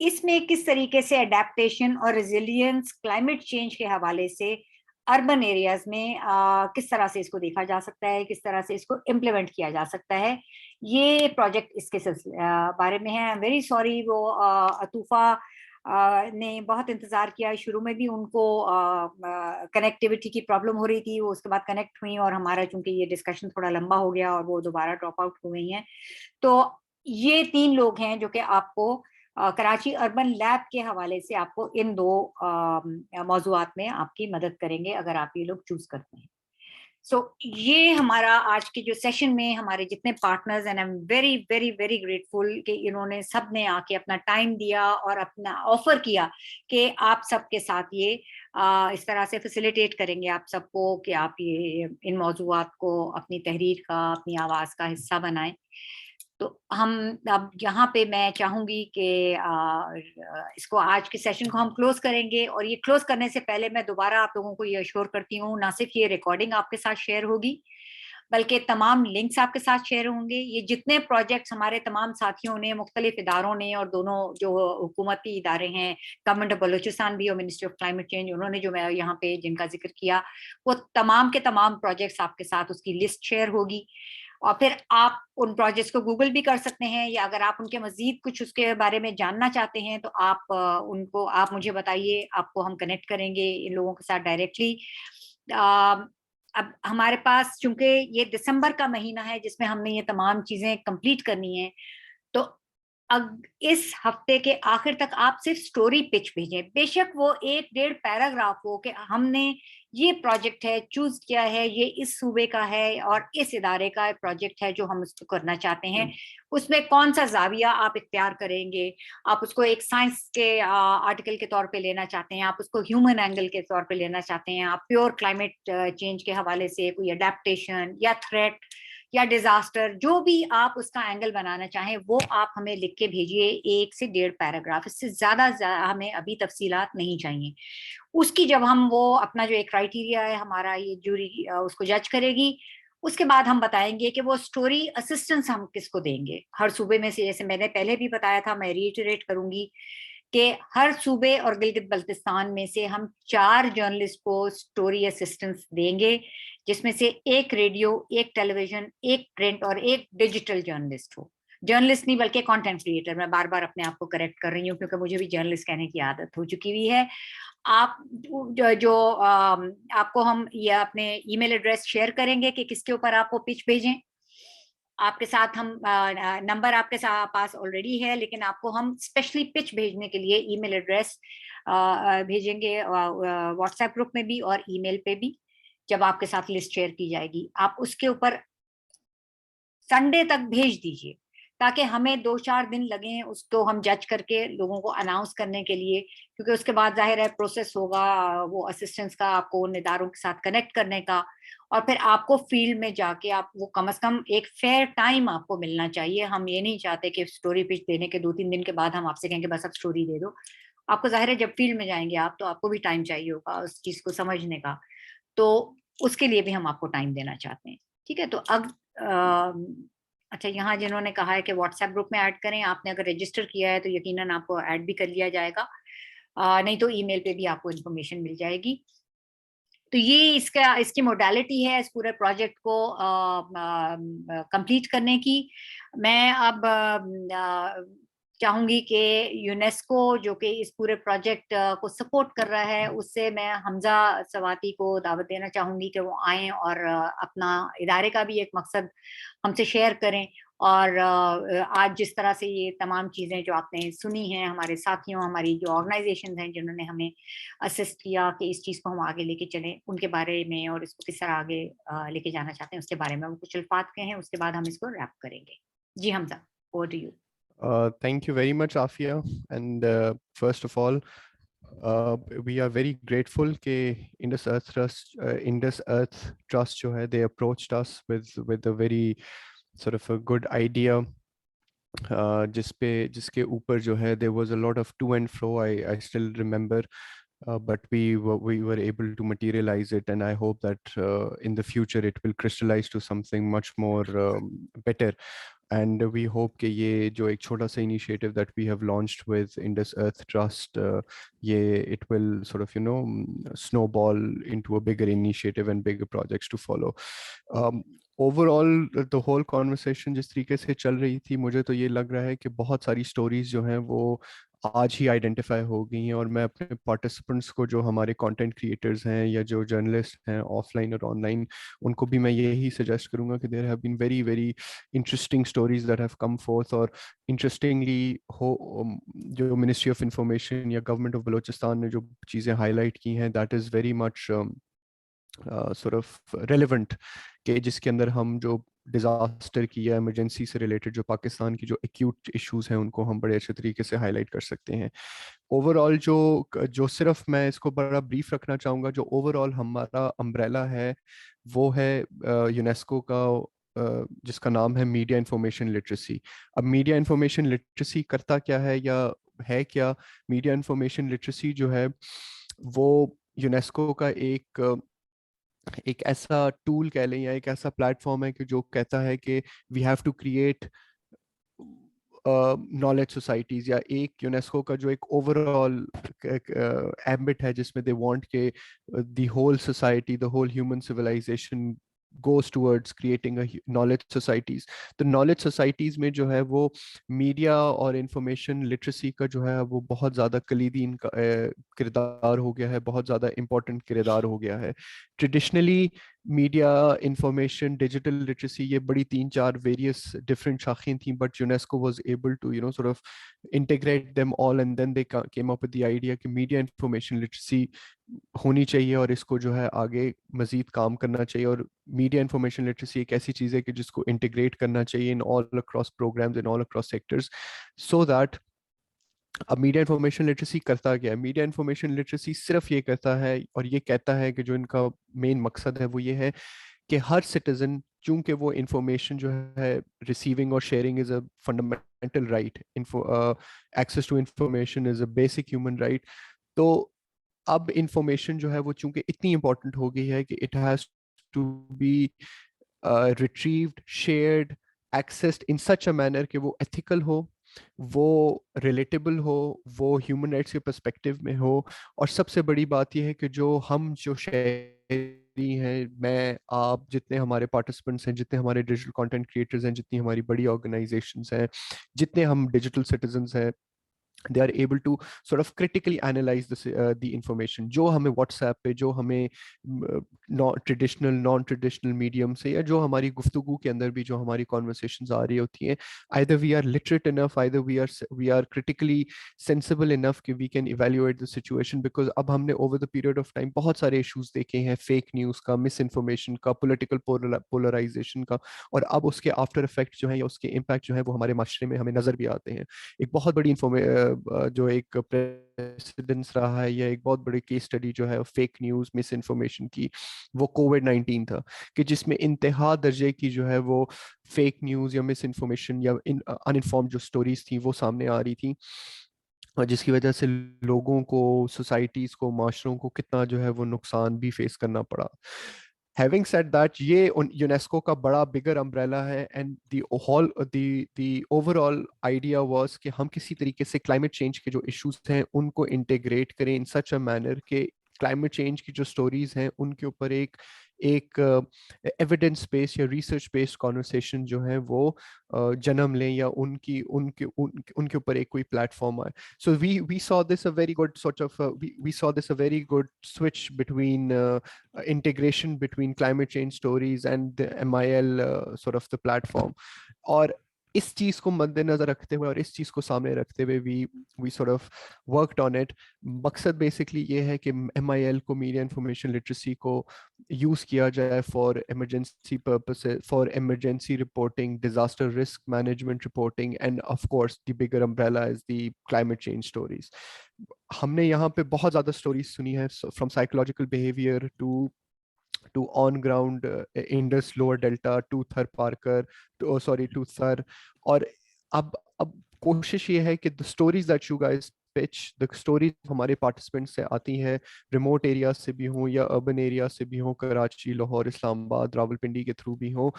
اس میں کس طریقے سے اڈیپٹیشن اور ریزیلینس کلائمیٹ چینج کے حوالے سے اربن ایریاز میں کس طرح سے اس کو دیکھا جا سکتا ہے, کس طرح سے اس کو امپلیمنٹ کیا جا سکتا ہے. یہ پروجیکٹ اس کے بارے میں ہے. ویری سوری, وہ عطوفہ نے بہت انتظار کیا, شروع میں بھی ان کو کنیکٹیوٹی کی پرابلم ہو رہی تھی, وہ اس کے بعد کنیکٹ ہوئی, اور ہمارا چونکہ یہ ڈسکشن تھوڑا لمبا ہو گیا اور وہ دوبارہ ڈراپ آؤٹ ہو گئی ہیں. تو یہ 3 لوگ ہیں جو کہ آپ کو کراچی اربن لیب کے حوالے سے آپ کو ان 2 موضوعات میں آپ کی مدد کریں گے اگر آپ یہ لوگ چوز کرتے ہیں. سو یہ ہمارا آج کے جو سیشن میں ہمارے جتنے پارٹنرز ہیں, I am very very very grateful کہ انہوں نے سب نے آ کے اپنا ٹائم دیا اور اپنا آفر کیا کہ آپ سب کے ساتھ یہ اس طرح سے فیسیلیٹیٹ کریں گے آپ سب کو کہ آپ یہ ان موضوعات کو اپنی تحریر کا, اپنی آواز کا حصہ بنائیں. تو ہم اب یہاں پہ میں چاہوں گی کہ اس کو آج کے سیشن کو ہم کلوز کریں گے, اور یہ کلوز کرنے سے پہلے میں دوبارہ آپ لوگوں کو یہ اشور کرتی ہوں, نہ صرف یہ ریکارڈنگ آپ کے ساتھ شیئر ہوگی بلکہ تمام لنکس آپ کے ساتھ شیئر ہوں گے. یہ جتنے پروجیکٹس ہمارے تمام ساتھیوں نے, مختلف اداروں نے, اور دونوں جو حکومتی ادارے ہیں, گورنمنٹ آف بلوچستان بھی اور منسٹری آف کلائمیٹ چینج, انہوں نے جو میں یہاں پہ جن کا ذکر کیا, وہ تمام کے تمام پروجیکٹس آپ کے ساتھ اس کی لسٹ شیئر ہوگی. اور پھر آپ ان پروجیکٹس کو گوگل بھی کر سکتے ہیں, یا اگر آپ ان کے مزید کچھ اس کے بارے میں جاننا چاہتے ہیں تو آپ مجھے بتائیے, آپ کو ہم کنیکٹ کریں گے ان لوگوں کے ساتھ ڈائریکٹلی. اب ہمارے پاس چونکہ یہ دسمبر کا مہینہ ہے جس میں ہم نے یہ تمام چیزیں کمپلیٹ کرنی ہیں, تو اس ہفتے کے آخر تک آپ صرف سٹوری پچ بھیجیں, بے شک وہ 1-1.5 پیراگراف ہو کہ ہم نے یہ پروجیکٹ ہے چوز کیا ہے, یہ اس صوبے کا ہے اور اس ادارے کا پروجیکٹ ہے جو ہم اس کو کرنا چاہتے ہیں, اس میں کون سا زاویہ آپ اختیار کریں گے. آپ اس کو ایک سائنس کے آرٹیکل کے طور پہ لینا چاہتے ہیں, آپ اس کو ہیومن اینگل کے طور پہ لینا چاہتے ہیں, آپ پیور کلائمیٹ چینج کے حوالے سے کوئی اڈیپٹیشن یا تھریٹ یا ڈیزاسٹر, جو بھی آپ اس کا اینگل بنانا چاہیں وہ آپ ہمیں لکھ کے بھیجیے 1 سے 1.5 پیراگراف, اس سے زیادہ ہمیں ابھی تفصیلات نہیں چاہیے. اس کی جب ہم وہ اپنا جو ایک کرائٹیریا ہے ہمارا, یہ جوری اس کو جج کرے گی, اس کے بعد ہم بتائیں گے کہ وہ سٹوری اسسٹنس ہم کس کو دیں گے ہر صوبے میں سے. جیسے میں نے پہلے بھی بتایا تھا, میں ریٹریٹ کروں گی کہ ہر صوبے اور گلگت بلتستان میں سے ہم 4 جرنلسٹ کو سٹوری اسسٹنس دیں گے, جس میں سے 1 ریڈیو, 1 ٹیلی ویژن, 1 پرنٹ اور 1 ڈیجیٹل جرنلسٹ ہو. جرنلسٹ نہیں بلکہ کانٹینٹ کریٹر, میں بار بار اپنے آپ کو کریکٹ کر رہی ہوں کیونکہ مجھے بھی جرنلسٹ کہنے کی عادت ہو چکی ہوئی ہے. آپ جو آپ کو ہم یہ اپنے ای میل ایڈریس شیئر کریں گے کہ کس کے اوپر آپ کو پچ بھیجیں. آپ کے ساتھ ہم نمبر آپ کے پاس آلریڈی ہے, لیکن آپ کو ہم اسپیشلی پچ بھیجنے کے لیے ای میل ایڈریس بھیجیں گے واٹس ایپ گروپ میں بھی اور ای میل پہ بھی. جب آپ کے ساتھ لسٹ شیئر کی جائے گی, آپ اس کے اوپر سنڈے تک بھیج دیجیے تاکہ ہمیں 2-4 دن لگیں اس کو ہم جج کر کے لوگوں کو اناؤنس کرنے کے لیے, کیونکہ اس کے بعد ظاہر ہے پروسیس ہوگا وہ اسسٹنس کا, آپ کو ان اداروں کے ساتھ کنیکٹ کرنے کا, اور پھر آپ کو فیلڈ میں جا کے آپ وہ کم از کم ایک فیئر ٹائم آپ کو ملنا چاہیے. ہم یہ نہیں چاہتے کہ سٹوری پچ دینے کے 2-3 دن کے بعد ہم آپ سے کہیں کہ بس اب سٹوری دے دو. آپ کو ظاہر ہے جب فیلڈ میں جائیں گے آپ, تو آپ کو بھی ٹائم چاہیے ہوگا اس چیز کو سمجھنے کا, تو اس کے لیے بھی ہم آپ کو ٹائم دینا چاہتے ہیں. ٹھیک ہے, تو اب اچھا, یہاں جنہوں نے کہا ہے کہ واٹس ایپ گروپ میں ایڈ کریں, آپ نے اگر رجسٹر کیا ہے تو یقیناً آپ کو ایڈ بھی کر لیا جائے گا, نہیں تو ای میل پہ بھی آپ کو انفارمیشن مل جائے گی. تو یہ اس کی موڈیلٹی ہے اس پورے پروجیکٹ کو کمپلیٹ کرنے کی. میں اب چاہوں گی کہ یونیسکو جو کہ اس پورے پروجیکٹ کو سپورٹ کر رہا ہے, اس سے میں حمزہ سواتی کو دعوت دینا چاہوں گی کہ وہ آئیں اور اپنا ادارے کا بھی ایک مقصد ہم سے شیئر کریں. اور آج جس طرح سے یہ تمام چیزیں جو آپ نے سنی ہیں ہمارے ساتھیوں, ہماری جو آرگنائزیشنز ہیں جنہوں نے ہمیں اسسٹ کیا کہ اس چیز کو ہم آگے لے کے چلیں, ان کے بارے میں اور اس کو کس طرح آگے لے کے جانا چاہتے ہیں اس کے بارے میں ہم کچھ الفاظ کہیں, اس کے بعد ہم اس کو ریپ کریں گے. جی Hamza, over to you. Thank you very much, Afia. And first of all, we are very grateful that Indus Earth Trust jo hai, they approached us with a very sort of a good idea. Jiske upar jo hai, there was a lot of to and fro. I still remember, but we were able to materialize it, and I hope that in the future it will crystallize to something much more better. And we hope کہ یہ جو ایک چھوٹا سا initiative that we have launched with Indus Earth Trust, it will sort of, snowball into a bigger initiative and bigger projects to follow. Overall, the whole conversation جس طریقے سے چل رہی تھی, مجھے تو یہ لگ رہا ہے کہ بہت ساری سٹوریز جو ہیں وہ آج ہی آئیڈینٹیفائی ہو گئی ہیں, اور میں اپنے پارٹیسپنٹس کو جو ہمارے کانٹینٹ کریٹرز ہیں یا جو جرنلسٹ ہیں آف لائن اور آن لائن, ان کو بھی میں یہی سجیسٹ کروں گا کہ there have been very very interesting stories that have come forth. اور انٹرسٹنگلی جو منسٹری آف انفارمیشن یا گورنمنٹ آف بلوچستان نے جو چیزیں ہائی لائٹ کی ہیں, that is very much sort of relevant, کہ جس کے اندر ہم جو ڈیزاسٹر کی یا ایمرجنسی سے ریلیٹڈ جو پاکستان کی جو ایکیوٹ ایشوز ہیں ان کو ہم بڑے اچھے طریقے سے ہائی لائٹ کر سکتے ہیں. اوور آل جو صرف میں اس کو بڑا بریف رکھنا چاہوں گا, جو اوور آل ہمارا امبریلا ہے وہ ہے یونیسکو کا, جس کا نام ہے میڈیا انفارمیشن لٹریسی. اب میڈیا انفارمیشن لٹریسی کرتا کیا ہے یا ہے کیا؟ میڈیا انفارمیشن لٹریسی جو ہے وہ یونیسکو کا ایک ایسا ٹول کہہ لیں یا ایک ایسا پلیٹ فارم ہے کہ جو کہتا ہے کہ we have to create knowledge societies, یا ایک یونیسکو کا جو ایک اوور آل ایمبٹ ہے جس میں دے وانٹ کہ the whole society, the whole human civilization goes towards creating a knowledge societies. تو knowledge societies میں جو ہے وہ میڈیا اور انفارمیشن لٹریسی کا جو ہے وہ بہت زیادہ کلیدی کردار ہو گیا ہے, بہت زیادہ امپورٹنٹ کردار ہو گیا ہے. Traditionally media, information, digital literacy, یہ بڑی 3-4 ویریس ڈفرینٹ شاخیں تھیں, but UNESCO was able to sort of integrate them all, and then they came up with the idea کہ میڈیا انفارمیشن لٹریسی ہونی چاہیے اور اس کو جو ہے آگے مزید کام کرنا چاہیے. اور میڈیا انفارمیشن لٹریسی ایک ایسی چیز ہے کہ جس کو انٹیگریٹ کرنا چاہیے in all across programs, in all across sectors, so that اب میڈیا انفارمیشن لٹریسی کرتا کیا ہے؟ میڈیا انفارمیشن لٹریسی صرف یہ کرتا ہے اور یہ کہتا ہے کہ جو ان کا مین مقصد ہے وہ یہ ہے کہ ہر سٹیزن, چونکہ وہ انفارمیشن جو ہے ریسیونگ اور sharing is a fundamental right, access to information is a basic human right, تو اب انفارمیشن جو ہے وہ چونکہ اتنی امپورٹنٹ ہو گئی ہے کہ it has to be retrieved, shared, accessed in such a manner کہ وہ ایتھیکل ہو, وہ ریلیٹیبل ہو, وہ ہیومن رائٹس کے پرسپیکٹیو میں ہو. اور سب سے بڑی بات یہ ہے کہ ہم جو شہری ہیں, میں, آپ, جتنے ہمارے پارٹیسپینٹس ہیں, جتنے ہمارے ڈیجیٹل کانٹینٹ کریٹرز ہیں, جتنی ہماری بڑی آرگنائزیشنز ہیں, جتنے ہم ڈیجیٹل سٹیزنز ہیں, they are able to sort of critically analyze the information جو ہمیں واٹس ایپ پہ, جو ہمیں نان ٹریڈیشنل میڈیم سے, یا جو ہماری گفتگو کے اندر بھی جو ہماری conversations آ رہی ہوتی ہیں, either we are literate enough, either we are critically sensible enough کہ we can evaluate the situation. because اب ہم نے over the period of time بہت سارے ایشوز دیکھے ہیں, فیک نیوز کا, مس انفارمیشن کا, پولیٹیکل پولرائزیشن کا, اور اب اس کے آفٹر افیکٹ جو ہیں یا اس کے امپیکٹ جو ہیں وہ ہمارے معاشرے میں ہمیں نظر بھی آتے ہیں. ایک بہت بڑی جو ایک پریسیڈنس رہا ہے یا ایک بہت بڑی کیس اسٹڈی جو ہے فیک نیوز, مس انفارمیشن کی, وہ کووڈ-19 تھا, کہ جس میں انتہا درجے کی جو ہے وہ فیک نیوز یا مس انفارمیشن یا ان انفارمڈ جو سٹوریز تھیں وہ سامنے آ رہی تھیں, اور جس کی وجہ سے لوگوں کو, سوسائٹیز کو, معاشروں کو کتنا جو ہے وہ نقصان بھی فیس کرنا پڑا. Having said that, یہ یونیسکو کا بڑا بگر امبریلا ہے, and the overall idea was کہ ہم کسی طریقے سے کلائمیٹ چینج کے جو ایشوز ہیں ان کو انٹیگریٹ کریں in such a manner کہ کلائمیٹ چینج کی جو سٹوریز ہیں ان کے اوپر ایک ایویڈنس بیس یا ریسرچ بیسڈ کانورسیشن جو ہے وہ جنم لیں, یا ان کے اوپر ایک کوئی پلیٹ فارم آئے. سو we saw this a very good sort of we saw this a very good switch between integration between climate change stories and the MIL sort of the platform. اور اس چیز کو مد نظر رکھتے ہوئے اور اس چیز کو سامنے رکھتے ہوئے we sort of worked on it. مقصد بیسکلی یہ ہے کہ MIL کو, میڈیا انفارمیشن لٹریسی کو یوز کیا جائے for emergency purposes, for emergency reporting, disaster risk management reporting, and of course the bigger umbrella is the climate change stories. ہم نے یہاں پہ بہت زیادہ اسٹوریز سنی ہے, from psychological behaviour to on ground Indus lower delta to Thar Parker to Thar. اور اب کوشش یہ ہے کہ the stories that you guys pitch, the stories ہمارے participants سے آتی ہیں, remote areas سے بھی ہوں یا urban areas سے بھی ہوں, کراچی, لاہور, اسلام آباد, راولپنڈی کے تھرو بھی ہوں,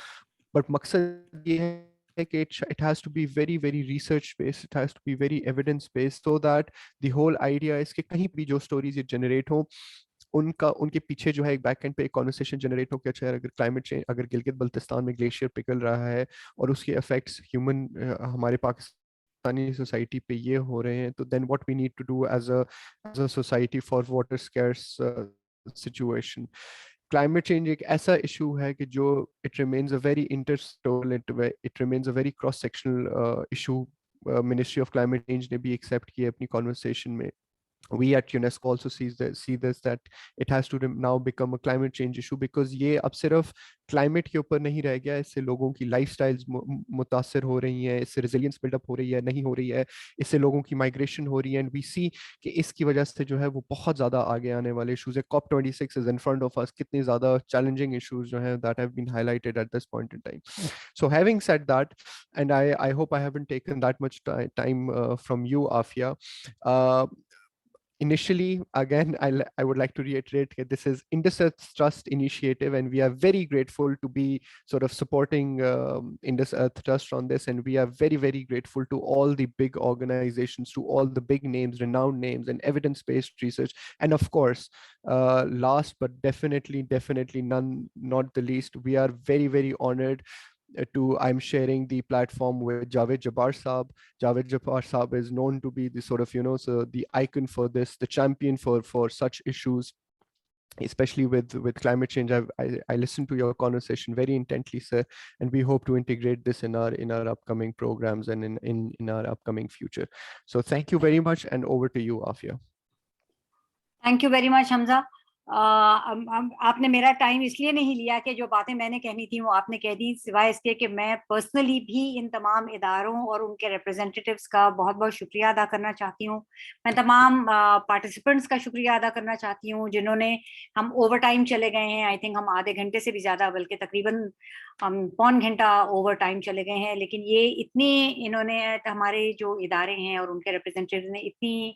but مقصد یہ ہے کہ it has to be very very research based, it has to be very evidence based, so that the whole idea is کہ کہیں بھی جو stories یہ generate ہوں ان کے پیچھے جو ہے ایک بیک اینڈ پہ ایک کانورسیشن جنریٹ ہو کہ اچھا اگر کلائمیٹ چینج, اگر گلگت بلتستان میں گلیشیئر پگھل رہا ہے اور اس کے افیکٹس ہمارے پاکستانی سوسائٹی پہ یہ ہو رہے ہیں, تو then what we need to do as a society for water scarce situation. Climate change ایک ایسا ایشو ہے کہ جو it remains a very intersectoral, it remains a very cross sectional issue. Ministry of climate change نے بھی accept کیا اپنی conversation میں. We at UNESCO also see this that it has to now become a climate change issue, because یہ اب صرف climate کے اوپر نہیں رہ گیا, اس سے لوگوں کی لائف سٹائلز متاثر ہو رہی ہیں, اس سے ریزیلینس بلڈ اپ ہو رہی ہے, نہیں ہو رہی ہے, اس سے لوگوں کی مائگریشن ہو رہی ہے, اینڈ وی سی کہ اس کی وجہ سے جو ہے وہ بہت زیادہ آگے آنے والے ایشوز ہیں. COP26 is in front of us, کتنے زیادہ چیلنجنگ ایشوز جو ہیں that have been highlighted at this point in time. So having said that, and I hope I haven't taken that much time from you, Afia, initially, again, I would like to reiterate that this is Indus Earth Trust initiative, and we are very grateful to be sort of supporting Indus Earth Trust on this. And we are very, very grateful to all the big organizations, to all the big names, renowned names, and evidence-based research. And of course, last but definitely not the least, we are very, very honored I'm sharing the platform with Javed Jabbar Saab. Javed Jabbar Saab is known to be the sort of, so the icon for this, the champion for such issues, especially with climate change. I listened to your conversation very intently, sir, and we hope to integrate this in our upcoming programs and in our upcoming future. So thank you very much, and over to you, Afia. Thank you very much, Hamza. आपने मेरा time इसलिए नहीं लिया कि जो बातें मैंने कहनी थी वो आपने कह दी, सिवाय इसके कि मैं पर्सनली भी इन तमाम इदारों और उनके रिप्रेजेंटेटिव्स का बहुत बहुत शुक्रिया अदा करना चाहती हूँ। मैं तमाम पार्टिसिपेंट्स का शुक्रिया अदा करना चाहती हूँ जिन्होंने, हम ओवर टाइम चले गए हैं, आई थिंक हम आधे घंटे से भी ज़्यादा, बल्कि तकरीबन हम पौन घंटा ओवर टाइम चले गए हैं, लेकिन ये इन्होंने हमारे जो इदारे हैं और उनके रिप्रेजेंटेटिव ने इतनी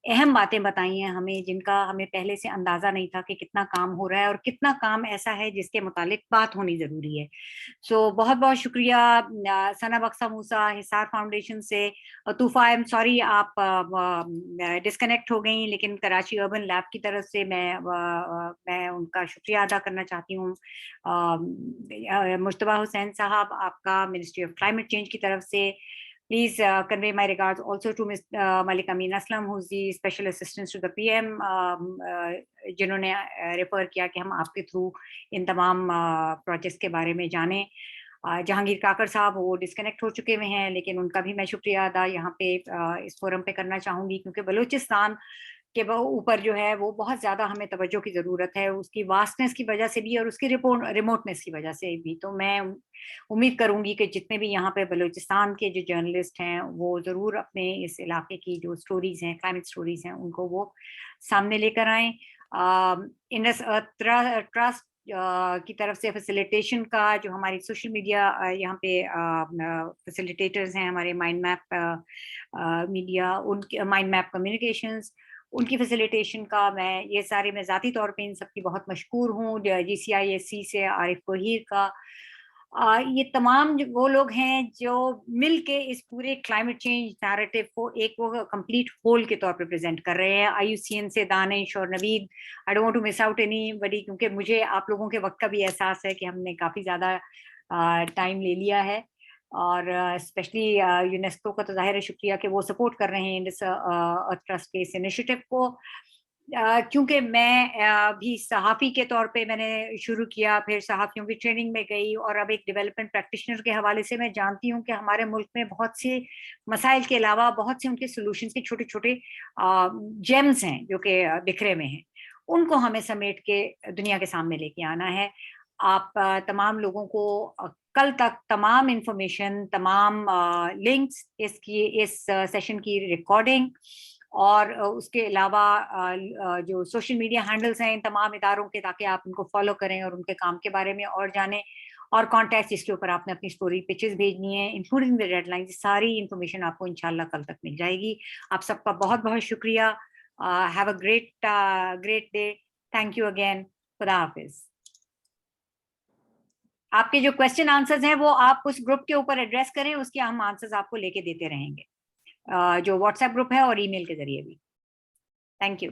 अहम बातें बताई हैं हमें, जिनका हमें पहले से अंदाजा नहीं था कि कितना काम हो रहा है और कितना काम ऐसा है जिसके मुतालिक बात होनी जरूरी है। सो बहुत बहुत शुक्रिया सना बख्शा मूसा हिसार फाउंडेशन से। तूफा, आई एम सॉरी आप डिस्कनेक्ट हो गई, लेकिन कराची अर्बन लैब की तरफ से मैं उनका शुक्रिया अदा करना चाहती हूँ। मुश्तबा हुसैन साहब, आपका मिनिस्ट्री ऑफ क्लाइमेट चेंज की तरफ से, please convey my regards also to Ms. Malik Amin Aslam, who's the special assistant to the PM, जिन्होंने रेफर किया कि हम आपके थ्रू इन तमाम प्रोजेक्ट्स के बारे में जानें। जहांगीर काकर साहब वो डिस्कनेक्ट हो चुके हुए हैं, लेकिन उनका भी मैं शुक्रिया अदा यहाँ पे इस फोरम पे करना चाहूँगी, क्योंकि बलूचिस्तान के ऊपर जो है वो बहुत ज़्यादा हमें तवज्जो की ज़रूरत है, उसकी वास्टनेस की वजह से भी और उसकी रिमोटनेस की वजह से भी। तो मैं उम्मीद करूंगी कि जितने भी यहाँ पे बलूचिस्तान के जो जर्नलिस्ट हैं वो ज़रूर अपने इस इलाके की जो स्टोरीज़ हैं, क्लाइमेट स्टोरीज़ हैं, उनको वो सामने लेकर आएँ। इंडस अर्थ ट्रस्ट की तरफ से फैसिलिटेशन का जो हमारी सोशल मीडिया यहाँ पे फैसिलिटेटर्स हैं, हमारे माइंड मैप मीडिया, उनके माइंड मैप कम्युनिकेशंस, उनकी फैसिलिटेशन का मैं ज़ाती तौर पे इन सबकी बहुत मशकूर हूँ। GCISC से आरिफ कोहीर का, ये तमाम वो लोग हैं जो मिल के इस पूरे क्लाइमेट चेंज नैरेटिव को एक वो कंप्लीट होल के तौर पे प्रेजेंट कर रहे हैं। IUCN से दानिश और Naveed, I don't want to miss out anybody, क्योंकि मुझे आप लोगों के वक्त का भी एहसास है कि हमने काफ़ी ज़्यादा टाइम ले लिया है, और स्पेशली यूनेस्को का तो ज़ाहिर है शुक्रिया कि वो सपोर्ट कर रहे हैं इंडस अर्थ ट्रस्ट के इस इनिशिएटिव को। क्योंकि मैं भी सहाफ़ी के तौर पे मैंने शुरू किया, फिर सहाफ़ियों की ट्रेनिंग में गई, और अब एक डेवलपमेंट प्रैक्टिशनर के हवाले से मैं जानती हूँ कि हमारे मुल्क में बहुत से मसाइल के अलावा बहुत से उनके सॉल्यूशंस के छोटे छोटे जेम्स हैं जो कि बिखरे में हैं, उनको हमें समेट के दुनिया के सामने लेके आना है। आप तमाम लोगों को कल तक तमाम इंफॉर्मेशन, तमाम लिंक्स, इस सेशन की रिकॉर्डिंग और उसके अलावा जो सोशल मीडिया हैंडल्स हैं इन तमाम इदारों के, ताकि आप उनको फॉलो करें और उनके काम के बारे में और जानें, और कॉन्टैक्ट जिसके ऊपर आपने अपनी स्टोरी पिचेस भेजनी है, इंक्लूडिंग द डेडलाइन, सारी इंफॉर्मेशन आपको इंशाल्लाह कल तक मिल जाएगी। आप सबका बहुत बहुत शुक्रिया। Have a great day. Thank you again. खुदा हाफिज। आपके जो क्वेश्चन आंसर्स हैं वो आप उस ग्रुप के ऊपर एड्रेस करें, उसके हम आंसर्स आपको लेके देते रहेंगे, जो व्हाट्सएप ग्रुप है और ईमेल के जरिए भी। Thank you.